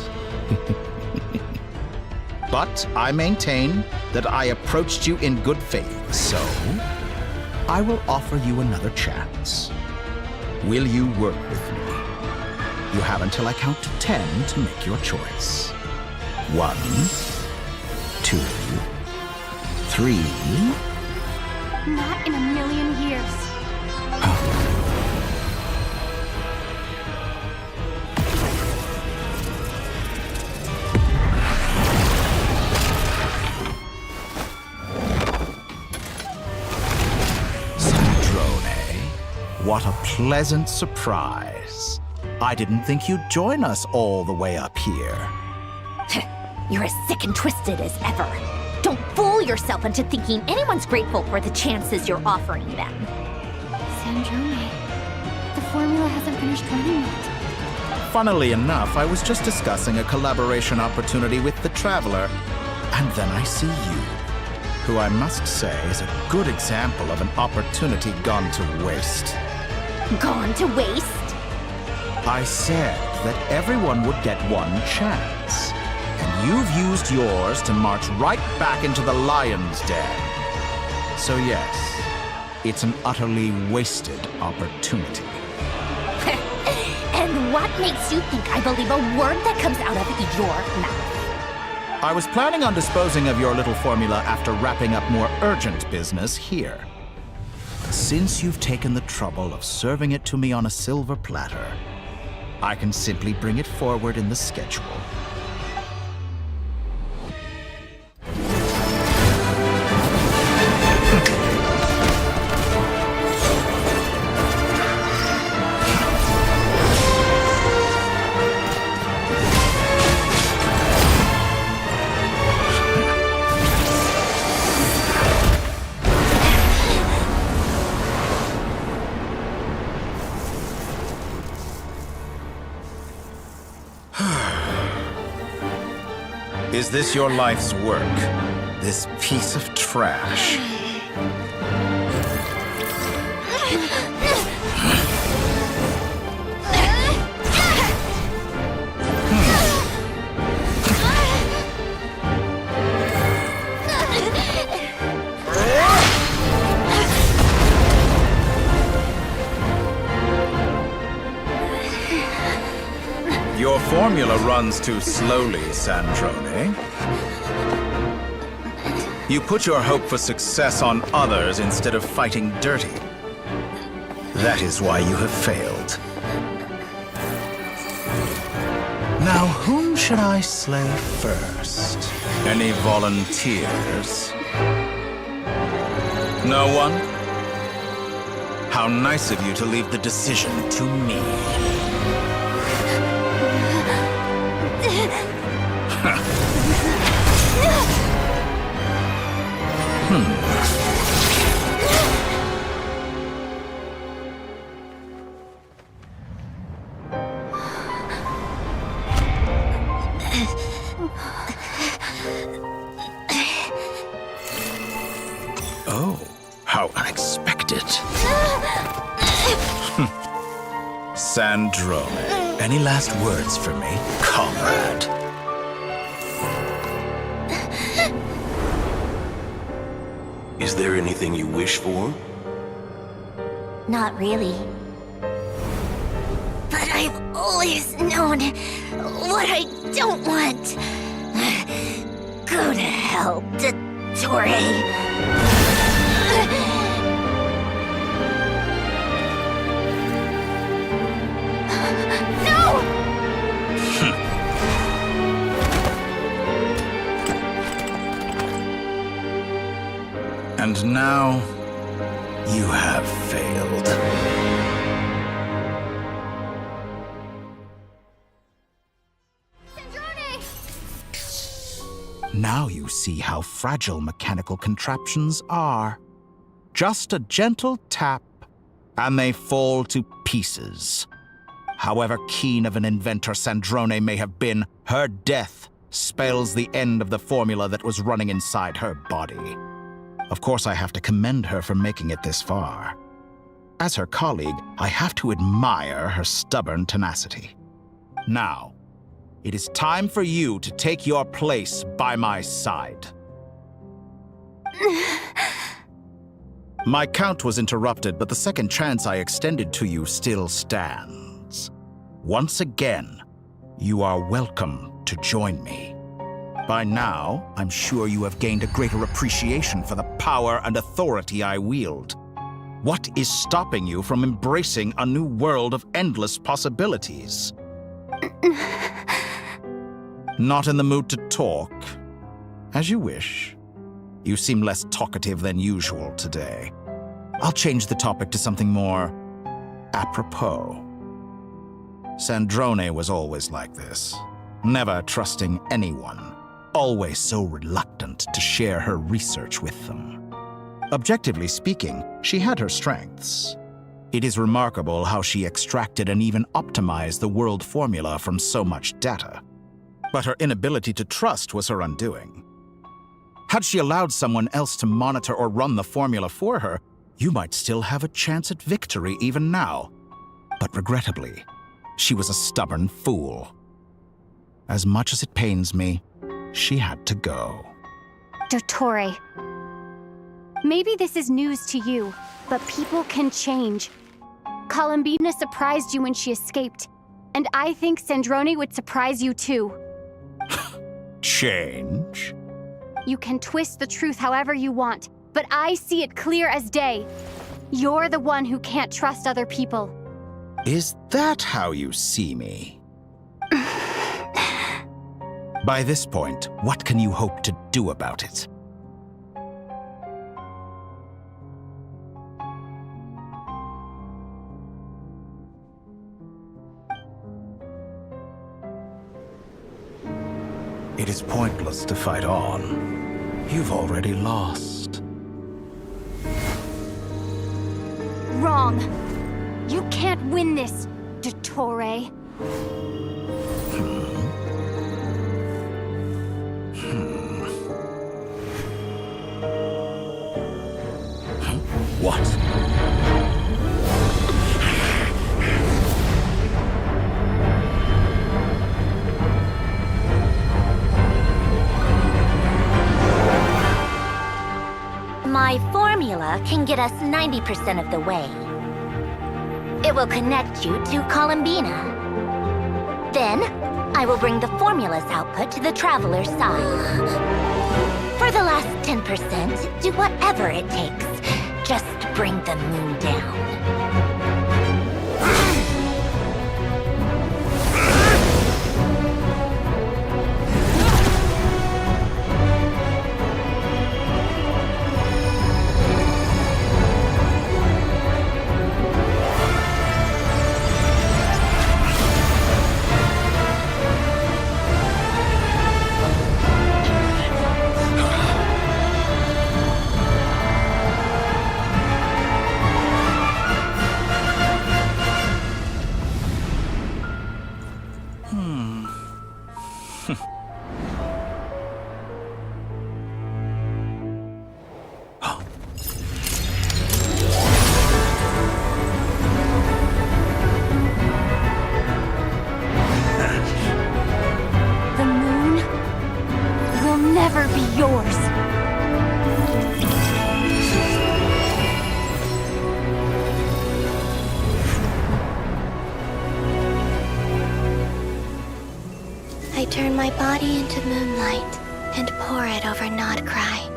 But I maintain that I approached you in good faith, so I will offer you another chance. Will you work with me? You have until I count to 10 to make your choice. 1, 2, 3. Not in a million years. What a pleasant surprise. I didn't think you'd join us all the way up here. You're as sick and twisted as ever. Don't fool yourself into thinking anyone's grateful for the chances you're offering them. Sandrone. The formula hasn't finished running yet. Funnily enough, I was just discussing a collaboration opportunity with the Traveler, and then I see you, who I must say is a good example of an opportunity gone to waste. Gone to waste? I said that everyone would get one chance, and you've used yours to march right back into the lion's den. So yes, it's an utterly wasted opportunity. And what makes you think I believe a word that comes out of your mouth? I was planning on disposing of your little formula after wrapping up more urgent business here. Since you've taken the trouble of serving it to me on a silver platter, I can simply bring it forward in the schedule. Is this your life's work? This piece of trash? Your formula runs too slowly, Sandrone. You put your hope for success on others instead of fighting dirty. That is why you have failed. Now, whom should I slay first? Any volunteers? No one? How nice of you to leave the decision to me. Oh, how unexpected. Sandrone, any last words for me, comrade? Is there anything you wish for? Not really. But I've always known what I don't want. Go to hell, Dottore. And now, you have failed. Now you see how fragile mechanical contraptions are. Just a gentle tap, and they fall to pieces. However keen of an inventor Sandrone may have been, her death spells the end of the formula that was running inside her body. Of course, I have to commend her for making it this far. As her colleague, I have to admire her stubborn tenacity. Now, it is time for you to take your place by my side. My count was interrupted, but the second chance I extended to you still stands. Once again, you are welcome to join me. By now, I'm sure you have gained a greater appreciation for the power and authority I wield. What is stopping you from embracing a new world of endless possibilities? Not in the mood to talk? As you wish. You seem less talkative than usual today. I'll change the topic to something more apropos. Sandrone was always like this, never trusting anyone. Always so reluctant to share her research with them. Objectively speaking, she had her strengths. It is remarkable how she extracted and even optimized the world formula from so much data. But her inability to trust was her undoing. Had she allowed someone else to monitor or run the formula for her, you might still have a chance at victory even now. But regrettably, she was a stubborn fool. As much as it pains me, she had to go. Dottore. Maybe this is news to you, but people can change. Columbina surprised you when she escaped, and I think Sandrone would surprise you too. Change? You can twist the truth however you want, but I see it clear as day. You're the one who can't trust other people. Is that how you see me? By this point, what can you hope to do about it? It is pointless to fight on. You've already lost. Wrong. You can't win this, Dottore. What? My formula can get us 90% of the way. It will connect you to Columbina. Then, I will bring the formula's output to the Traveler's side. For the last 10%, do whatever it takes. Just bring the moon down. The moon will never be yours. I turn my body into moonlight and pour it over Nod Krai.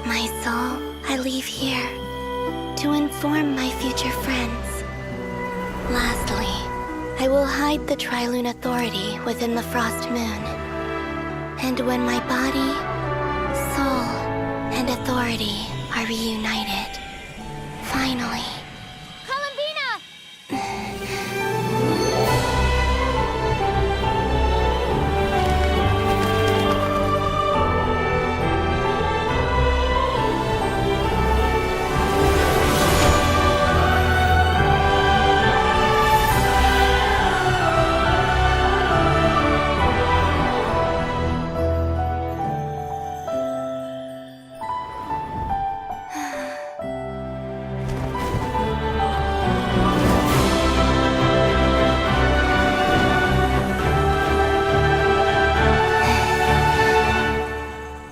My soul, I leave here to inform my future friends. Lastly, I will hide the Trilune Authority within the Frost Moon. And when my body, soul, and authority are reunited, finally...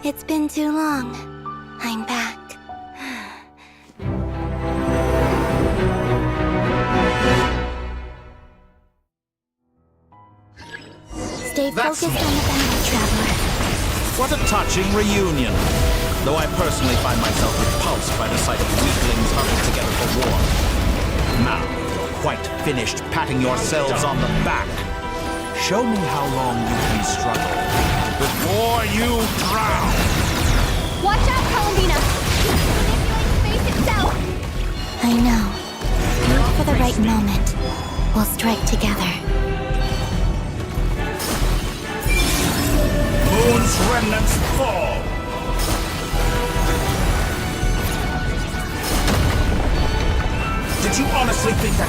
It's been too long. I'm back. Stay focused on the battle, Traveler. What a touching reunion. Though I personally find myself repulsed by the sight of weaklings huddled together for war. Now, you're quite finished patting yourselves on the back. Show me how long you can struggle before you drown. Watch out, Columbina! You can manipulate space itself! I know. Wait for the right moment. We'll strike together. Moon's remnants fall! Did you honestly think that...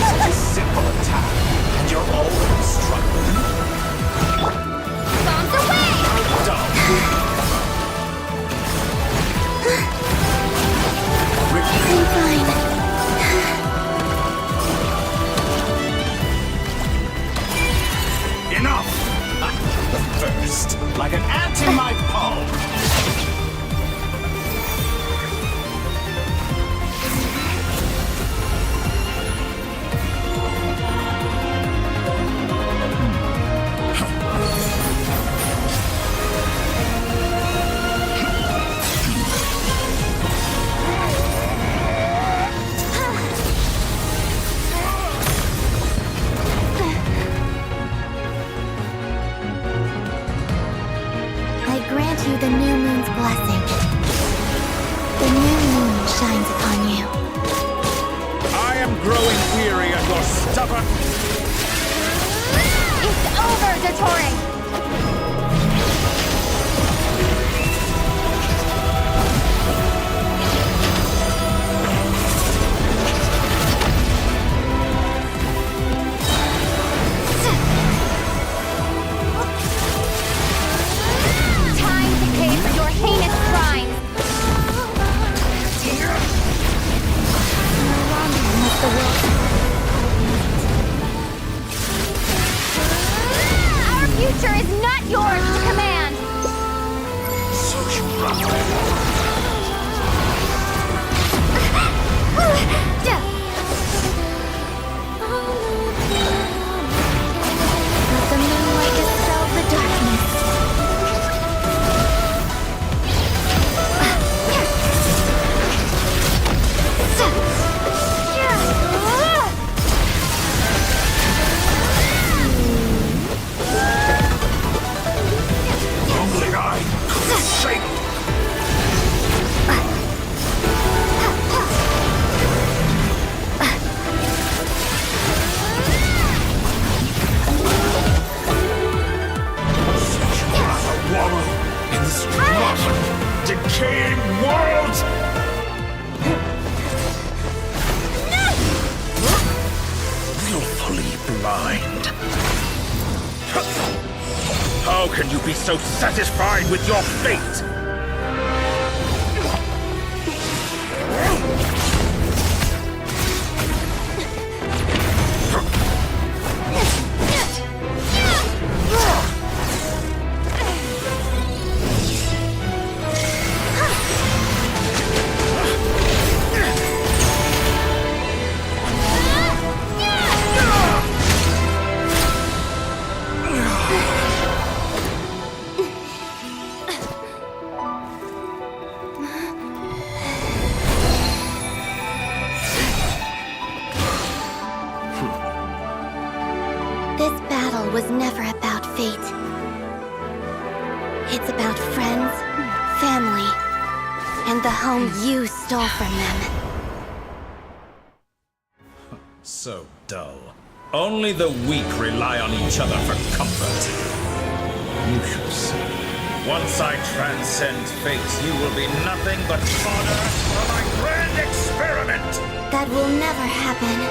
Such a simple attack, and you're already struggling. Bombs away! I'm fine. Enough! First, like an ant in my palm. I grant you the new moon's blessing. The new moon shines upon you. I am growing weary of your stubborn... It's over, Dottore! Time to pay for your heinous crimes! No longer must the world... Our future is not yours to command! Let the moonlight dispel the darkness. Only I could shape... wallow in this rotten, decaying world! Willfully blind. How can you be so satisfied with your fate? This battle was never about fate. It's about friends, family, and the home you stole from them. So dull. Only the weak rely on each other for comfort. You shall see. Once I transcend fate, you will be nothing but fodder for my grand experiment! That will never happen.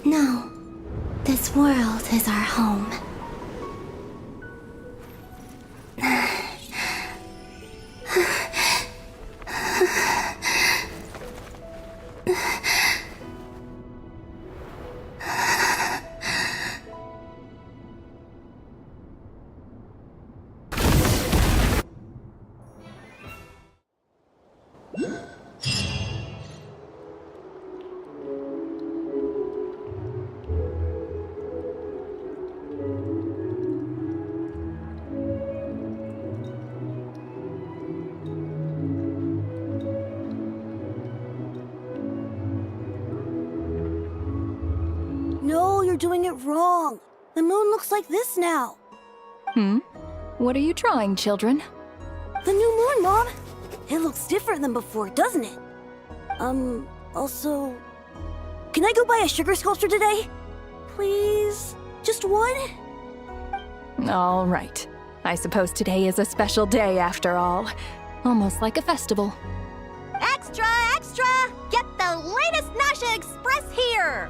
No, this world is our home. No, you're doing it wrong. The moon looks like this now. What are you drawing, children? The new moon, Mom. It looks different than before, doesn't it? Also... Can I go buy a sugar sculpture today? Please? Just one? All right. I suppose today is a special day after all. Almost like a festival. Extra, extra! Get the latest Nasha Express here!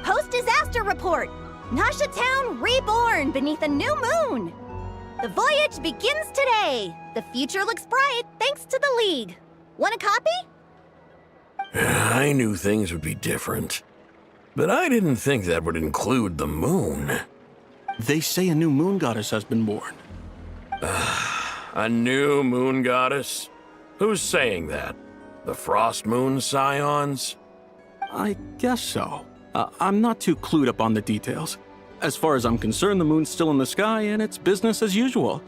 Post-disaster report! Nasha Town reborn beneath a new moon! The voyage begins today! The future looks bright thanks to the League. Want a copy? I knew things would be different, but I didn't think that would include the moon. They say a new moon goddess has been born. A new moon goddess? Who's saying that? The Frost Moon Scions? I guess so. I'm not too clued up on the details. As far as I'm concerned, the moon's still in the sky and it's business as usual.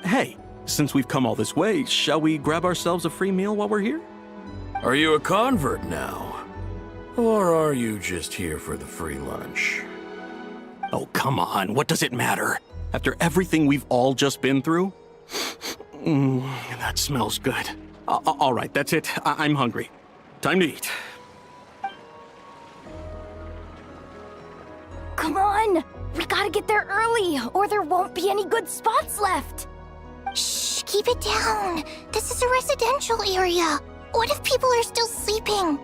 Hey, since we've come all this way, shall we grab ourselves a free meal while we're here? Are you a convert now? Or are you just here for the free lunch? Oh, come on. What does it matter? After everything we've all just been through? That smells good. All right, that's it. I'm hungry. Time to eat. Come on! We gotta get there early, or there won't be any good spots left! Shh, keep it down. This is a residential area. What if people are still sleeping?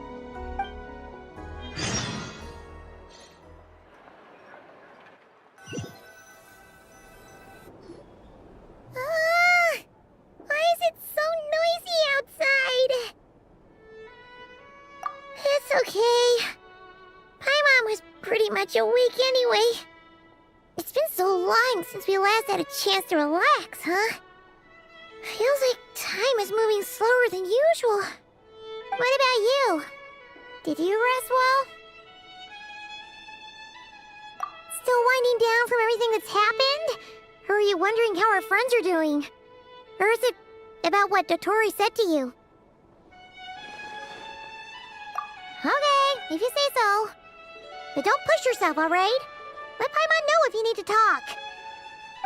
Why is it so noisy outside? It's okay. Paimon was pretty much awake anyway. It's been so long since we last had a chance to relax, huh? Feels like time is moving slower than usual. What about you? Did you rest well? Still winding down from everything that's happened? Or are you wondering how our friends are doing? Or is it about what Dotori said to you? Okay, if you say so. But don't push yourself, alright? Let Paimon know if you need to talk.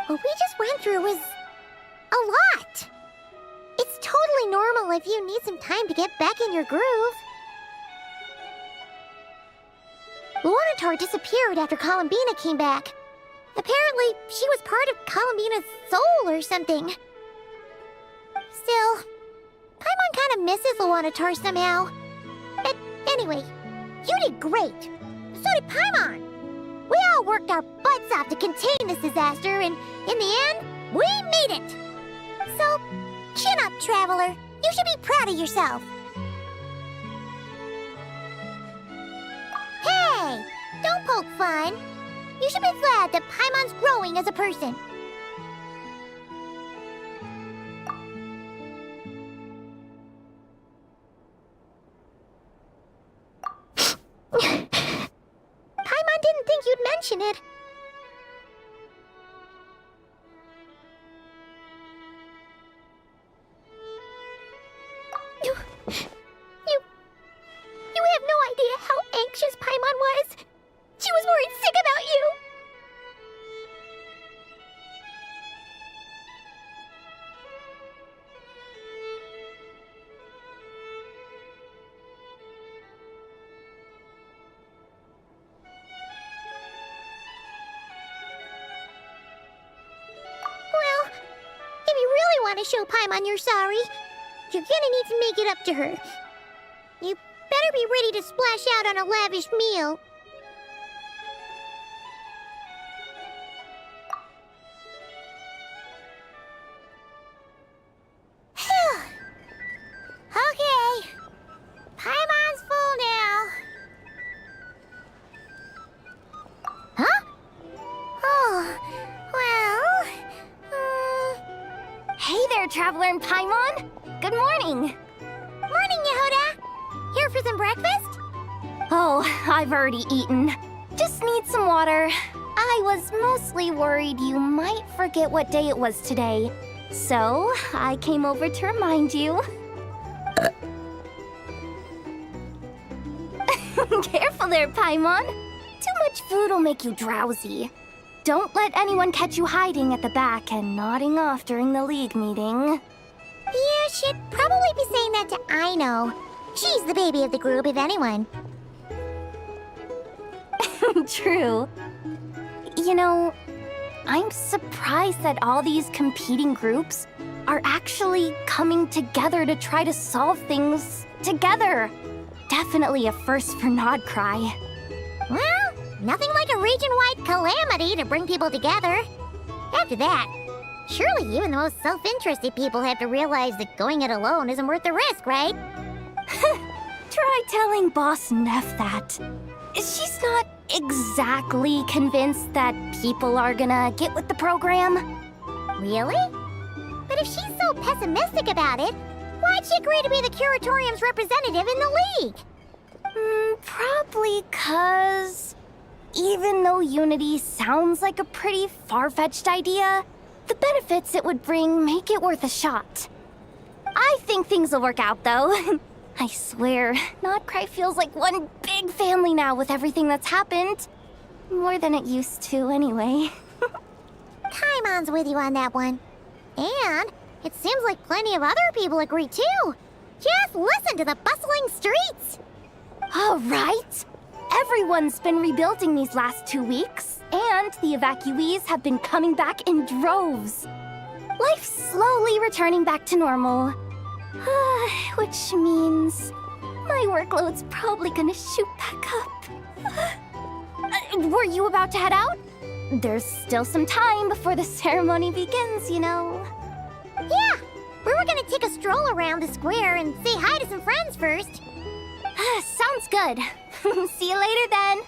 What we just went through was a lot. It's totally normal if you need some time to get back in your groove. Luanatar disappeared after Columbina came back. Apparently, she was part of Columbina's soul or something. Still, Paimon kind of misses Luanatar somehow. But anyway, you did great. So did Paimon. We all worked our butts off to contain this disaster, and in the end, we made it. So, chin up, Traveler. You should be proud of yourself. Hey, don't poke fun. You should be glad that Paimon's growing as a person. Paimon didn't think you'd mention it. You have no idea how anxious Paimon was. She was worried sick about you. Well, if you really want to show Paimon you're sorry, you're gonna need to make it up to her. You better be ready to splash out on a lavish meal. Phew. Okay. Paimon's full now. Huh? Oh, well... Hey there, Traveler and Paimon! Good morning! Morning, Yehuda! Here for some breakfast? Oh, I've already eaten. Just need some water. I was mostly worried you might forget what day it was today. So, I came over to remind you. Careful there, Paimon. Too much food will make you drowsy. Don't let anyone catch you hiding at the back and nodding off during the League meeting. You should probably be saying that to Aino. She's the baby of the group, if anyone. True. You know, I'm surprised that all these competing groups are actually coming together to try to solve things together. Definitely a first for Nod Krai. Well, nothing like a region-wide calamity to bring people together. After that, surely even the most self-interested people have to realize that going it alone isn't worth the risk, right? Try telling Boss Neff that. She's not exactly convinced that people are gonna get with the program. Really? But if she's so pessimistic about it, why'd she agree to be the Curatorium's representative in the League? Probably 'cause even though Unity sounds like a pretty far-fetched idea, the benefits it would bring make it worth a shot. I think things will work out, though. I swear, Nod Krai feels like one big family now with everything that's happened. More than it used to, anyway. Paimon's with you on that one. And it seems like plenty of other people agree, too. Just listen to the bustling streets. All right. Everyone's been rebuilding these last 2 weeks, and the evacuees have been coming back in droves. Life's slowly returning back to normal. Which means my workload's probably gonna shoot back up. Were you about to head out? There's still some time before the ceremony begins, you know. Yeah, we were gonna take a stroll around the square and say hi to some friends first. Sounds good. See you later then.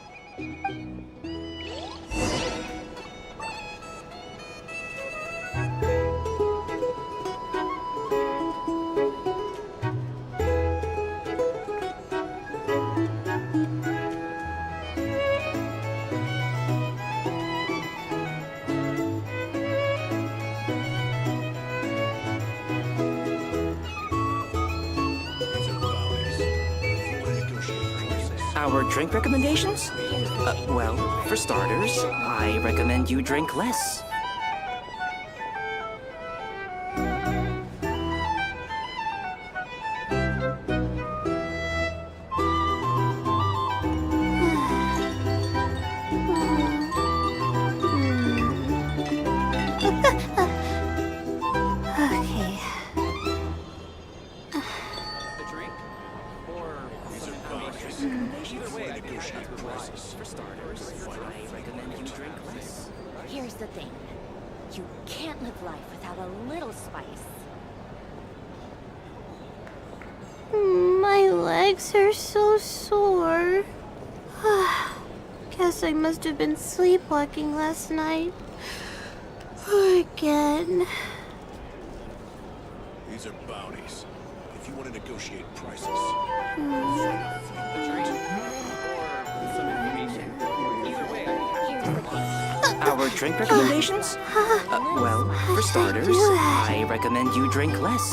Our drink recommendations? Well, for starters, I recommend you drink less. Here's the thing. You can't live life without a little spice. My legs are so sore. Guess I must have been sleepwalking last night. Again. These are bounties. If you want to negotiate prices. Our drink recommendations? Well, for starters, I recommend you drink less.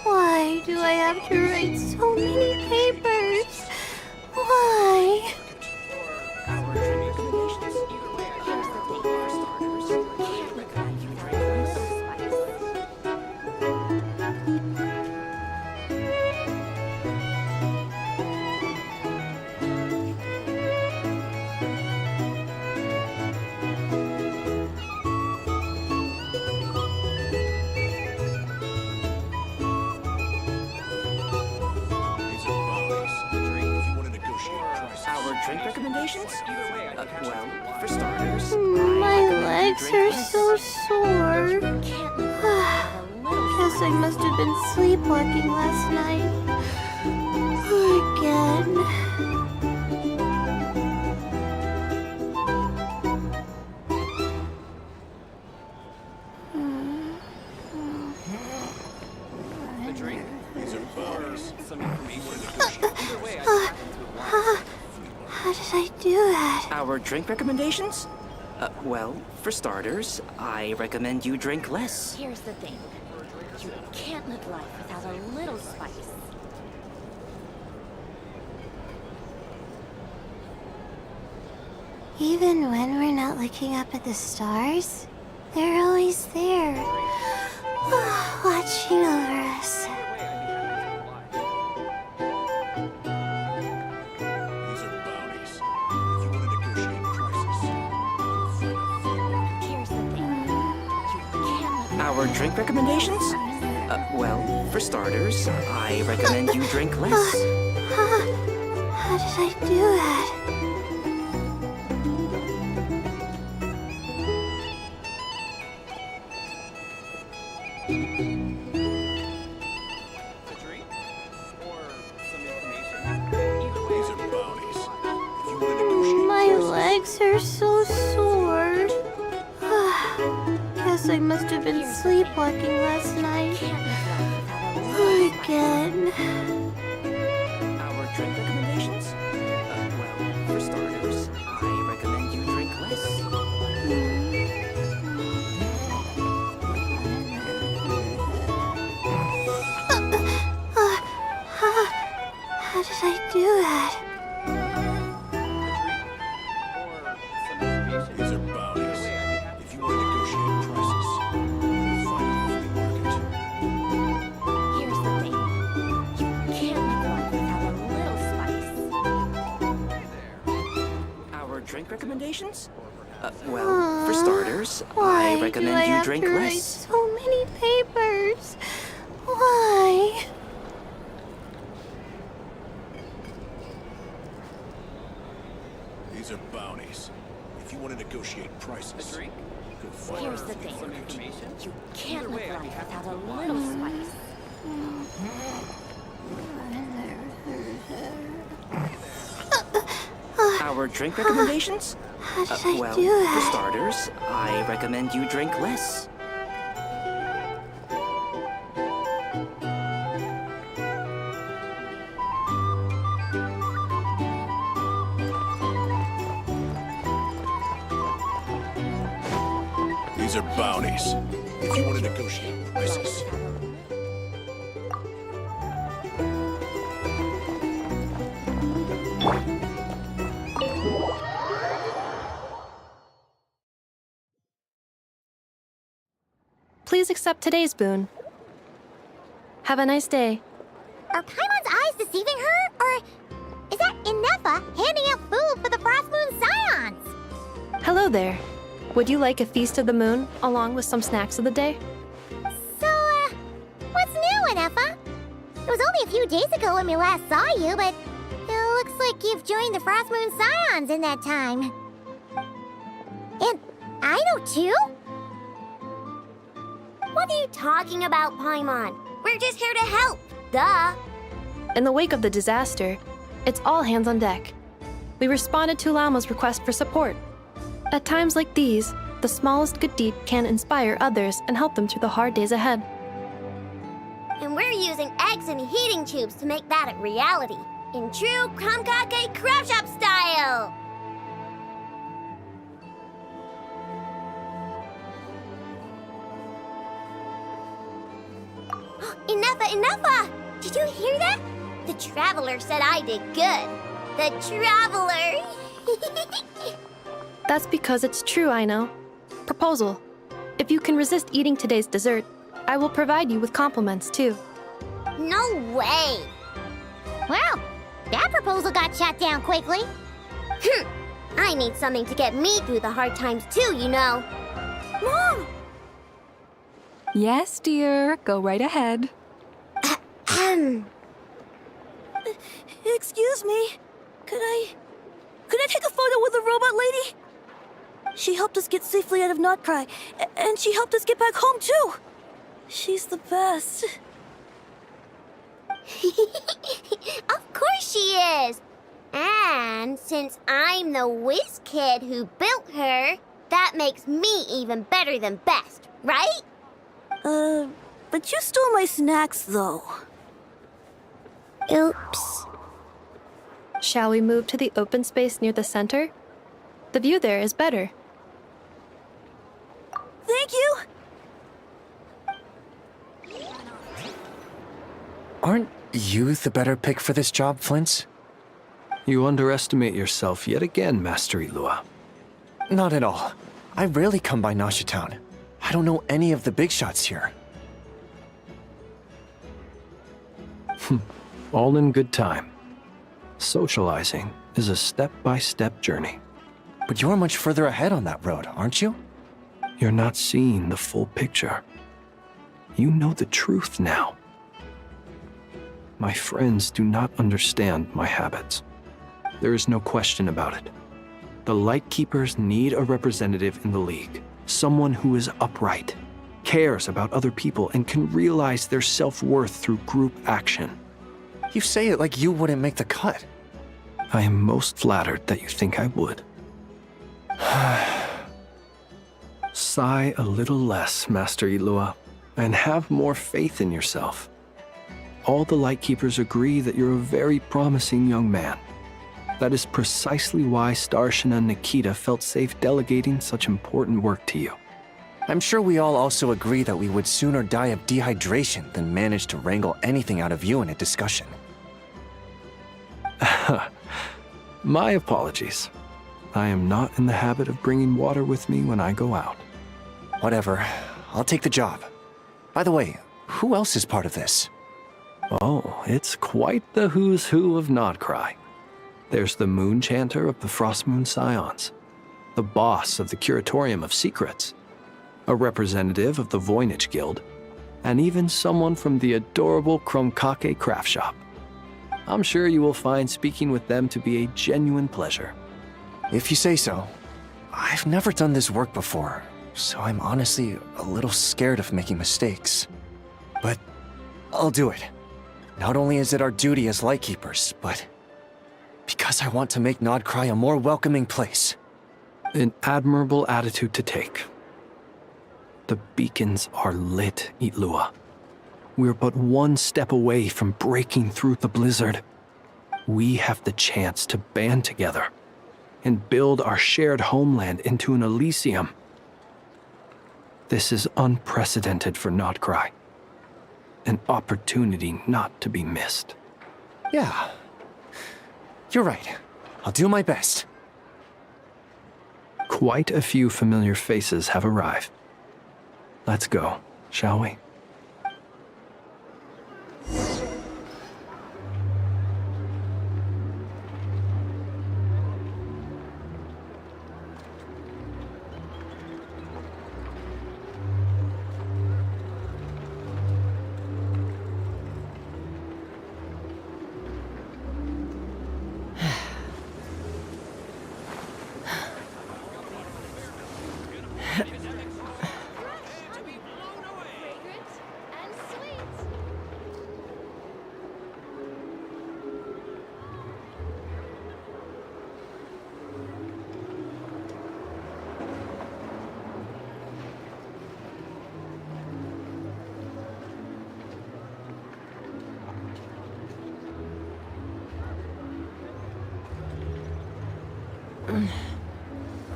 Why do I have to write so many papers? Why? drink recommendations? Well, for starters, My legs are so sore. Guess I must have been sleepwalking last night. Again. A drink? These are bars. Some information. How did I do that? Our drink recommendations? Well, for starters, I recommend you drink less. Here's the thing. You can't live life without a little spice. Even when we're not looking up at the stars, they're always there, watching over us. These are bounties. If you want to negotiate prices, you'll find a flea market. Here's the thing. You can't live Our drink recommendations? Well, for starters, I recommend you drink less. How did I do that? These are bounties. If you want to negotiate My prices, legs are so sore. Guess I must have been sleepwalking last night. Again. Our drink recommendations? Well, for starters, I recommend you drink less. How did I do that? these are bounties. If you want to negotiate prices, you'll find a flea market. Here's the thing. You can't live life without a little spice. Our drink recommendations? Well, for starters, Why I recommend do I you have drink to write less. so many papers? Why? These are bounties. If you want to negotiate prices, you'll find Here's a the flea thing. market. You can't live life without a little spice. Our drink recommendations? How did I Well, do for that? starters, I recommend you drink less. These are bounties. If you want to negotiate prices, Please accept today's boon. Have a nice day. Are Paimon's eyes deceiving her? Or is that Inefa handing out food for the Frost Moon Scions? Hello there. Would you like a feast of the moon along with some snacks of the day? So, what's new, Inefa? It was only a few days ago when we last saw you, but it looks like you've joined the Frost Moon Scions in that time. And I know too? What are you talking about, Paimon? We're just here to help. Duh. In the wake of the disaster, it's all hands on deck. We responded to Lauma's request for support. At times like these, the smallest good deed can inspire others and help them through the hard days ahead. And we're using eggs and heating tubes to make that a reality. In true Krumkake Crab Shop style! Inefa! Did you hear that? The Traveler said I did good. The Traveler! That's because it's true, I know. Proposal. If you can resist eating today's dessert, I will provide you with compliments too. No way! Well, that proposal got shot down quickly. I need something to get me through the hard times too, you know. Mom! Yes, dear. Go right ahead. Excuse me. Could I Can I take a photo with the robot lady? She helped us get safely out of Krai, and she helped us get back home too. She's the best. Of course she is. And since I'm the whiz kid who built her, that makes me even better than best, right? But you stole my snacks, though. Oops. Shall we move to the open space near the center? The view there is better. Thank you! Aren't you the better pick for this job, Flint's? You underestimate yourself yet again, Master Ilua. Not at all. I rarely come by Nasha Town. I don't know any of the big shots here. All in good time. Socializing is a step-by-step journey. But you're much further ahead on that road, aren't you? You're not seeing the full picture. You know the truth now. My friends do not understand my habits. There is no question about it. The Lightkeepers need a representative in the League. Someone who is upright, cares about other people, and can realize their self-worth through group action. You say it like you wouldn't make the cut. I am most flattered that you think I would. Sigh a little less, Master Ilua, and have more faith in yourself. All the Lightkeepers agree that you're a very promising young man. That is precisely why Starshina and Nikita felt safe delegating such important work to you. I'm sure we all also agree that we would sooner die of dehydration than manage to wrangle anything out of you in a discussion. My apologies. I am not in the habit of bringing water with me when I go out. Whatever. I'll take the job. By the way, who else is part of this? Oh, it's quite the who's who of Krai. There's the Moon Chanter of the Frostmoon Scions, the boss of the Curatorium of Secrets, a representative of the Voynich Guild, and even someone from the adorable Krumkake craft shop. I'm sure you will find speaking with them to be a genuine pleasure. If you say so. I've never done this work before, so I'm honestly a little scared of making mistakes. But I'll do it. Not only is it our duty as Lightkeepers, but because I want to make Krai a more welcoming place. An admirable attitude to take. The beacons are lit, Ilua. We're but one step away from breaking through the blizzard. We have the chance to band together and build our shared homeland into an Elysium. This is unprecedented for Krai. An opportunity not to be missed. Yeah. You're right. I'll do my best. Quite a few familiar faces have arrived. Let's go, shall we?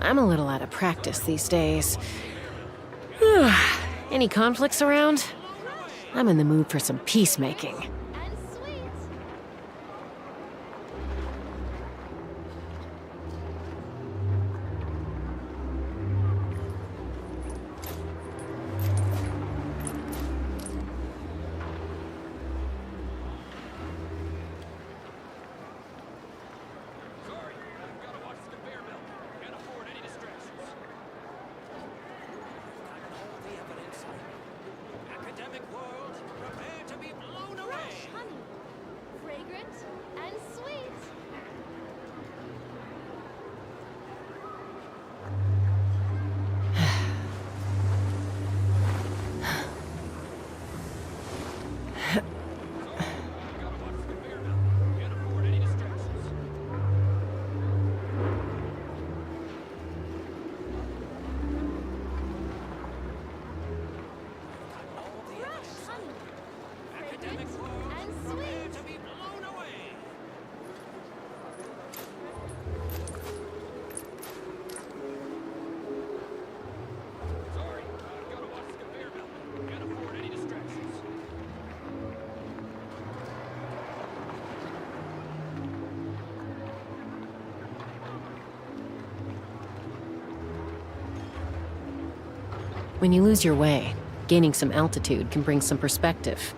I'm a little out of practice these days. Any conflicts around? I'm in the mood for some peacemaking. When you lose your way, gaining some altitude can bring some perspective.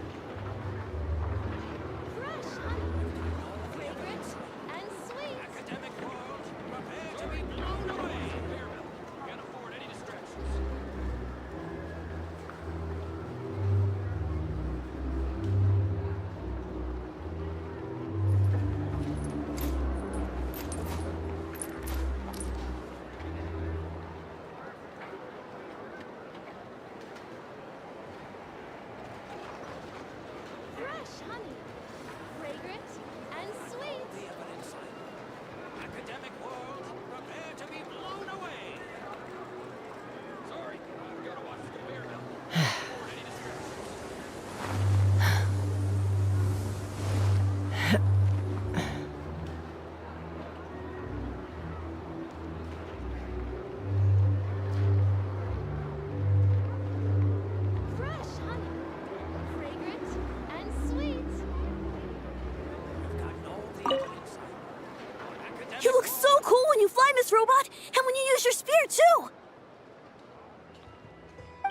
You look so cool when you fly, Miss Robot, and when you use your spear, too!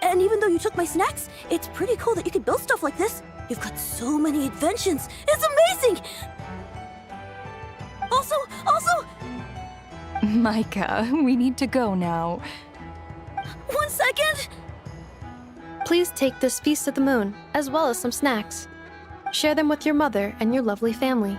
And even though you took my snacks, it's pretty cool that you can build stuff like this. You've got so many inventions. It's amazing! Also... Micah, we need to go now. 1 second! Please take this Feast of the Moon, as well as some snacks. Share them with your mother and your lovely family.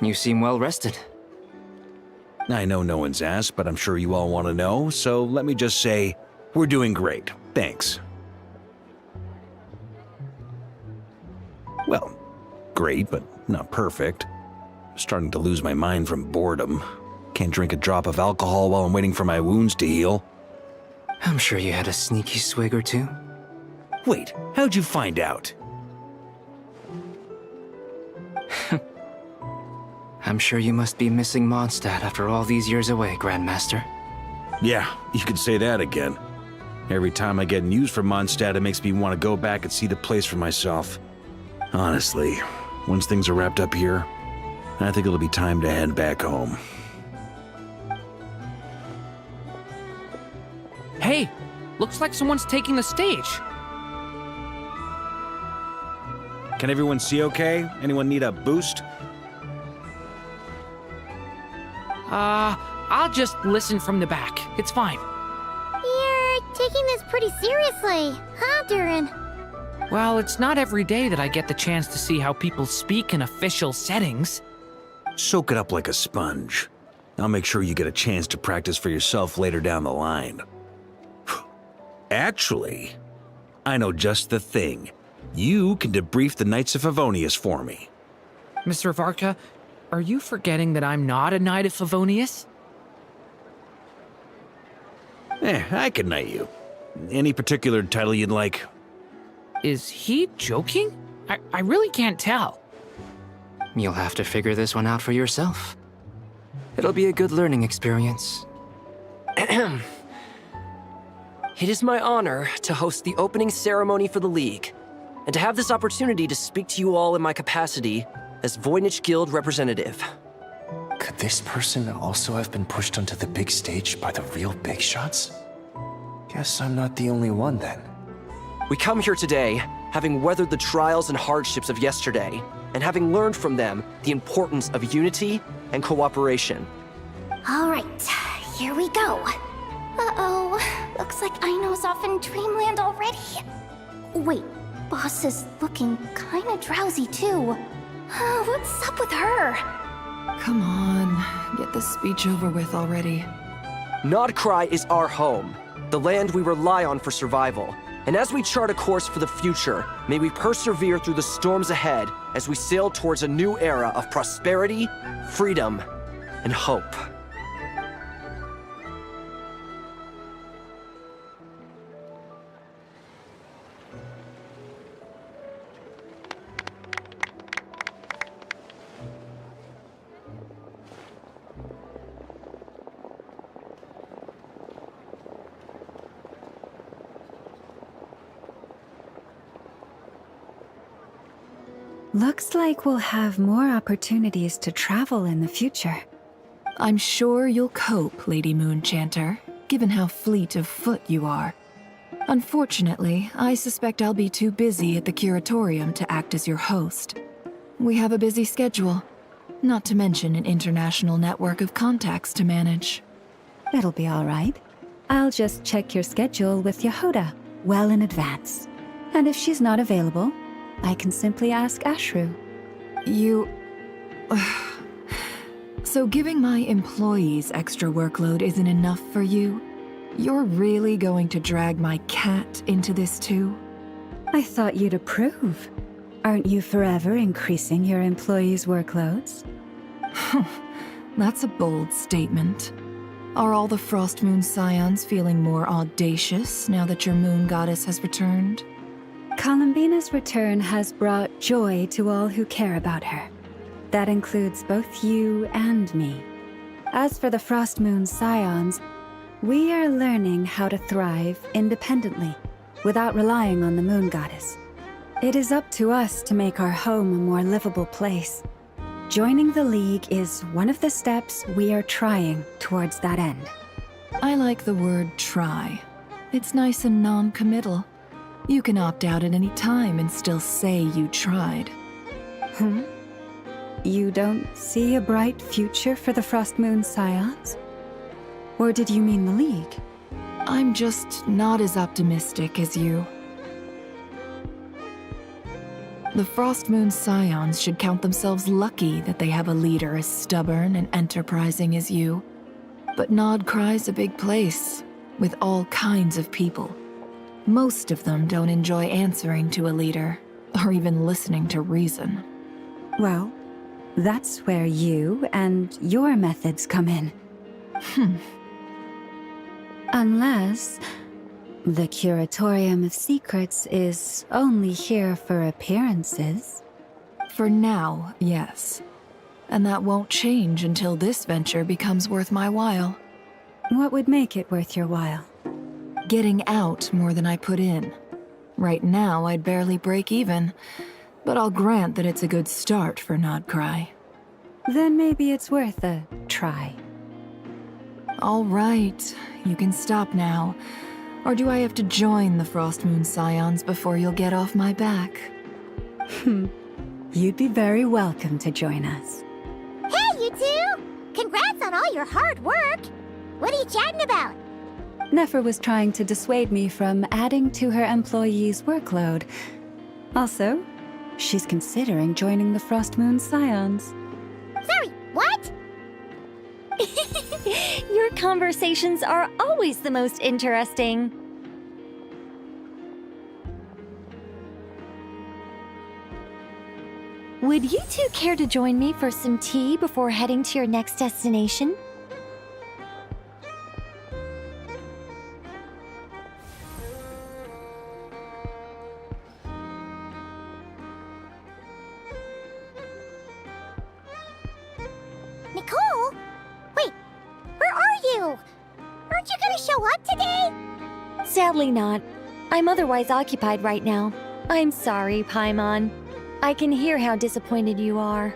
You seem well rested. I know no one's asked, but I'm sure you all want to know, so let me just say, we're doing great. Thanks. Well, great, but not perfect. Starting to lose my mind from boredom. Can't drink a drop of alcohol while I'm waiting for my wounds to heal. I'm sure you had a sneaky swig or two. Wait, how'd you find out? I'm sure you must be missing Mondstadt after all these years away, Grandmaster. Yeah, you could say that again. Every time I get news from Mondstadt, it makes me want to go back and see the place for myself. Honestly, once things are wrapped up here, I think it'll be time to head back home. Hey, looks like someone's taking the stage. Can everyone see okay? Anyone need a boost? I'll just listen from the back. It's fine. You're taking this pretty seriously, huh, Durin? Well, it's not every day that I get the chance to see how people speak in official settings. Soak it up like a sponge. I'll make sure you get a chance to practice for yourself later down the line. Actually, I know just the thing. You can debrief the Knights of Favonius for me. Mr. Varka, are you forgetting that I'm not a Knight of Favonius? I can knight you. Any particular title you'd like? Is he joking? I really can't tell. You'll have to figure this one out for yourself. It'll be a good learning experience. It is my honor to host the opening ceremony for the League, and to have this opportunity to speak to you all in my capacity as Voynich Guild representative. Could this person also have been pushed onto the big stage by the real big shots? Guess I'm not the only one then. We come here today, having weathered the trials and hardships of yesterday, and having learned from them the importance of unity and cooperation. All right, here we go. Uh-oh, looks like Aino's off in Dreamland already. Wait, Boss is looking kinda drowsy too. What's up with her? Come on, get this speech over with already. Krai is our home, the land we rely on for survival. And as we chart a course for the future, may we persevere through the storms ahead as we sail towards a new era of prosperity, freedom, and hope. Looks like we'll have more opportunities to travel in the future. I'm sure you'll cope, Lady Moonchanter, given how fleet of foot you are. Unfortunately, I suspect I'll be too busy at the Curatorium to act as your host. We have a busy schedule, not to mention an international network of contacts to manage. It'll be all right. I'll just check your schedule with Yehoda well in advance. And if she's not available, I can simply ask Ashru. So giving my employees extra workload isn't enough for you? You're really going to drag my cat into this too? I thought you'd approve. Aren't you forever increasing your employees' workloads? That's a bold statement. Are all the Frost Moon Scions feeling more audacious now that your moon goddess has returned? Columbina's return has brought joy to all who care about her. That includes both you and me. As for the Frost Moon Scions, we are learning how to thrive independently, without relying on the moon goddess. It is up to us to make our home a more livable place. Joining the League is one of the steps we are trying towards that end. I like the word try. It's nice and non-committal. You can opt out at any time and still say you tried. You don't see a bright future for the Frost Moon Scions? Or did you mean the League? I'm just not as optimistic as you. The Frost Moon Scions should count themselves lucky that they have a leader as stubborn and enterprising as you. But Krai's a big place, with all kinds of people. Most of them don't enjoy answering to a leader, or even listening to reason. Well, that's where you and your methods come in. Unless the Curatorium of Secrets is only here for appearances. For now, yes. And that won't change until this venture becomes worth my while. What would make it worth your while? Getting out more than I put in. Right now, I'd barely break even, but I'll grant that it's a good start for Krai. Then maybe it's worth a try. All right, you can stop now. Or do I have to join the Frost Moon Scions before you'll get off my back? You'd be very welcome to join us. Hey, you two! Congrats on all your hard work! What are you chatting about? Nefer was trying to dissuade me from adding to her employees' workload. Also, she's considering joining the Frost Moon Scions. Sorry, what? Your conversations are always the most interesting. Would you two care to join me for some tea before heading to your next destination? Nicole? Wait, where are you? Aren't you gonna show up today? Sadly not. I'm otherwise occupied right now. I'm sorry, Paimon. I can hear how disappointed you are.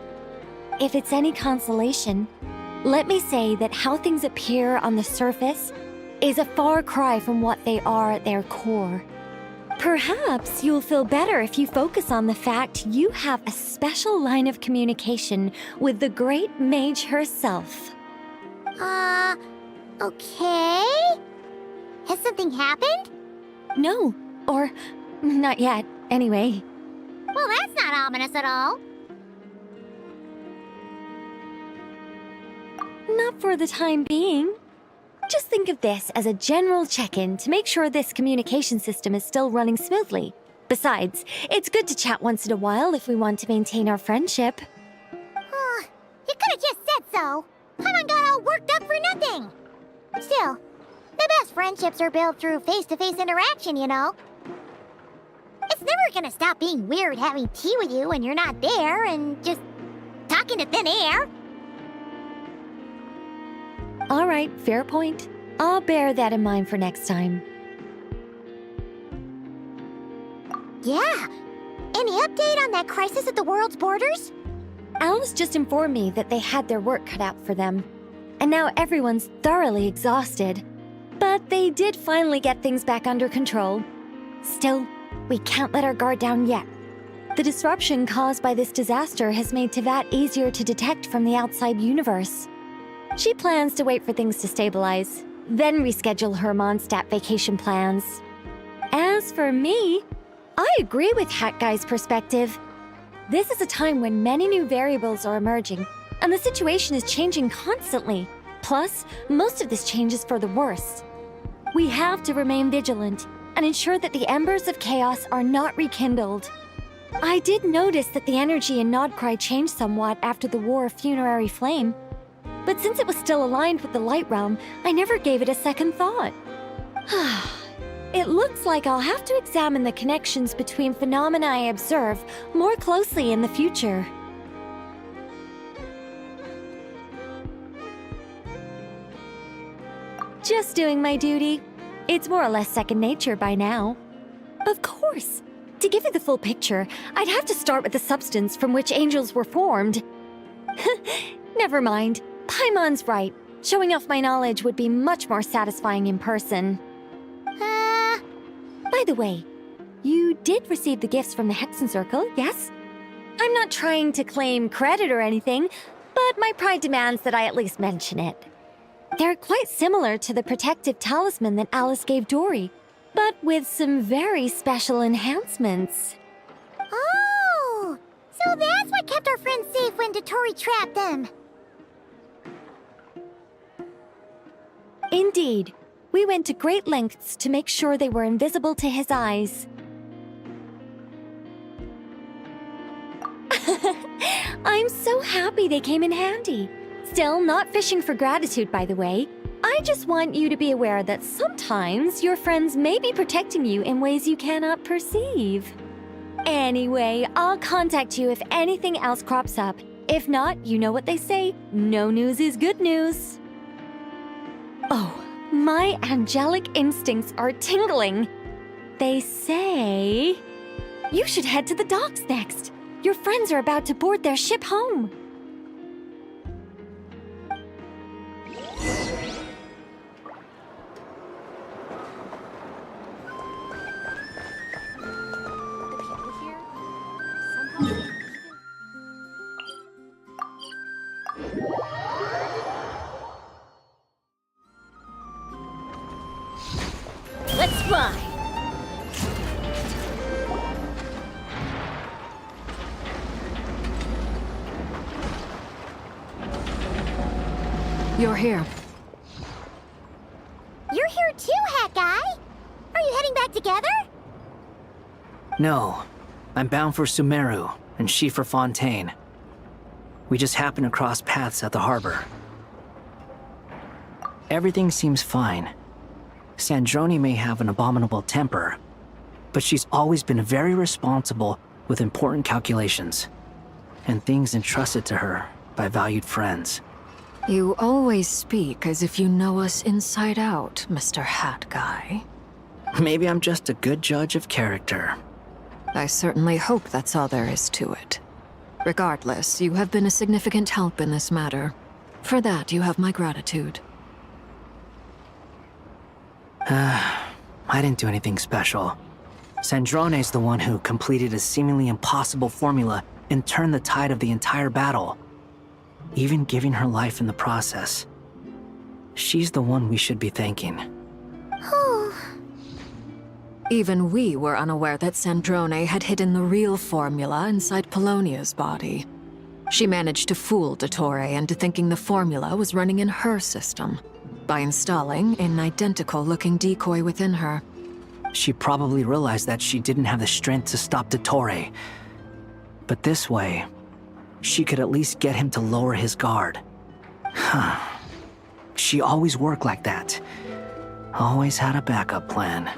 If it's any consolation, let me say that how things appear on the surface is a far cry from what they are at their core. Perhaps you'll feel better if you focus on the fact you have a special line of communication with the great mage herself. Okay? Has something happened? No, or not yet, anyway. Well, that's not ominous at all. Not for the time being. Just think of this as a general check-in to make sure this communication system is still running smoothly. Besides, it's good to chat once in a while if we want to maintain our friendship. You could've just said so. Paimon got all worked up for nothing. Still, the best friendships are built through face-to-face interaction, you know. It's never gonna stop being weird having tea with you when you're not there and just talking to thin air. All right, fair point. I'll bear that in mind for next time. Yeah. Any update on that crisis at the world's borders? Alice just informed me that they had their work cut out for them. And now everyone's thoroughly exhausted. But they did finally get things back under control. Still, we can't let our guard down yet. The disruption caused by this disaster has made Teyvat easier to detect from the outside universe. She plans to wait for things to stabilize, then reschedule her Mondstadt vacation plans. As for me, I agree with Hat Guy's perspective. This is a time when many new variables are emerging, and the situation is changing constantly. Plus, most of this change is for the worse. We have to remain vigilant and ensure that the embers of chaos are not rekindled. I did notice that the energy in Nodcry changed somewhat after the War of Funerary Flame, but since it was still aligned with the Light Realm, I never gave it a second thought. It looks like I'll have to examine the connections between phenomena I observe more closely in the future. Just doing my duty. It's more or less second nature by now. Of course. To give you the full picture, I'd have to start with the substance from which angels were formed. Never mind. Paimon's right. Showing off my knowledge would be much more satisfying in person. By the way, you did receive the gifts from the Hexen Circle, yes? I'm not trying to claim credit or anything, but my pride demands that I at least mention it. They're quite similar to the protective talisman that Alice gave Dory, but with some very special enhancements. Oh! So that's what kept our friends safe when Dotori trapped them. Indeed. We went to great lengths to make sure they were invisible to his eyes. I'm so happy they came in handy. Still, not fishing for gratitude, by the way. I just want you to be aware that sometimes your friends may be protecting you in ways you cannot perceive. Anyway, I'll contact you if anything else crops up. If not, you know what they say, no news is good news. Oh, my angelic instincts are tingling. They say you should head to the docks next. Your friends are about to board their ship home. Let's fly! You're here. You're here too, Hat Guy! Are you heading back together? No. I'm bound for Sumeru, and she for Fontaine. We just happened to cross paths at the harbor. Everything seems fine. Sandrone may have an abominable temper, but she's always been very responsible with important calculations, and things entrusted to her by valued friends. You always speak as if you know us inside out, Mr. Hat Guy. Maybe I'm just a good judge of character. I certainly hope that's all there is to it. Regardless, you have been a significant help in this matter. For that, you have my gratitude. I didn't do anything special. Sandrone's the one who completed a seemingly impossible formula and turned the tide of the entire battle, even giving her life in the process. She's the one we should be thanking. Even we were unaware that Sandrone had hidden the real formula inside Polonia's body. She managed to fool Dottore into thinking the formula was running in her system. by installing an identical-looking decoy within her. She probably realized that she didn't have the strength to stop Dottore. But this way, she could at least get him to lower his guard. She always worked like that. Always had a backup plan.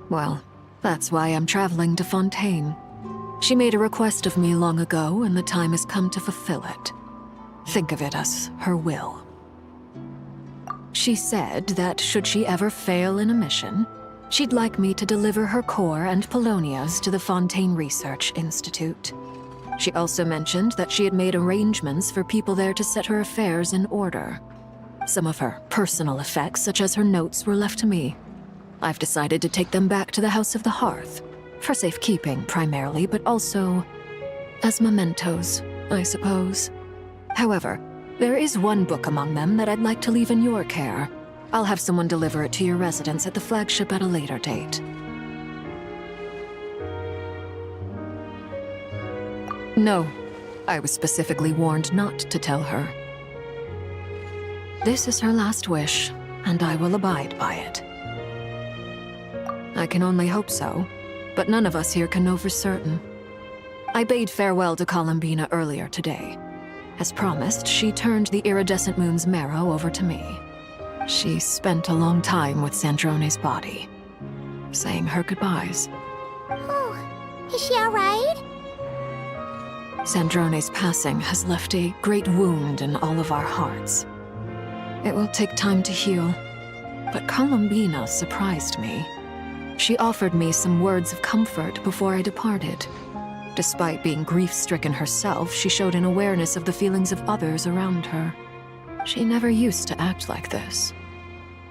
Well, that's why I'm traveling to Fontaine. She made a request of me long ago, and the time has come to fulfill it. Think of it as her will. She said that should she ever fail in a mission, she'd like me to deliver her core and Polonia's to the Fontaine Research Institute. She also mentioned that she had made arrangements for people there to set her affairs in order. Some of her personal effects, such as her notes, were left to me. I've decided to take them back to the House of the Hearth, for safekeeping primarily, but also as mementos, I suppose. However, there is one book among them that I'd like to leave in your care. I'll have someone deliver it to your residence at the flagship at a later date. No, I was specifically warned not to tell her. This is her last wish, and I will abide by it. I can only hope so, but none of us here can know for certain. I bade farewell to Columbina earlier today. As promised, she turned the iridescent moon's marrow over to me. She spent a long time with Sandrone's body, saying her goodbyes. Oh, is she alright? Sandrone's passing has left a great wound in all of our hearts. It will take time to heal, but Columbina surprised me. She offered me some words of comfort before I departed. Despite being grief-stricken herself, she showed an awareness of the feelings of others around her. She never used to act like this.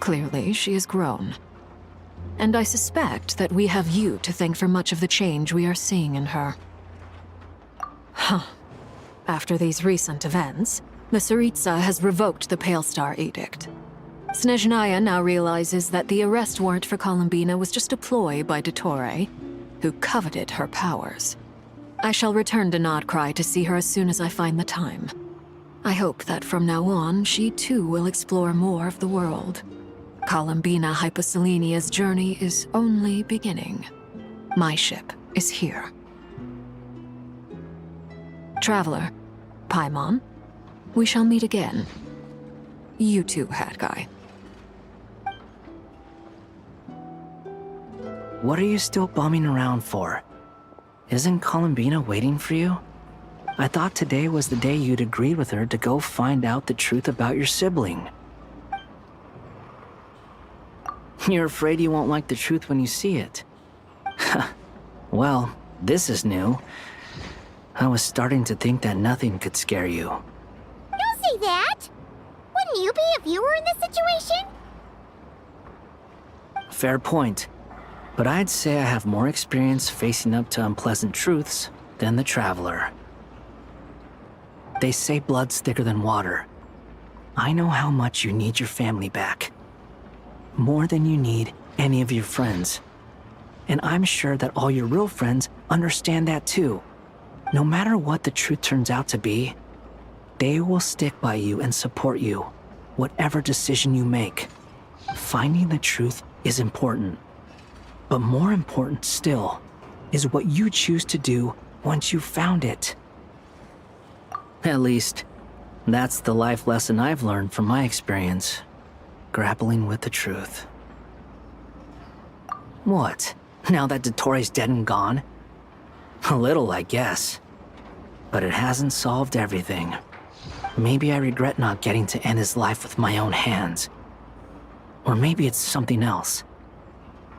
Clearly, she has grown. And I suspect that we have you to thank for much of the change we are seeing in her. Huh. After these recent events, the Tsaritsa has revoked the Pale Star Edict. Snezhnaya now realizes that the arrest warrant for Columbina was just a ploy by Dottore, who coveted her powers. I shall return to Nodcry to see her as soon as I find the time. I hope that from now on, she too will explore more of the world. Columbina Hyposelenia's journey is only beginning. My ship is here. Traveler, Paimon, we shall meet again. You too, Hat Guy. What are you still bumming around for? Isn't Columbina waiting for you? I thought today was the day you'd agreed with her to go find out the truth about your sibling. You're afraid you won't like the truth when you see it. Well, this is new. I was starting to think that nothing could scare you. Don't say that! Wouldn't you be if you were in this situation? Fair point. But I'd say I have more experience facing up to unpleasant truths than the Traveler. They say blood's thicker than water. I know how much you need your family back. More than you need any of your friends. And I'm sure that all your real friends understand that too. No matter what the truth turns out to be, they will stick by you and support you, whatever decision you make. Finding the truth is important. But more important still is what you choose to do once you've found it. At least, that's the life lesson I've learned from my experience, grappling with the truth. What? Now that Dottore's dead and gone? A little, I guess. But it hasn't solved everything. Maybe I regret not getting to end his life with my own hands. Or maybe it's something else.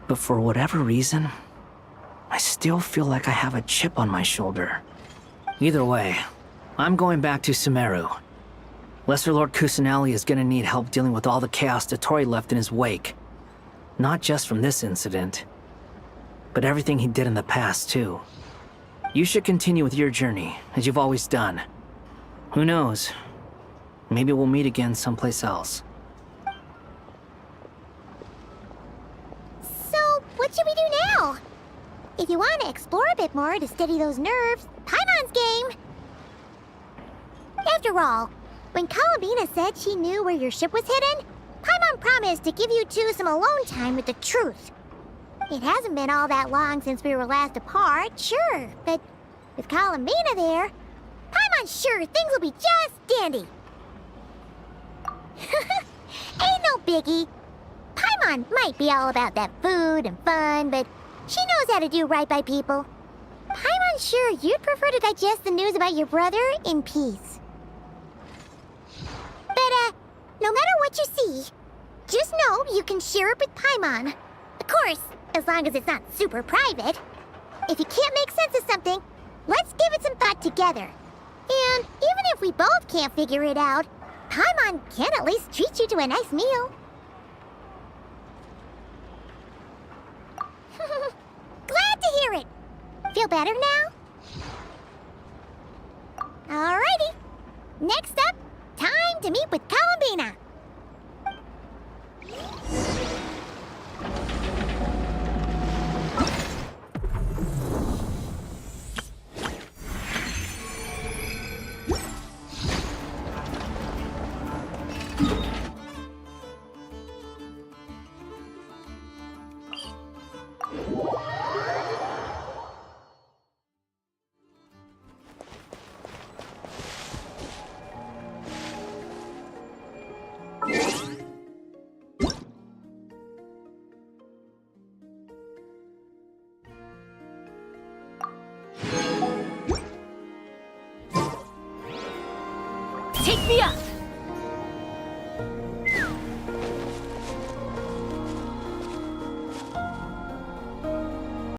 But for whatever reason, I still feel like I have a chip on my shoulder. Either way, I'm going back to Sumeru. Lesser Lord Kusanali is gonna need help dealing with all the chaos Dottore left in his wake. Not just from this incident, but everything he did in the past, too. You should continue with your journey, as you've always done. Who knows? Maybe we'll meet again someplace else. So, what should we do now? If you want to explore a bit more to steady those nerves, Paimon's game! After all, When Columbina said she knew where your ship was hidden, Paimon promised to give you two some alone time with the truth. It hasn't been all that long since we were last apart, sure, but with Columbina there, Paimon's sure things will be just dandy. Ain't no biggie. Paimon might be all about that food and fun, but she knows how to do right by people. Paimon's sure you'd prefer to digest the news about your brother in peace. But, no matter what you see, just know you can share it with Paimon. Of course, as long as it's not super private. If you can't make sense of something, let's give it some thought together. And even if we both can't figure it out, Paimon can at least treat you to a nice meal. Glad to hear it. Feel better now? Alrighty. Next up, time to meet with Columbina. Take me up!